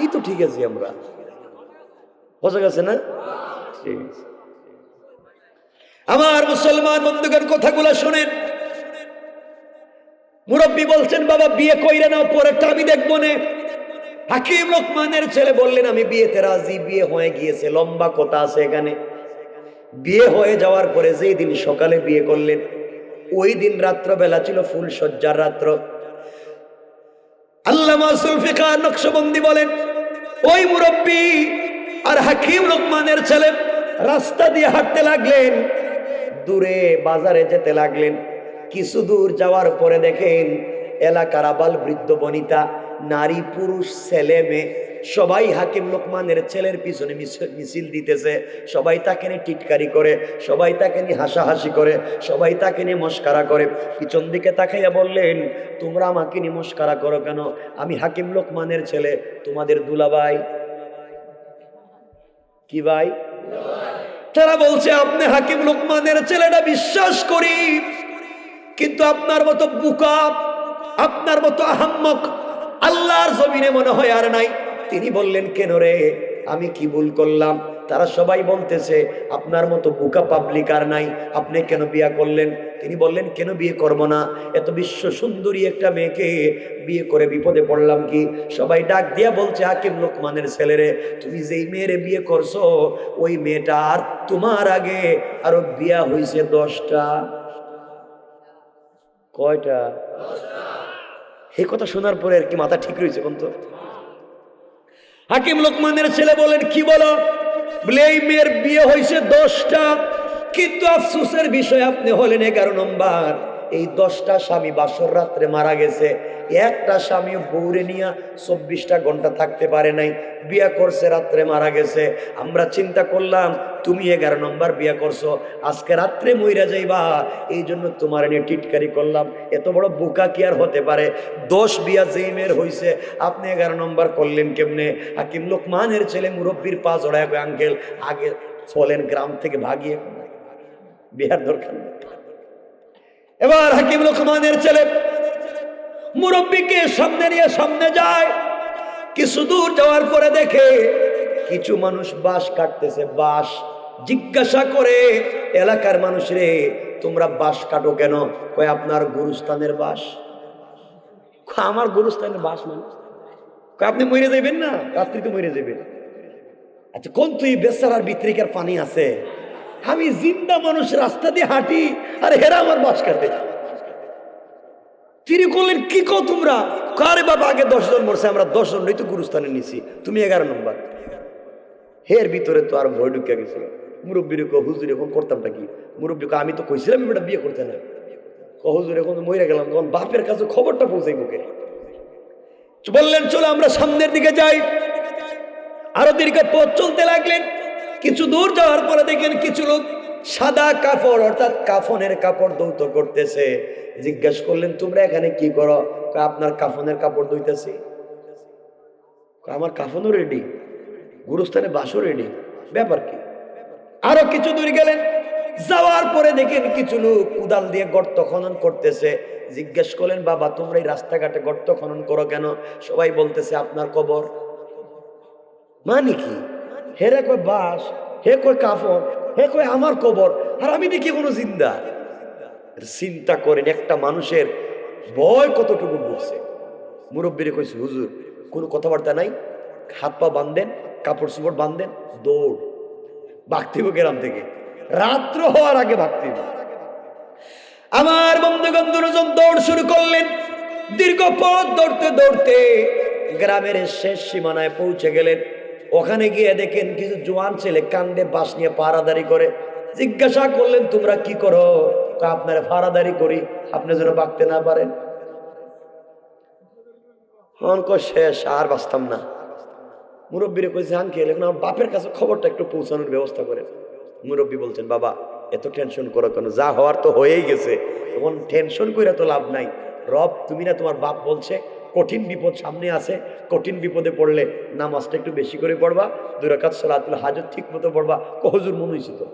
এই তো ঠিক আছে, আমরা বোঝা গেছে না? ঠিক আছে। আমার মুসলমান বন্ধুগণ কথাগুলো শুনেন। মুরব্বী বলছেন বাবা বিয়ে কইরা নাও, পরেরটা আমি দেখবো না। হাকিম লোকমানের ছেলে বললেন আমি বিয়েতে রাজি। বিয়ে হয়ে গিয়েছে, লম্বা কথা আছে এখানে। বিয়ে হয়ে যাওয়ার পরে যেই দিন সকালে বিয়ে করলেন ওই দিন রাত্রবেলা ছিল ফুল সজ্জার রাত্র। আল্লামা জুলফিকার নকশবন্দি বলেন ওই মুরব্বী আর হাকিম লোকমানের ছেলে রাস্তা দিয়ে হাঁটতে লাগলেন, দূরে বাজারে যেতে লাগলেন। কিছু দূর যাওয়ার পরে দেখেন এলাকার আবাল বৃদ্ধ বনিতা, নারী পুরুষ ছেলে মেয়ে সবাই হাকিম লোকমানের ছেলের পিছনে মিছিল দিতেছে। সবাই তাকে নিয়ে টিটকারি করে, সবাই তাকে নিয়ে হাসাহাসি করে, সবাই তাকে নিয়ে মস্কারা করে। পিছন দিকে তাকাইয়া বললেন তোমরা আমাকে নিয়ে মস্কারা করো কেন? আমি হাকিম লোকমানের ছেলে, তোমাদের দুলাভাই। কি ভাই? তারা বলছে আপনি হাকিম লোকমানের ছেলেটা বিশ্বাস করি, কিন্তু আপনার মতো বুকা, আপনার মতো আহাম্মক আল্লাহর জমিনে মনে হয় আর নাই। তিনি বললেন কেন রে, আমি কি ভুল করলাম? তারা সবাই বলতেছে আপনার মতো বুকা পাবলিক আর নাই, আপনি কেন বিয়ে করলেন? তিনি বললেন কেন বিয়ে করব না, এত বিশ্ব সুন্দরী একটা মেয়েকে বিয়ে করে বিপদে পড়লাম কি? সবাই ডাক দিয়া বলছে হাকিম লোকমানের ছেলেরে, তুমি যেই মেয়েরে বিয়ে করছো ওই মেয়েটার তোমার আগে আরো বিয়া হয়েছে 10টা। কয়টা? এই কথা শোনার পরে আর কি মাথা ঠিক রয়েছে কোন? তো হাকিম লোকমানের ছেলে বলেন কি বলো? বলে এই মেয়ের বিয়ে হয়েছে 10টা, কিন্তু আফসোসের বিষয় আপনি হলেন 11 নম্বর। এই 10টা স্বামী বাসর রাত্রে মারা গেছে, একটা স্বামী বউরে নিয়ে 24টা ঘন্টা থাকতে পারে নাই, বিয়ে করছে রাত্রে মারা গেছে। আমরা চিন্তা করলাম তুমি 11 নম্বর বিয়ে করছো, আজকে রাত্রে মইরা যাইবা, এই জন্য তোমার নিয়ে টিটকারি করলাম। এত বড় বোকা কি আর হতে পারে? 10 বিয়া যেই মেয়ের হয়েছে আপনি 11 নম্বর করলেন কেমনে? হাকিম লোকমানের ছেলে মুরব্বীর পা জড়ায় আঙ্কেল আগে চলেন, গ্রাম থেকে ভাগিয়ে বিয়ার দরকার নেই। এবার হাকিম লোকমানের ছেলে মুরব্বীকে সামনে নিয়ে সামনে যায়। কিছু দূর যাওয়ার পরে দেখে কিছু মানুষ বাঁশ কাটতেছে। বাঁশ জিজ্ঞাসা করে এলাকার মানুষ রে তোমরা বাঁশ কাটো কেন? কয় আপনার গুরুস্থানের বাঁশ। আমার গুরুস্থানের বাঁশ মানে আপনি মরে যাবেন না, রাত্রিতে মরে যাবেন। আচ্ছা কোন তুই বেচারার ভিতরিকার পানি আছে, আমি জিন্দা মানুষ রাস্তা দিয়ে হাঁটি আর হেরা আমার বাঁশ কাটে। তিনি বললেন কি কো তোমরা? কারে বাবা আগে 10 জন মরছে, আমরা 10 জন তো গুরুস্থানে নিছি, তুমি 11 নম্বর। হের ভিতরে তো আর ভয় ঢুকে গেছিল। মুরব্বীর হুজুর এখন করতামটা কি? মুরব্বী আমি তো কইছিলাম এটা বিয়ে করতে না। হুজুর এখন মরে গেলাম, তখন বাপের কাছে খবরটা পৌঁছাই মুখে। বললেন চলো আমরা সামনের দিকে যাই। আরো দীর্ঘ পথ চলতে লাগলেন। কিছু দূর যাওয়ার পরে দেখেন কিছু লোক সাদা কাপড় অর্থাৎ কাফনের কাপড় ধৌত করতেছে। জিজ্ঞাসা করলেন তোমরা এখানে কি করো? আপনার কাফনের কাপড় ধুইতেছি। আমার কাফনও রেডি, গুরুস্থানে বাসও রেডি, ব্যাপার কি? আরো কিছু দূর গেলেন, যাওয়ার পরে দেখেন কিছু লোক উদাল দিয়ে গর্ত খনন করতেছে। জিজ্ঞেস করলেন বাবা তোমরা এই রাস্তাঘাটে গর্ত খনন করো কেন? সবাই বলতেছে আপনার কবর। মানে কি? হেরে কয় বাস, হে কয় কাফন, হে কয় আমার কবর, আর আমি দেখি কোনো জিন্দা। চিন্তা করেন একটা মানুষের ভয় কতটুকু ঢুকছে। মুরব্বীরে কইছে হুজুর কোনো কথাবার্তা নাই, হাত পা বাঁধেন, কাপড় চোপড় বাঁধেন, দৌড় ভাগতিব গ্রাম থেকে, রাত্র হওয়ার আগে ভাগতিব। আমার বন্ধুগণ দুজন দৌড় শুরু করলেন। দীর্ঘ পথ দৌড়তে দৌড়তে গ্রামের শেষ সীমানায় পৌঁছে গেলেন। ওখানে গিয়ে দেখেন কিছু জোয়ান ছেলে কান্দে বাঁশ নিয়ে পাহারাদারি করে। জিজ্ঞাসা করলেন তোমরা কি করো? আপনারা পাহারাদারি করি, আপনি যেন বাঁচতে না পারেন। শেষ, আর বাঁচতাম না। মুরব্বীরে কইছে আঙ্কেল এখন আমার বাপের কাছে খবরটা একটু পৌঁছানোর ব্যবস্থা করেন। মুরব্বী বলছেন বাবা এত টেনশন করো কেন, যা হওয়ার তো হয়েই গেছে, এখন টেনশন করে তো লাভ নাই। রব তুমি না, তোমার বাপ বলছে কঠিন বিপদ সামনে আছে, কঠিন বিপদে পড়লে নামাজটা একটু বেশি করে পড়বা, 2 রাকাত সালাতুল হাজত ঠিক মতো পড়বা। হুজুর মনে হয়েছে তো,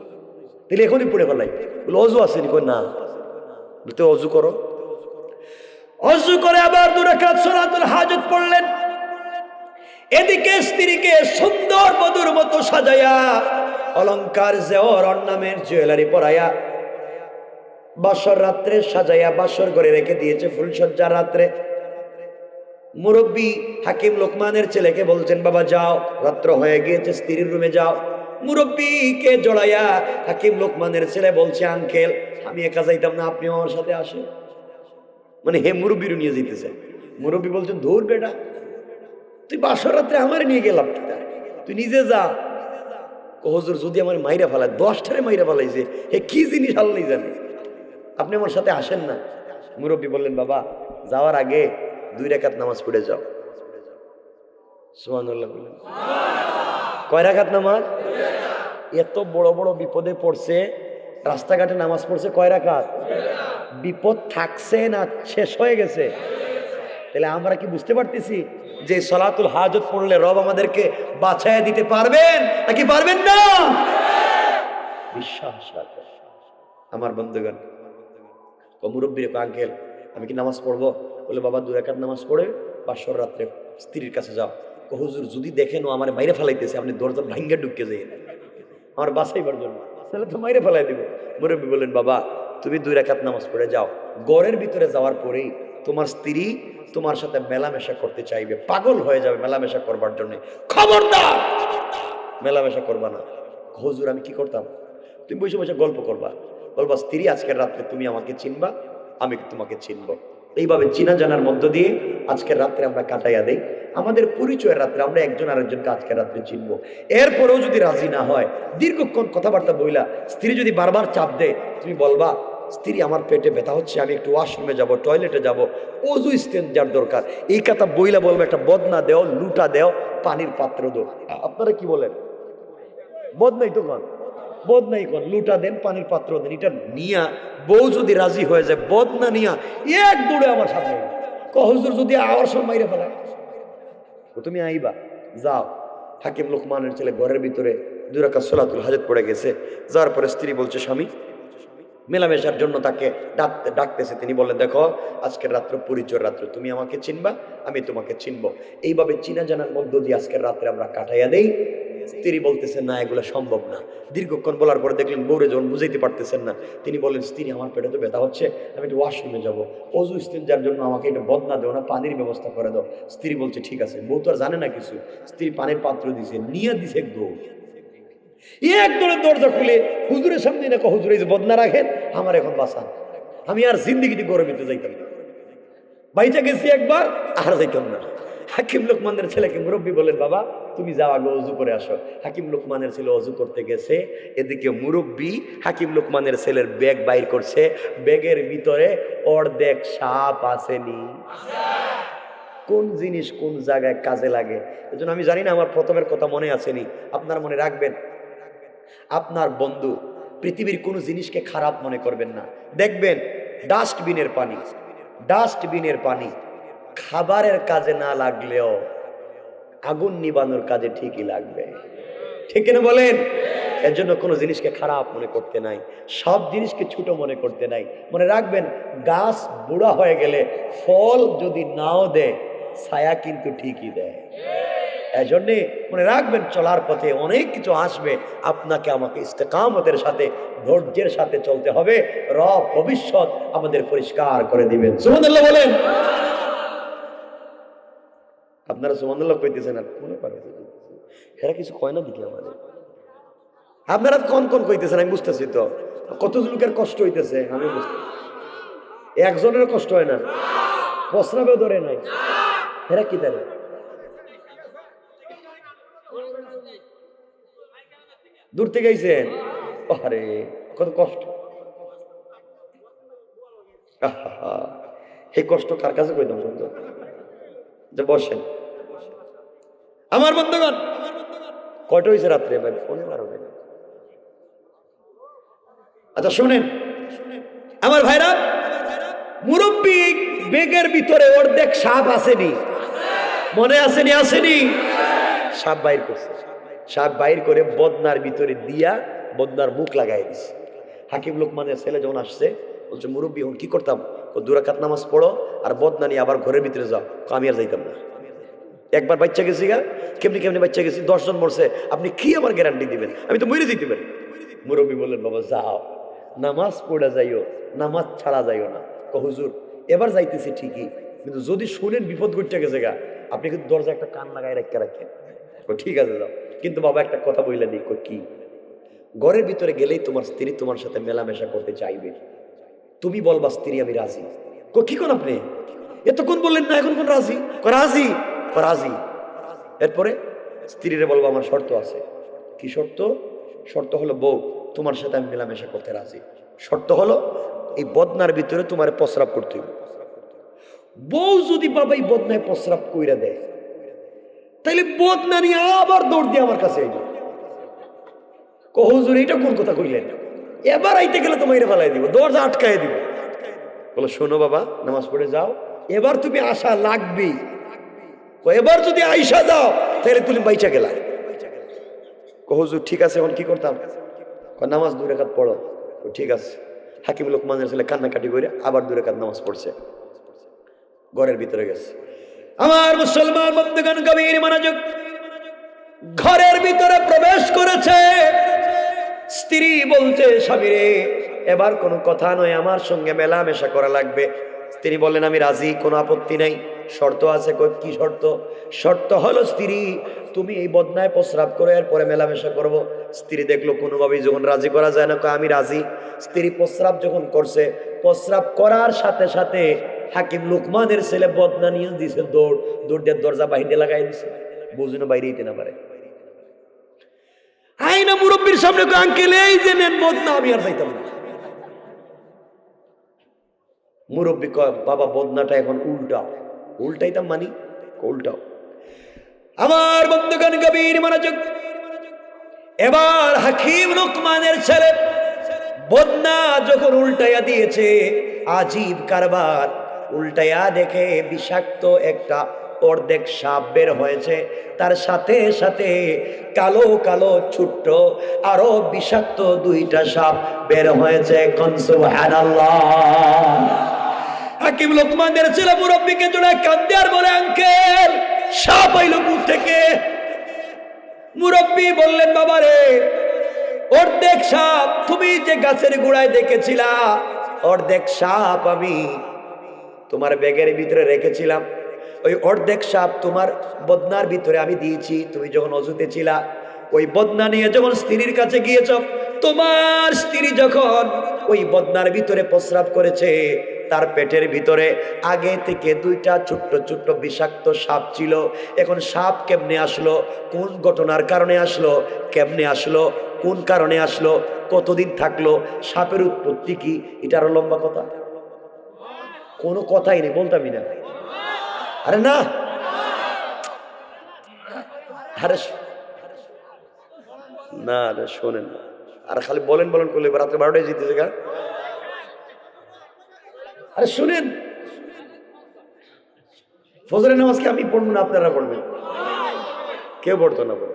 তাহলে এখনই পড়ে ফেলাই। বলে অজু আসেনি? কই না। তো অজু করো। অজু করে আবার 2 রাকাত সালাতুল হাজত পড়লেন। এদিকে স্ত্রীকে সুন্দর বধূর মতো সাজায়া, অলংকার জেওর অর্নামেন্ট জুয়েলারি পরাইয়া, বাসর রাত্রে সাজাইয়া বাসর ঘরে রেখে দিয়েছে ফুলসজ্জার রাত্রে। মুরব্বী হাকিম লোকমানের ছেলেকে বলছেন বাবা যাও, রাত্র হয়ে গিয়েছে, স্ত্রীর রুমে যাও। মুরব্বীকে জড়াইয়া হাকিম লোকমানের ছেলে বলছে আঙ্কেল আমি একা যাইতাম না, আপনি আমার সাথে আসেন। মানে হে মুরব্বীর নিয়ে যেতেছে। মুরব্বী বলছেন ধুর বেটা, তুই বাসর রাত্রে আমার নিয়ে গেলাম, তুই নিজে যা। হুজুর যদি আমার মাইরা ফেলায়, 10টারে মাইরা ফেলাইছে, হে কি জিনিস আল্লাহই জানে, আপনি আমার সাথে আসেন না। মুরব্বী বললেন বাবা যাওয়ার আগে 2 রাকাত নামাজ পড়ে যাও। সুবহানাল্লাহ বললেন। কয় রাকাত নামাজ? এত বড় বড় বিপদে পড়ছে, রাস্তাঘাটে নামাজ পড়ছে কয় রাকাত? বিপদ থাকছে না শেষ হয়ে গেছে? তাহলে আমরা কি বুঝতে পারতেছি যে সালাতুল হাজত পড়লে রব আমাদেরকে বাঁচায় দিতে পারবেন নাকি পারবেন না? বিশ্বাস রাখো আমার বন্ধুগণ। মুরব্বীর আঙ্কেল আমি কি নামাজ পড়বো? বলে বাবা 2 রাকাত নামাজ পড়ে বাসর রাত্রে স্ত্রীর কাছে যাও। হুজুর যদি দেখেন ও আমার মাইরে ফেলাইতেছে, আপনি দরজা ভাঙ্গে ঢুকে যাই আমার বাঁচাইবার জন্য, তাহলে তো মাইরে ফেলাই দিব। মুরব্বী বললেন বাবা তুমি 2 রাকাত নামাজ পড়ে যাও, ঘরের ভিতরে যাওয়ার পরেই তোমার স্ত্রী তোমার সাথে মেলামেশা করতে চাইবে, পাগল হয়ে যাবে মেলামেশা করবার জন্য, খবরদার মেলামেশা করবা না। হুজুর আমি কি করতাম? তুমি বসে বসে গল্প করবা, বলবা স্ত্রী আজকের রাত্রে তুমি আমাকে চিনবা, আমি তোমাকে চিনব। এইভাবে চিনা জানার মধ্য দিয়ে আজকের রাত্রে আমরা কাটাইয়া দেই। আমাদের পরিচয়ের রাত্রে আমরা একজন আরেকজনকে আজকের রাত্রে চিনব। এরপরেও যদি রাজি না হয়, দীর্ঘক্ষণ কথাবার্তা বইলা স্ত্রী যদি বারবার চাপ দেয়, তুমি বলবা স্ত্রী আমার পেটে ব্যথা হচ্ছে, আমি একটু ওয়াশরুমে যাব, টয়লেটে যাব, অজু ইস্তেঞ্জার দরকার, এই কথা বইলা বলবো একটা বদনা দেও, লুটা দেও, পানির পাত্র দেও। আপনারা কি বলেন? বদনাই তো কন, বদনাই কন, লুটা দেন, পানির পাত্র দেন। এটা নিয়া বউ যদি রাজি হয়ে যায়, বদনা নিয়া এক দৌড়ে আমার সামনে হুজুর যদি আওয়ার সময় মাইরে ফেলায়, তুমি আইবা যাও। হাকিম লোকমানের ছেলে ঘরের ভিতরে 2 রাকাত সালাতুল হাজত পড়ে গেছে। যাওয়ার পরে স্ত্রী বলছে স্বামী, মেলামেশার জন্য তাকে ডাকতেছে। তিনি বললেন দেখো আজকের রাত্র পরিচয় রাত্র, তুমি আমাকে চিনবা, আমি তোমাকে চিনবো। এইভাবে চিনা জানার মধ্য দিয়ে আজকের রাত্রে আমরা কাটাইয়া দেই। স্ত্রী বলতেছেন না এগুলো সম্ভব না। দীর্ঘক্ষণ বলার পরে দেখলেন বউরে যখন বুঝাইতে পারতেছেন না, তিনি বললেন স্ত্রী আমার পেটে তো ব্যথা হচ্ছে, আমি একটু ওয়াশরুমে যাবো, অজু ইস্তেঞ্জার জন্য আমাকে একটু বদনা দেও না, পানির ব্যবস্থা করে দাও। স্ত্রী বলছে ঠিক আছে। বউ তো আর জানে না কিছু, স্ত্রী পানির পাত্র দিছে, নিয়ে দিছে দৌড়, এক দৌড়ে দরজা খুলে হুজুরের সামনে না, হুজুর এই যে বদনা রাখেন, আমার এখন বাঁচান, আমি আর জিন্দিগিতে গরমিতে যাইতাম না, বাইচা গেছি একবার আর যাইতাম না। হাকিম লোকমানের ছেলেকে মুরব্বী বলেন বাবা তুমি যাও আগে অজু করে আসো। হাকিম লোকমানের ছেলে অজু করতে গেছে, এদিকে মুরব্বী হাকিম লোকমানের ছেলের ব্যাগ বাইর করছে, ব্যাগের ভিতরে অর্ধেক সাপ আসেনি। কোন জিনিস কোন জায়গায় কাজে লাগে, এজন্য আমি জানি না আমার প্রথমের কথা মনে আসেনি, আপনারা মনে রাখবেন। আপনার বন্ধু পৃথিবীর কোনো জিনিসকে খারাপ মনে করবেন না। দেখবেন ডাস্টবিনের পানি, ডাস্টবিনের পানি খাবারের কাজে না লাগলেও আগুন নিবানোর কাজে ঠিকই লাগবে, ঠিক না বলেন? এর জন্য কোনো জিনিসকে খারাপ মনে করতে নাই, সব জিনিসকে ছোট মনে করতে নাই। মনে রাখবেন গাছ বুড়া হয়ে গেলে ফল যদি নাও দেয়, ছায়া কিন্তু ঠিকই দেয়। এজন্যে মনে রাখবেন চলার পথে অনেক কিছু আসবে, আপনাকে আমাকে ইস্তেকামতের সাথে ধৈর্যের সাথে চলতে হবে। রব ভবিষ্যৎ আমাদের পরিষ্কার করে দিবেন। সুবহানাল্লাহ বলেন। আপনারা সুবহানাল্লাহ কইতেছেন আর মনে পারে এরা কিছু কয় না দিকে আমাদের, আপনারা কোন কোন কইতেছেন আমি বুঝতেছি তো, কত লোকের কষ্ট হইতেছে আমি বুঝতে, একজনের কষ্ট হয় না, প্রস্রাবেও ধরে নাই, এরা কি তারে দূর থেকে আইছেন? আরে কত কষ্ট। এই কষ্ট কার কাছে কইতাম সুন্দর। যে বসেন আমার বন্ধুগণ। কয়টা হয়েছে রাত্রে? ভাই 11:30। আচ্ছা শুনেন আমার ভাইরা, মুরব্বী বেগের ভিতরে অর্ধেক সাপ আসেনি, মনে আসেনি? আসেনি? সাপ বাইর করছে। সাপ বাইর করে বদনার ভিতরে দিয়া বদনার মুখ লাগাই দিছে। হাকিম লোকমানের ছেলে যখন আসছে বলছে, মুরব্বী এখন কি করতাম? ও 2 রাকাত নামাজ পড়ো আর বদনা নিয়ে আবার ঘরের ভিতরে যাও। আমি আর যাইতাম না, একবার বাচ্চা গেছি গা, কেমনি কেমনি বাচ্চা গেছি, 10 জন মরছে, আপনি কি আমার গ্যারান্টি দিবেন? আমি তো মরে যেতে পারি। মুরব্বী বললেন, বাবা যাও, নামাজ পড়া যাইও, নামাজ ছাড়া যাইও না। হুজুর এবার যাইতেছি ঠিকই, কিন্তু যদি শুনেন বিপদ ঘটতে গেছে গা, আপনি কিন্তু দরজা একটা কান লাগাই রাখেন। ঠিক আছে যাও, কিন্তু বাবা একটা কথা বইলে দিই। কি? ঘরের ভিতরে গেলেই তোমার স্ত্রী তোমার সাথে মেলামেশা করতে চাইবে, তুমি বলবা স্ত্রী আমি রাজি। কি কোন আপনি এতক্ষণ বললেন না, এখন কোন রাজি? রাজি, রাজি। এরপরে স্ত্রীরে বলবো আমার শর্ত আছে। কি শর্ত? শর্ত হলো, বউ তোমার সাথে আমি মেলামেশা করতে রাজি, শর্ত হলো এই বদনার ভিতরে তোমার প্রস্রাব করতে হবে। বউ যদি বাবা এই বদনায় প্রস্রাব কইরা দেয়, তাইলে বদনা নিয়ে আবার দৌড় দিয়ে আমার কাছে আইল। হুজুর এটা কোন কথা কইলেন? এবার আইতে গেলে তো মাইরে ফেলাই দিব, দরজা আটকায় দিব। বলো শোনো বাবা, নামাজ পড়ে যাও, এবার তুমি আশা লাগবি। এবার যদি আইসা যাও তাহলে তুমি বাইচা গেলা। হুজুর ঠিক আছে, এখন কি করতাম? নামাজ 2 রাকাত পড়ো। ঠিক আছে। হাকিম লোকমানের ছেলে কান্নাকাটি করে আবার 2 রাকাত নামাজ পড়ছে, ঘরের ভিতরে গেছে। আমার মুসলমান বন্ধুগণ গভীর মনোযোগ। ঘরের ভিতরে প্রবেশ করেছে, স্ত্রী বলছে, স্বামী রে এবার কোনো কথা নয়, আমার সঙ্গে মেলামেশা করা লাগবে। স্ত্রী বললেন, আমি রাজি, কোনো আপত্তি নাই, শর্ত আছে। কি শর্ত? শর্ত হলো স্ত্রী তুমি এই বদনায় প্রস্রাব করে এরপরে মেলামেশা করব। স্ত্রী দেখলো কোনোভাবেই যখন রাজি করা যায় না, আমি রাজি। স্ত্রী প্রস্রাব যখন করছে, প্রস্রাব করার সাথে সাথে হাকিম লোকমানের ছেলে বদনা নিয়ে দিছে দৌড়, দৌড় দিয়ে দরজা বাহিরে লাগাই দিছে, বুঝুনো বাইরে দিতে না পারে। আইনা মুরব্বীর সামনে আঙ্কেল এই যে নেন বদনা, আমি আর যাইতাম না। মুরব্বী কয়, বাবা বদনাটা এখন উল্টাও। উল্টাইতাম মানি? উল্টাও। আমার বন্ধুগণ গভীর মনোযোগ। এবার হাকিম লোকমানের ছেলে বদনা যখন উল্টাইয়া দিয়েছে, আজীব কারবার। উল্টাইয়া দেখে বিষাক্ত একটা অর্ধেক সাপ বের হয়েছে, তার সাথে সাথে কালো কালো ছোট্ট আরো বিষাক্ত 2টা সাপ বের হয়েছে। সুবহানাল্লাহ। হাকিম লোকমানের ছেলে মুরব্বীকে জোড়া কান্দে আর বলে, আঙ্কেল সাপ আইলো বুক থেকে। মুরব্বী বললেন, বাবা রে অর্ধেক সাপ তুমি যে গাছের গোড়ায় দেখেছিলা, অর্ধেক সাপ আমি তোমার ব্যাগের ভিতরে রেখেছিলাম। ওই অর্ধেক সাপ তোমার বদনার ভিতরে আমি দিয়েছি। তুমি যখন অজুতে ছিলা, ওই বদনা নিয়ে যখন স্ত্রীর কাছে গিয়েছ, তোমার স্ত্রী যখন ওই বদনার ভিতরে প্রস্রাব করেছে, তার পেটের ভিতরে আগে থেকে 2টা ছোট্ট ছোট্ট বিষাক্ত সাপ ছিল। এখন সাপ কেমনে আসলো? কোন ঘটনার কারণে আসলো? কেমনে আসলো? কোন কারণে আসলো? কতদিন থাকলো? সাপের উৎপত্তি কি? এটা আরো লম্বা কথা, কোনো কথাই নেই, বলতামই না। আরে না, আরে না রে শোনেন না, আর খালি বলেন বলেন করলে রাত্রে 12টায় জিতেছে গা। আরে শুনেন, ফজরের নামাজ কি আমি পড়বো না আপনারা পড়বেন? কেউ পড়তো না পড়ে।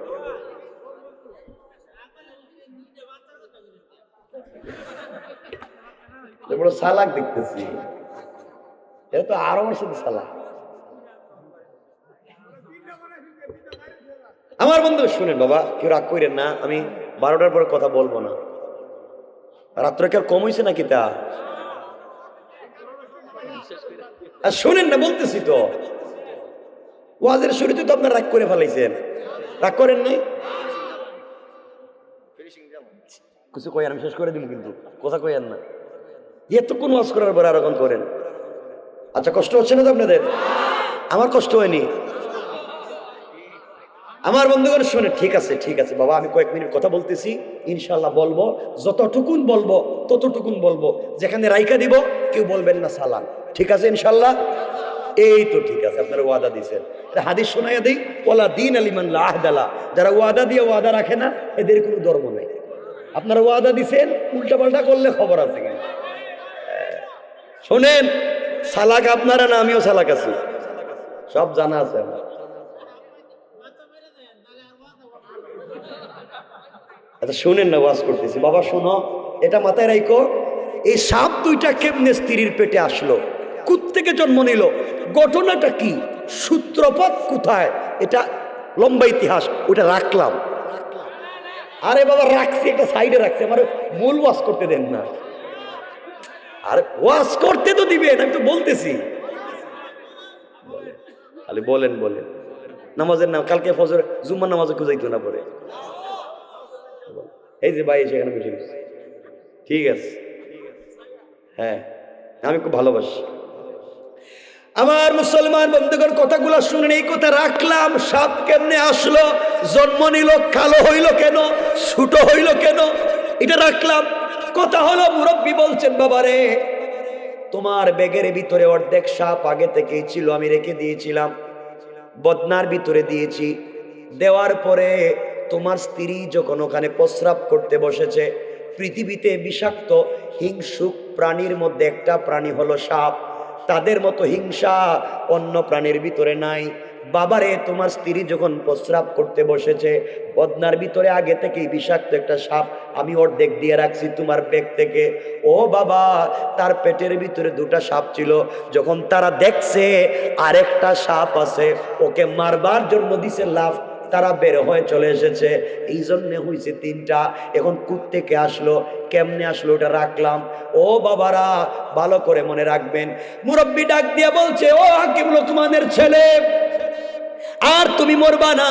বড় সালাক দেখতেছি, এটা তো আরো আমার সাথে সালাক। আমার বন্ধু শুনেন বাবা, কেউ রাগ করেন না, আমি 12টার পরে কথা বলবো না। রাত্রে কেউ কম হয়েছে নাকি তা? আর শুনেন না, বলতেছি তো, ওয়াজের শুরুতে তো আপনার রাগ করে ফেলাইছেন। রাগ করেন নাই? কিছু কই, আমি শেষ করে দিব, কিন্তু কথা কইেন না। এতক্ষণ ওয়াজ করার পরে আরো করেন। আচ্ছা কষ্ট হচ্ছে না তো আপনাদের? আমার কষ্ট হয়নি। আমার বন্ধুগণ শুনে, ঠিক আছে ঠিক আছে বাবা, আমি কয়েক মিনিট কথা বলতেছি, ইনশাল্লাহ বলবো, যতটুকুন বলবো ততটুকুন বলবো, যেখানে রাইকা দিব কেউ বলবেন না সালাম, ঠিক আছে ইনশাল্লাহ? এই তো ঠিক আছে, আপনারা ওয়াদা দিয়েছেন। হাদিস শোনাইয়া দিই, ওয়ালা দিন আলিমান লা আহদালা, যারা ওয়াদা দিয়ে ওয়াদা রাখে না এদের কোনো ধর্ম নেই। আপনারা ওয়াদা দিছেন, উল্টাপাল্টা করলে খবর আছে কিন্তু। শোনেন, সালাক আপনারা না, আমিও সালাক আছি, সব জানা আছে আমার। আচ্ছা শুনেন না, ওয়াজ করতেছি বাবা, শোনো, এটা মাথায় রাখো। এই সাপ দুইটা কেমনে স্ত্রীর পেটে আসলো, কোত্থেকে জন্ম নিল, ঘটনাটা কি, সূত্রপাত কোথায়, এটা লম্বা ইতিহাস, ওটা রাখলাম। আরে বাবা রাখছি, একটা সাইডে রাখছি, আমার মূল ওয়াজ করতে দেন না। আর ওয়াজ করতে তো দিবেন, আমি তো বলতেছি। খালি বলেন বলেন, নামাজের নাম, কালকে ফজর জুম্মার নামাজে খুঁজাইতো না পরে। এই যে ভাই সেখানে বসে গেছে, ঠিক আছে, হ্যাঁ আমি খুব ভালোবাসি। আমার মুসলমান বন্ধুগণ, কথাগুলো শুনেন, এই কথা রাখলাম। সাপ কেমনে আসলো, জন্ম নিল, কালো হইল কেন, ছোট হইল কেন, এটা রাখলাম। কথা হলো, মুরব্বী বলছেন, বাবারে তোমার ব্যাগের ভিতরে অর্ধেক সাপ আগে থেকেই ছিল, আমি রেখে দিয়েছিলাম, বদনার ভিতরে দিয়েছি। দেওয়ার পরে তোমার স্ত্রী যখন ওখানে প্রস্রাব করতে বসেছে, পৃথিবীতে বিষাক্ত হিংসুক প্রাণীর মধ্যে একটা প্রাণী হলো সাপ। তাদের মতো হিংসা অন্য প্রাণীর ভিতরে নাই। বাবারে তোমার স্ত্রী যখন প্রস্রাব করতে বসেছে, বদনার ভিতরে আগে থেকেই বিষাক্ত একটা সাপ আমি অর্ধেক দিয়ে রাখছি তোমার ব্যাগ থেকে। ও বাবা, তার পেটের ভিতরে দুটা সাপ ছিল, যখন তারা দেখছে আরেকটা সাপ আছে, ওকে মারবার জন্য দিছে লাফ, তারা বের হয়ে চলে এসেছে, এই জন্যে হয়েছে তিনটা। এখন কোত্থেকে আসলো, কেমনে আসলো, ওটা রাখলাম। ও বাবারা ভালো করে মনে রাখবেন। মুরব্বী ডাক দিয়ে বলছে, ও হাকিম লোকমানের ছেলে, আর তুমি মরবা না।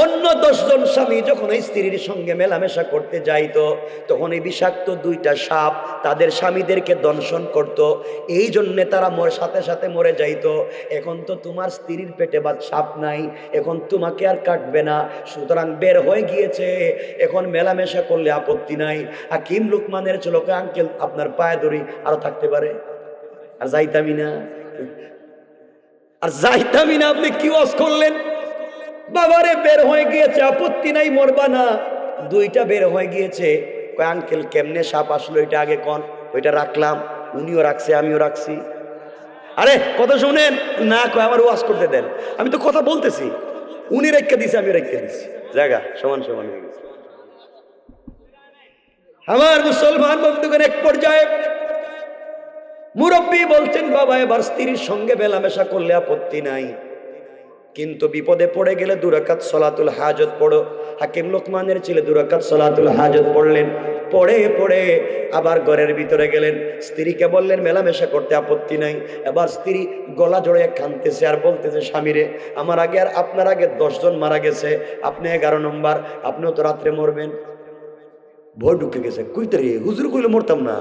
অন্য 10 জন স্বামী যখন এই স্ত্রীর সঙ্গে মেলামেশা করতে যাইতো, তখন এই বিষাক্ত দুইটা সাপ তাদের স্বামীদেরকে দংশন করত, এই জন্যে তারা সাথে সাথে মরে যাইতো। এখন তো তোমার স্ত্রীর পেটে বা সাপ নাই, এখন তোমাকে আর কাটবে না, সুতরাং বের হয়ে গিয়েছে, এখন মেলামেশা করলে আপত্তি নাই। হাকিম লোকমানের ছেলেকে, আঙ্কেল আপনার পায়ে ধরি, আরো থাকতে পারে, আর যাইতামি না, আর যাইতামি না, আপনি কি ওয়াজ করলেন? বাবারে বের হয়ে গিয়েছে, আপত্তি নাই, মরবা না। দুইটা বের হয়ে গিয়েছে, কয় আঙ্কেল কেমনে সাপ আসলো এটা আগে কন। ওইটা রাখলাম, উনিও রাখছে, আমিও রাখছি। আরে কথা শুনেন না, কয় আমার ওয়াজ করতে দেন, আমি তো কথা বলতেছি। উনি রেখে দিছে, আমি রেখে দিছি, জায়গা সমান সমান হয়ে গেছে। আমার মুসলমান বন্ধুগণ, এক পর্যায়ে মুরব্বী বলছেন, বাবা এবার স্ত্রীর সঙ্গে মেলামেশা করলে আপত্তি নাই, কিন্তু বিপদে পড়ে গেলে 2 রাকাত সলাতুল হাজত পড়ো। হাকিম লোকমানের ছেলে 2 রাকাত সলাতুল হাজত পড়লেন, পড়ে পড়ে আবার ঘরের ভিতরে গেলেন, স্ত্রীকে বললেন মেলামেশা করতে আপত্তি নাই। এবার স্ত্রী গলা জড়িয়ে কাঁদতেছে আর বলতেছে, স্বামীরে আমার আগে আর আপনার আগে 10 জন মারা গেছে, আপনি 11 নম্বর, আপনিও তো রাত্রে মরবেন। ভয় ঢুকে গেছে, কইতে রে হুজুর কইলে মরতাম না,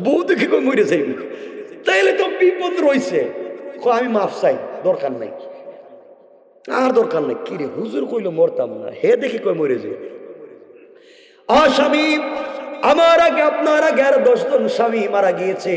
বউ দেখে কই মরে যাইব, তাইলে তো বিপদ রয়েছে। আমি মাফ চাই, দরকার নাই, আর দরকার নাই। কি রে হুজুর কইলো মরতাম না, হে দেখি কই মরে যায়। স্বামী আমার আগে আপনার আগে আর 10 জন স্বামী মারা গিয়েছে,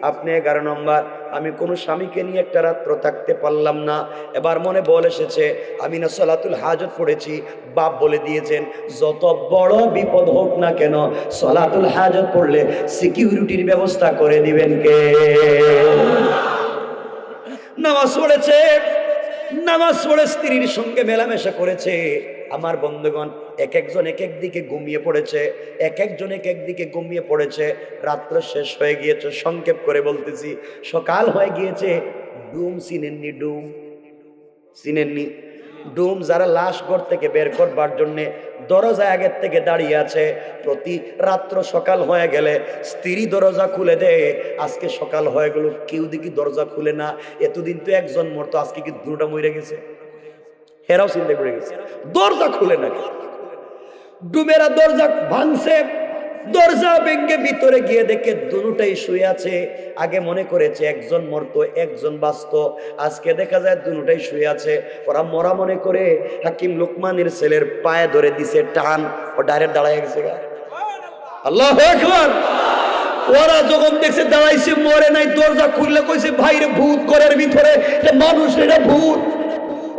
আপনি 11 নম্বর। আমি কোনো স্বামীকে নিয়ে একটা রাত্র থাকতে পারলাম না। এবার মনে বল এসেছে, আমি না সলাতুল হাজত পড়েছি, বাপ বলে দিয়েছেন যত বড় বিপদ হোক না কেন সলাতুল হাজত পড়লে সিকিউরিটির ব্যবস্থা করে দিবেন কে? নামাজ পড়েছে, নামাজ পড়ে স্ত্রীর সঙ্গে মেলামেশা করেছে। আমার বন্ধুগণ, এক একজন এক এক দিকে ঘুমিয়ে পড়েছে, এক একজন এক এক দিকে ঘুমিয়ে পড়েছে। রাত্র শেষ হয়ে গিয়েছে, সংক্ষেপ করে বলতেছি, সকাল হয়ে গিয়েছে। ডুম চিনেননি? ডুম চিনেননি? ডুম যারা লাশ ঘর থেকে বের করবার জন্যে দরজায় আগের থেকে দাঁড়িয়ে আছে। প্রতি রাত্র সকাল হয়ে গেলে স্ত্রী দরজা খুলে দেয়। আজকে সকাল হয়ে গেল, কেউ দেখি দরজা খুলে না। এতদিন তো একজন মরতো, আজকে কি দুটা মরে গেছে? হেরাও চিন্তা করে গেছে, দরজা খুলে না। ডুমেরা দরজা ভাঙছে, দরজা ভেঙে ভিতরে গিয়ে দেখে দুটাই শুয়ে আছে। আগে মনে করেছে একজন মরতো একজন বাঁচত, আজকে দেখা যায় দুটাই শুয়ে আছে। ওরা মরা মনে করে হাকিম লোকমানের ছেলের পায়ে ধরে দিছে টান, ও ডাইরেক্ট দাঁড়ায় গেছে। আল্লাহু আকবার। ওরা যখন দেখছে দাঁড়াইছে মরে নাই, দরজা খুললে কইছে ভাইরে ভূত ঘরের ভিতরে, মানুষ এটা ভূত।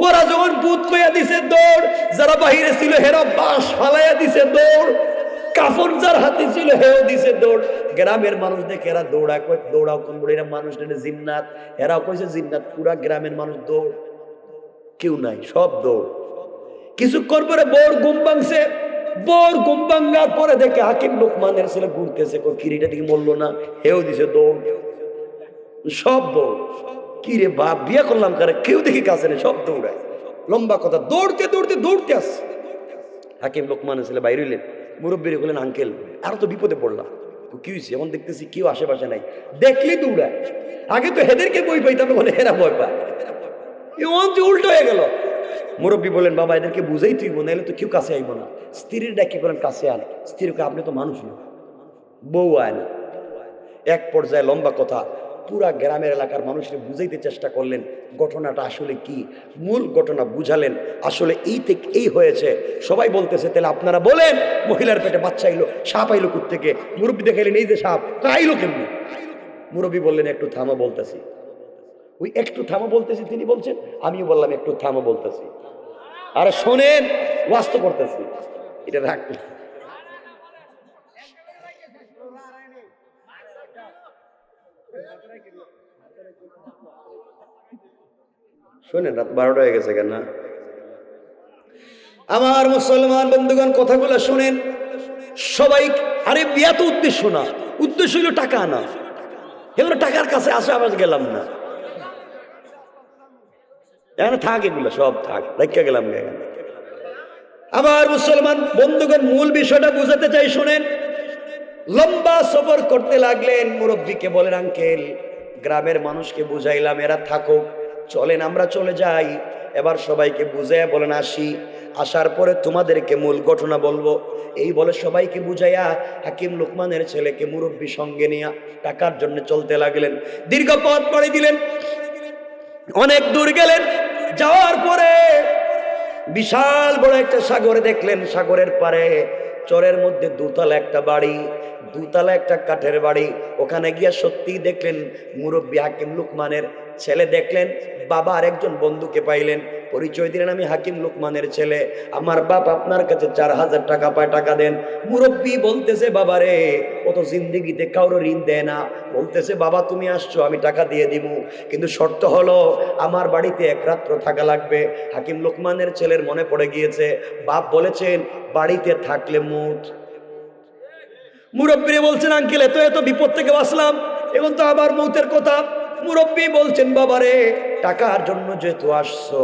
ওরা যখন ভূত কইয়া দিছে দৌড়, যারা বাহিরে ছিল হেরা বাঁশ ফালাইয়া দিছে দৌড়, কাফন যার হাতে ছিল হেও দিছে দৌড়। গ্রামের মানুষ দেখে এরা দৌড়ায়, কয় দৌড়াও কোন বলে, এরা মানুষ নেই জিন্নাত। এরাও কইছে জিন্নাত। পুরা গ্রামের মানুষ দৌড়, কেউ নাই, সব দৌড়। কিছুক্ষণ পরে বোর ঘুম ভাঙছে। বোর ঘুম ভাঙার পরে দেখে হাকিম লোকমানের ছেলে ঘুরতেছে, কিরিটা দিকে মরলো না, হেও দিছে দৌড়, সব দৌড়। কিরে বাপ বিয়ে করলাম কারে, কেউ দেখি কাছে নেই, সব দৌড়ায়। লম্বা কথা, দৌড়তে দৌড়তে দৌড়তে আস। হাকিম লোকমানের ছেলে বাইরে হইলেন, মুরব্বীরে বললেন আঙ্কেল আর তো বিপদে পড়লাম। কি হয়েছে? এখন দেখতেছি কেউ আশেপাশে নাই, দেখলি দৌড়ায়। আগে তো হেদেরকে বই পাইতাম, বলে হেরা ভয় পায়, উল্টো হয়ে গেল। মুরব্বী বলেন বাবা এদেরকে বুঝাই তুই মনে হলে তো কেউ কাছে আইব না। স্ত্রীর ডাকি বলেন কাছে আন। স্ত্রীকে আপনি তো মানুষ না, বউ আয় না। এক পর্যায়ে লম্বা কথা, পুরা গ্রামের এলাকার মানুষকে বুঝাইতে চেষ্টা করলেন ঘটনাটা আসলে কি। মূল ঘটনা বুঝালেন, আসলে এই থেকে এই হয়েছে। সবাই বলতেছে তাহলে আপনারা বলেন মহিলার পেটে বাচ্চা আইলো, সাপ আইলো কোত্থেকে? মুরব্বী দেখাইলেন এই যে সাপ, আইলো কেমনি? মুরব্বী বললেন একটু থামো বলতেছি। ওই একটু থামো বলতেছি তিনি বলছেন, আমিও বললাম একটু থামো বলতেছি। আরে শোনেন, ওয়াস্ত করতেছি, এটা রাখ। শোনেন, রাত 12টা হয়ে গেছে কেন? আমার মুসলমান বন্ধুগণ কথাগুলো শোনেন সবাই। আরে বিয়া তো উদ্দেশ্য না, উদ্দেশ্য হইল টাকা আনা। এবার টাকার কাছে আসে আবার গেলাম না, এখানে থাক, এগুলো সব থাক, রেখে গেলাম। আমার মুসলমান বন্ধুগণ মূল বিষয়টা বুঝাতে চাই, শোনেন। লম্বা সফর করতে লাগলেন, মুরব্বীকে বলেন আঙ্কেল গ্রামের মানুষকে বুঝাইলাম এরা থাকুক, চলেন আমরা চলে যাই। এবার সবাইকে বুঝাইয়া বলেন আসি, আসার পরে তোমাদেরকে মূল ঘটনা বলবো। এই বলে সবাইকে বুঝাইয়া হাকিম লোকমানের ছেলেকে মুরব্বী সঙ্গে নিয়ে টাকার জন্য চলতে লাগলেন। দীর্ঘ পথ পাড়ি দিলেন, অনেক দূর গেলেন। যাওয়ার পরে বিশাল বড় একটা সাগর দেখলেন। সাগরের পারে চরের মধ্যে দুতলা একটা বাড়ি, দুতলা একটা কাঠের বাড়ি। ওখানে গিয়া সত্যি দেখলেন মুরব্বী হাকিম লোকমানের ছেলে। দেখলেন বাবা আর একজন বন্ধুকে পাইলেন, পরিচয় দিলেন আমি হাকিম লোকমানের ছেলে, আমার বাপ আপনার কাছে 4000 টাকা পায়, টাকা দেন। মুরব্বী বলতেছে বাবারে ও তো জিন্দেগিতে কারো ঋণ দেয় না। বলতেছে বাবা তুমি আসছো আমি টাকা দিয়ে দিব, কিন্তু শর্ত হলো আমার বাড়িতে এক রাত্র থাকা লাগবে। হাকিম লোকমানের ছেলের মনে পড়ে গিয়েছে বাপ বলেছেন বাড়িতে থাকলে মুট। মুরব্বী বলছেন আঙ্কেল এত এত বিপদ থেকে বাঁচলাম, এখন তো আবার মৌতের কথা। মুরব্বী বলছেন বাবারে টাকার জন্য যেহেতু আসছো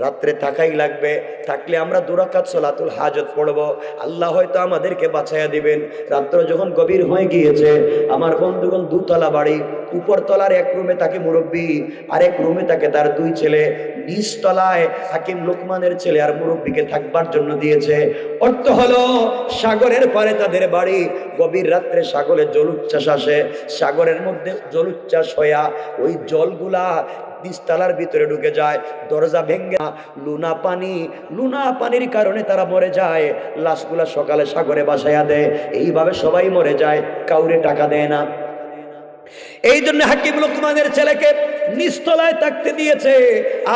রাত্রে থাকাই লাগবে, থাকলে আমরা 2 রাকাত সালাতুল হাজত পড়ব, আল্লাহ হয়তো আমাদেরকে বাঁচাইয়া দিবেন। রাত্র যখন গভীর হয়ে গিয়েছে, আমার বন্ধুগণ দুতলা বাড়ি, উপর তলার এক রুমে থাকে মুরব্বী, আরেক রুমে থাকে তার 2 ছেলে। নিচ তলায় হাকিম লোকমানের ছেলে আর মুরব্বীকে থাকবার জন্য দিয়েছে। অর্থ হলো সাগরের পারে তাদের বাড়ি। গভীর রাত্রে সাগরে জলোচ্ছ্বাস আসে, সাগরের মধ্যে জলোচ্ছ্বাস হইয়া ওই জলগুলা নিচতলার ভিতরে ঢুকে যায়। দরজা ভেঙে লুনা পানি, লুনা পানির কারণে তারা মরে যায়। লাশগুলা সকালে সাগরে ভাসাইয়া দেয়। এইভাবে সবাই মরে যায়, কাউরে টাকা দেয় না। এই জন্য হাকিম লোকমানের ছেলেকে নিচতলায় থাকতে দিয়েছে।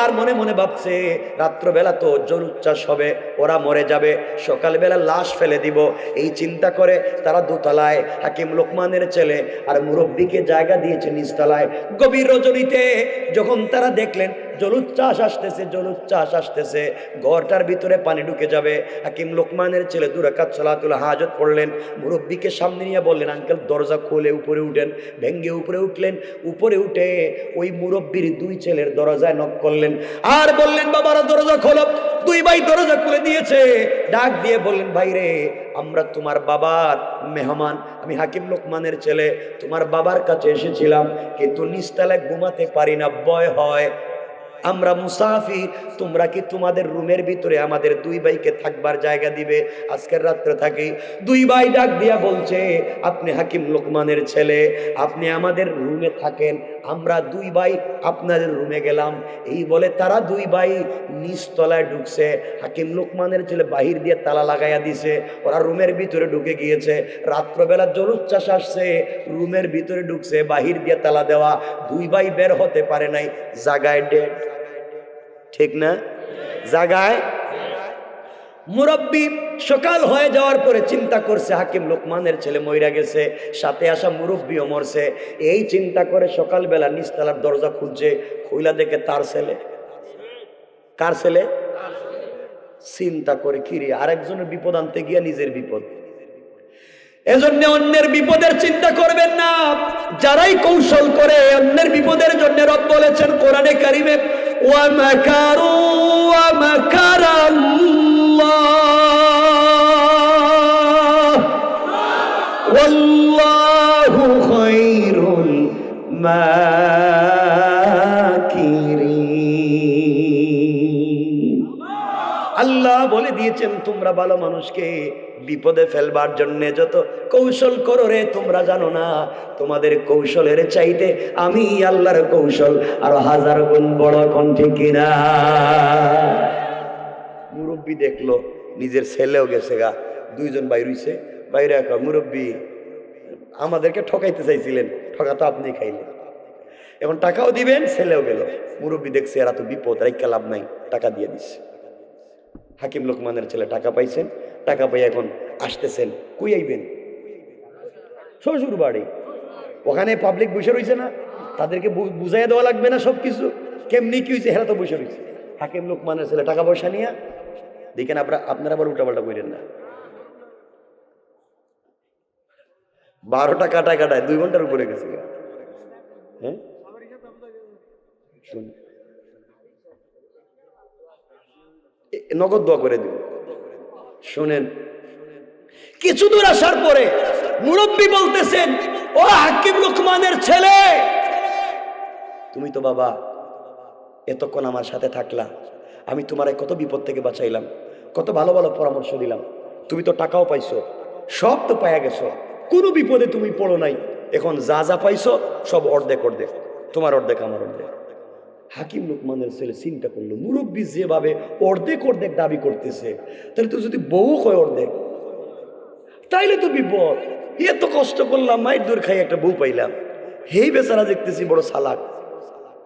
আর মনে মনে ভাবছে রাত্রবেলা তো জলোচ্ছ্বাস হবে, ওরা মরে যাবে, সকালবেলা লাশ ফেলে দিব। এই চিন্তা করে তারা দোতলায় হাকিম লোকমানের ছেলে আর মুরব্বীকে জায়গা দিয়েছে নিচতলায়। গভীর রজনীতে যখন তারা দেখলেন জলোচ্ছ্বাস আসতেছে, জলোচ্ছ্বাস আসতেছে, ঘরটার ভিতরে পানি ঢুকে যাবে, হাকিম লোকমানের ছেলে 2 রাকাত সালাতুল হাজত পড়লেন। মুরব্বীকে সামনে নিয়ে বললেন আঙ্কেল দরজা খুলে উপরে উঠেন। ভেঙ্গে উপরে উঠলেন। উপরে উঠে ওই মুরব্বীর 2 ছেলের দরজায় নক করলেন আর বললেন বাবারা দরজা খোলো। 2 ভাই দরজা খুলে দিয়েছে। ডাক দিয়ে বললেন ভাই রে আমরা তোমার বাবার মেহমান, আমি হাকিম লোকমানের ছেলে, তোমার বাবার কাছে এসেছিলাম, কিন্তু নিচতলায় ঘুমাতে পারি না, ভয় হয়। আমরা মুসাফির, তোমরা কি তোমাদের রুমের ভিতরে আমাদের দুই ভাইকে থাকবার জায়গা দিবে? আজকের রাত্রে থাকি। দুই ভাই ডাক দিয়া বলছে, আপনি হাকিম লোকমানের ছেলে, আপনি আমাদের রুমে থাকেন, আমরা দুই ভাই আপনাদের রুমে গেলাম। এই বলে তারা দুই ভাই নিচতলায় ঢুকছে। হাকিম লোকমানের ছেলে বাহির দিয়ে তালা লাগাইয়া দিছে, ওরা রুমের ভিতরে ঢুকে গিয়েছে। রাত্রবেলা জলোচ্ছ্বাস আসছে, রুমের ভিতরে ঢুকছে, বাহির দিয়ে তালা দেওয়া, দুই ভাই বের হতে পারে নাই, জাগায় ডেড। ঠিক না? জাগায়। মুরব্বি সকাল হয়ে যাওয়ার পরে চিন্তা করছে হাকিম লোকমানের ছেলে মইরা গেছে, সাথে আসা মুরব্বিও মরছে। এই চিন্তা করে সকালবেলা নিচতলার দরজা খুঁজছে, খুইলা দেখে তার ছেলে। কার ছেলে? চিন্তা করে কিরে, আরেকজনের বিপদ আনতে গিয়া নিজের বিপদ। এজন্য অন্যের বিপদের চিন্তা করবেন না। যারাই কৌশল করে অন্যের বিপদের জন্য রব বলেছেন কোরআনে কারিমে, ওয়া মাকারু ওয়া মাকারাল্লাহ ওয়াল্লাহু খায়রুল মাকিরিন। আল্লাহ বলে দিয়েছেন, তোমরা ভালো মানুষকে বিপদে ফেলবার জন্য যত কৌশল করো রে, তোমরা জানো না তোমাদের কৌশলের চাইতে আমি আল্লাহর কৌশল আরো 1000 গুণ বড়। কোন ঠিক কিনা? মুরব্বি দেখলো নিজের ছেলেও গেছে গা, দুইজন বাইর হইছে, বাইরে একটা মুরব্বি আমাদেরকে ঠকাইতে চাইছিলেন, ঠকা তো আপনি খাইলেন, এখন টাকাও দিবেন, ছেলেও গেল। মুরব্বি দেখছে এরা তো বিপদ, রাইকা লাভ নাই, টাকা দিয়ে দিচ্ছে। হাকিম লোকমানের ছেলে টাকা পাইছেন, টাকা পাই এখন আসতেছেন, কই আইবেন? শ্বশুর বাড়ি। ওখানে পাবলিক বসে রয়েছে না, তাদেরকে বুঝাইয়া দেওয়া লাগবে না সব কিছু? কেমনি কি হয়েছে, হেরা তো বসে রয়েছে। হাকিম লোকমানের ছেলে টাকা পয়সা নিয়ে দেখেন, আপনারা আবার উল্টাপাল্টা করেন না। 12টা কাটায় 2 ঘন্টার উপরে গেছে। হ্যাঁ, নগদ দোয়া করে দিন। শোনেন, কিছু দূর আসার পরে মুরব্বি বলতেছেন, ও হাকিম লোকমানের ছেলে, তুমি তো বাবা এতক্ষণ আমার সাথে থাকলা, আমি তোমার কত বিপদ থেকে বাঁচাইলাম, কত ভালো ভালো পরামর্শ দিলাম, তুমি তো টাকাও পাইছো, সব তো পাইয়া গেছো, কোনো বিপদে তুমি পড়ো নাই, এখন যা যা পাইছো সব অর্ধেক অর্ধেক, তোমার অর্ধেক আমার অর্ধেক। হাকিম লোকমানের ছেলে চিন্তা করলো, মুরব্বি যেভাবে অর্ধেক অর্ধেক দাবি করতেছে, তাহলে তো যদি বউ হয় অর্ধেক, তাইলে তো বিপদ। এত কষ্ট করলাম, মায়ের দূর খাই একটা বউ পাইলাম, হেই বেচারা দেখতেছি বড় চালাক।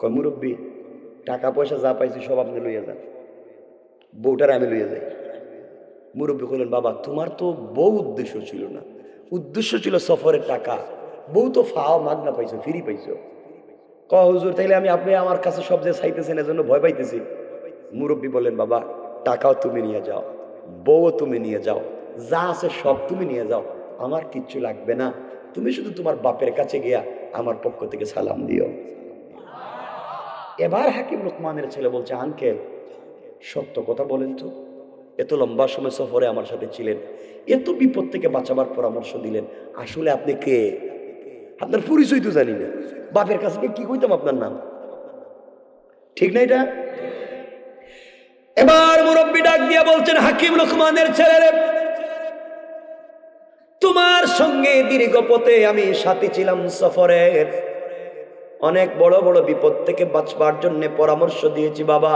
কয় মুরব্বি, টাকা পয়সা যা পাইছি সব আপনি লইয়া যান, বউটার আমি লইয়া যাই। মুরব্বি বললেন, বাবা তোমার তো বউ উদ্দেশ্য ছিল না, উদ্দেশ্য ছিল সফরের টাকা, বউ তো ফাও মাগনা পাইছো, ফ্রি পাইছো। ক হুজুর, তাইলে আপনি আমার কাছে সব যে চাইতেছেন এজন্য ভয় পাইতেছি। মুরব্বি বলেন, বাবা টাকাও তুমি নিয়ে যাও, বউও তুমি নিয়ে যাও, যা আছে সব তুমি নিয়ে যাও, আমার কিচ্ছু লাগবে না, তুমি শুধু তোমার বাপের কাছে গিয়া আমার পক্ষ থেকে সালাম দিও। এবার হাকিম লোকমানের ছেলে বলছে, আঙ্কেল সত্য কথা বলেন তো, এত লম্বা সময় সফরে আমার সাথে ছিলেন, এত বিপদ থেকে বাঁচাবার পরামর্শ দিলেন, আসলে আপনি কে? আপনার পরিচয় তো জানি না, বাপের কাছে কি কইতাম আপনার নাম? ঠিক না এটা? এবার মুরব্বি ডাক দিয়া বলছেন, হাকিম লোকমানের ছেলে, তোমার সঙ্গে দীর্ঘ পথে আমি সাথী ছিলাম সফরের, অনেক বড় বড় বিপদ থেকে বাঁচবার জন্য পরামর্শ দিয়েছি বাবা,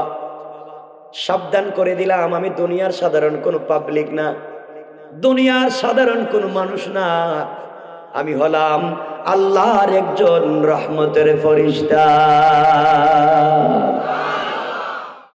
সাবধান করে দিলাম, আমি দুনিয়ার সাধারণ কোনো পাবলিক না, দুনিয়ার সাধারণ কোনো মানুষ না, আমি হলাম আল্লাহর একজন রহমতের ফেরেশতা।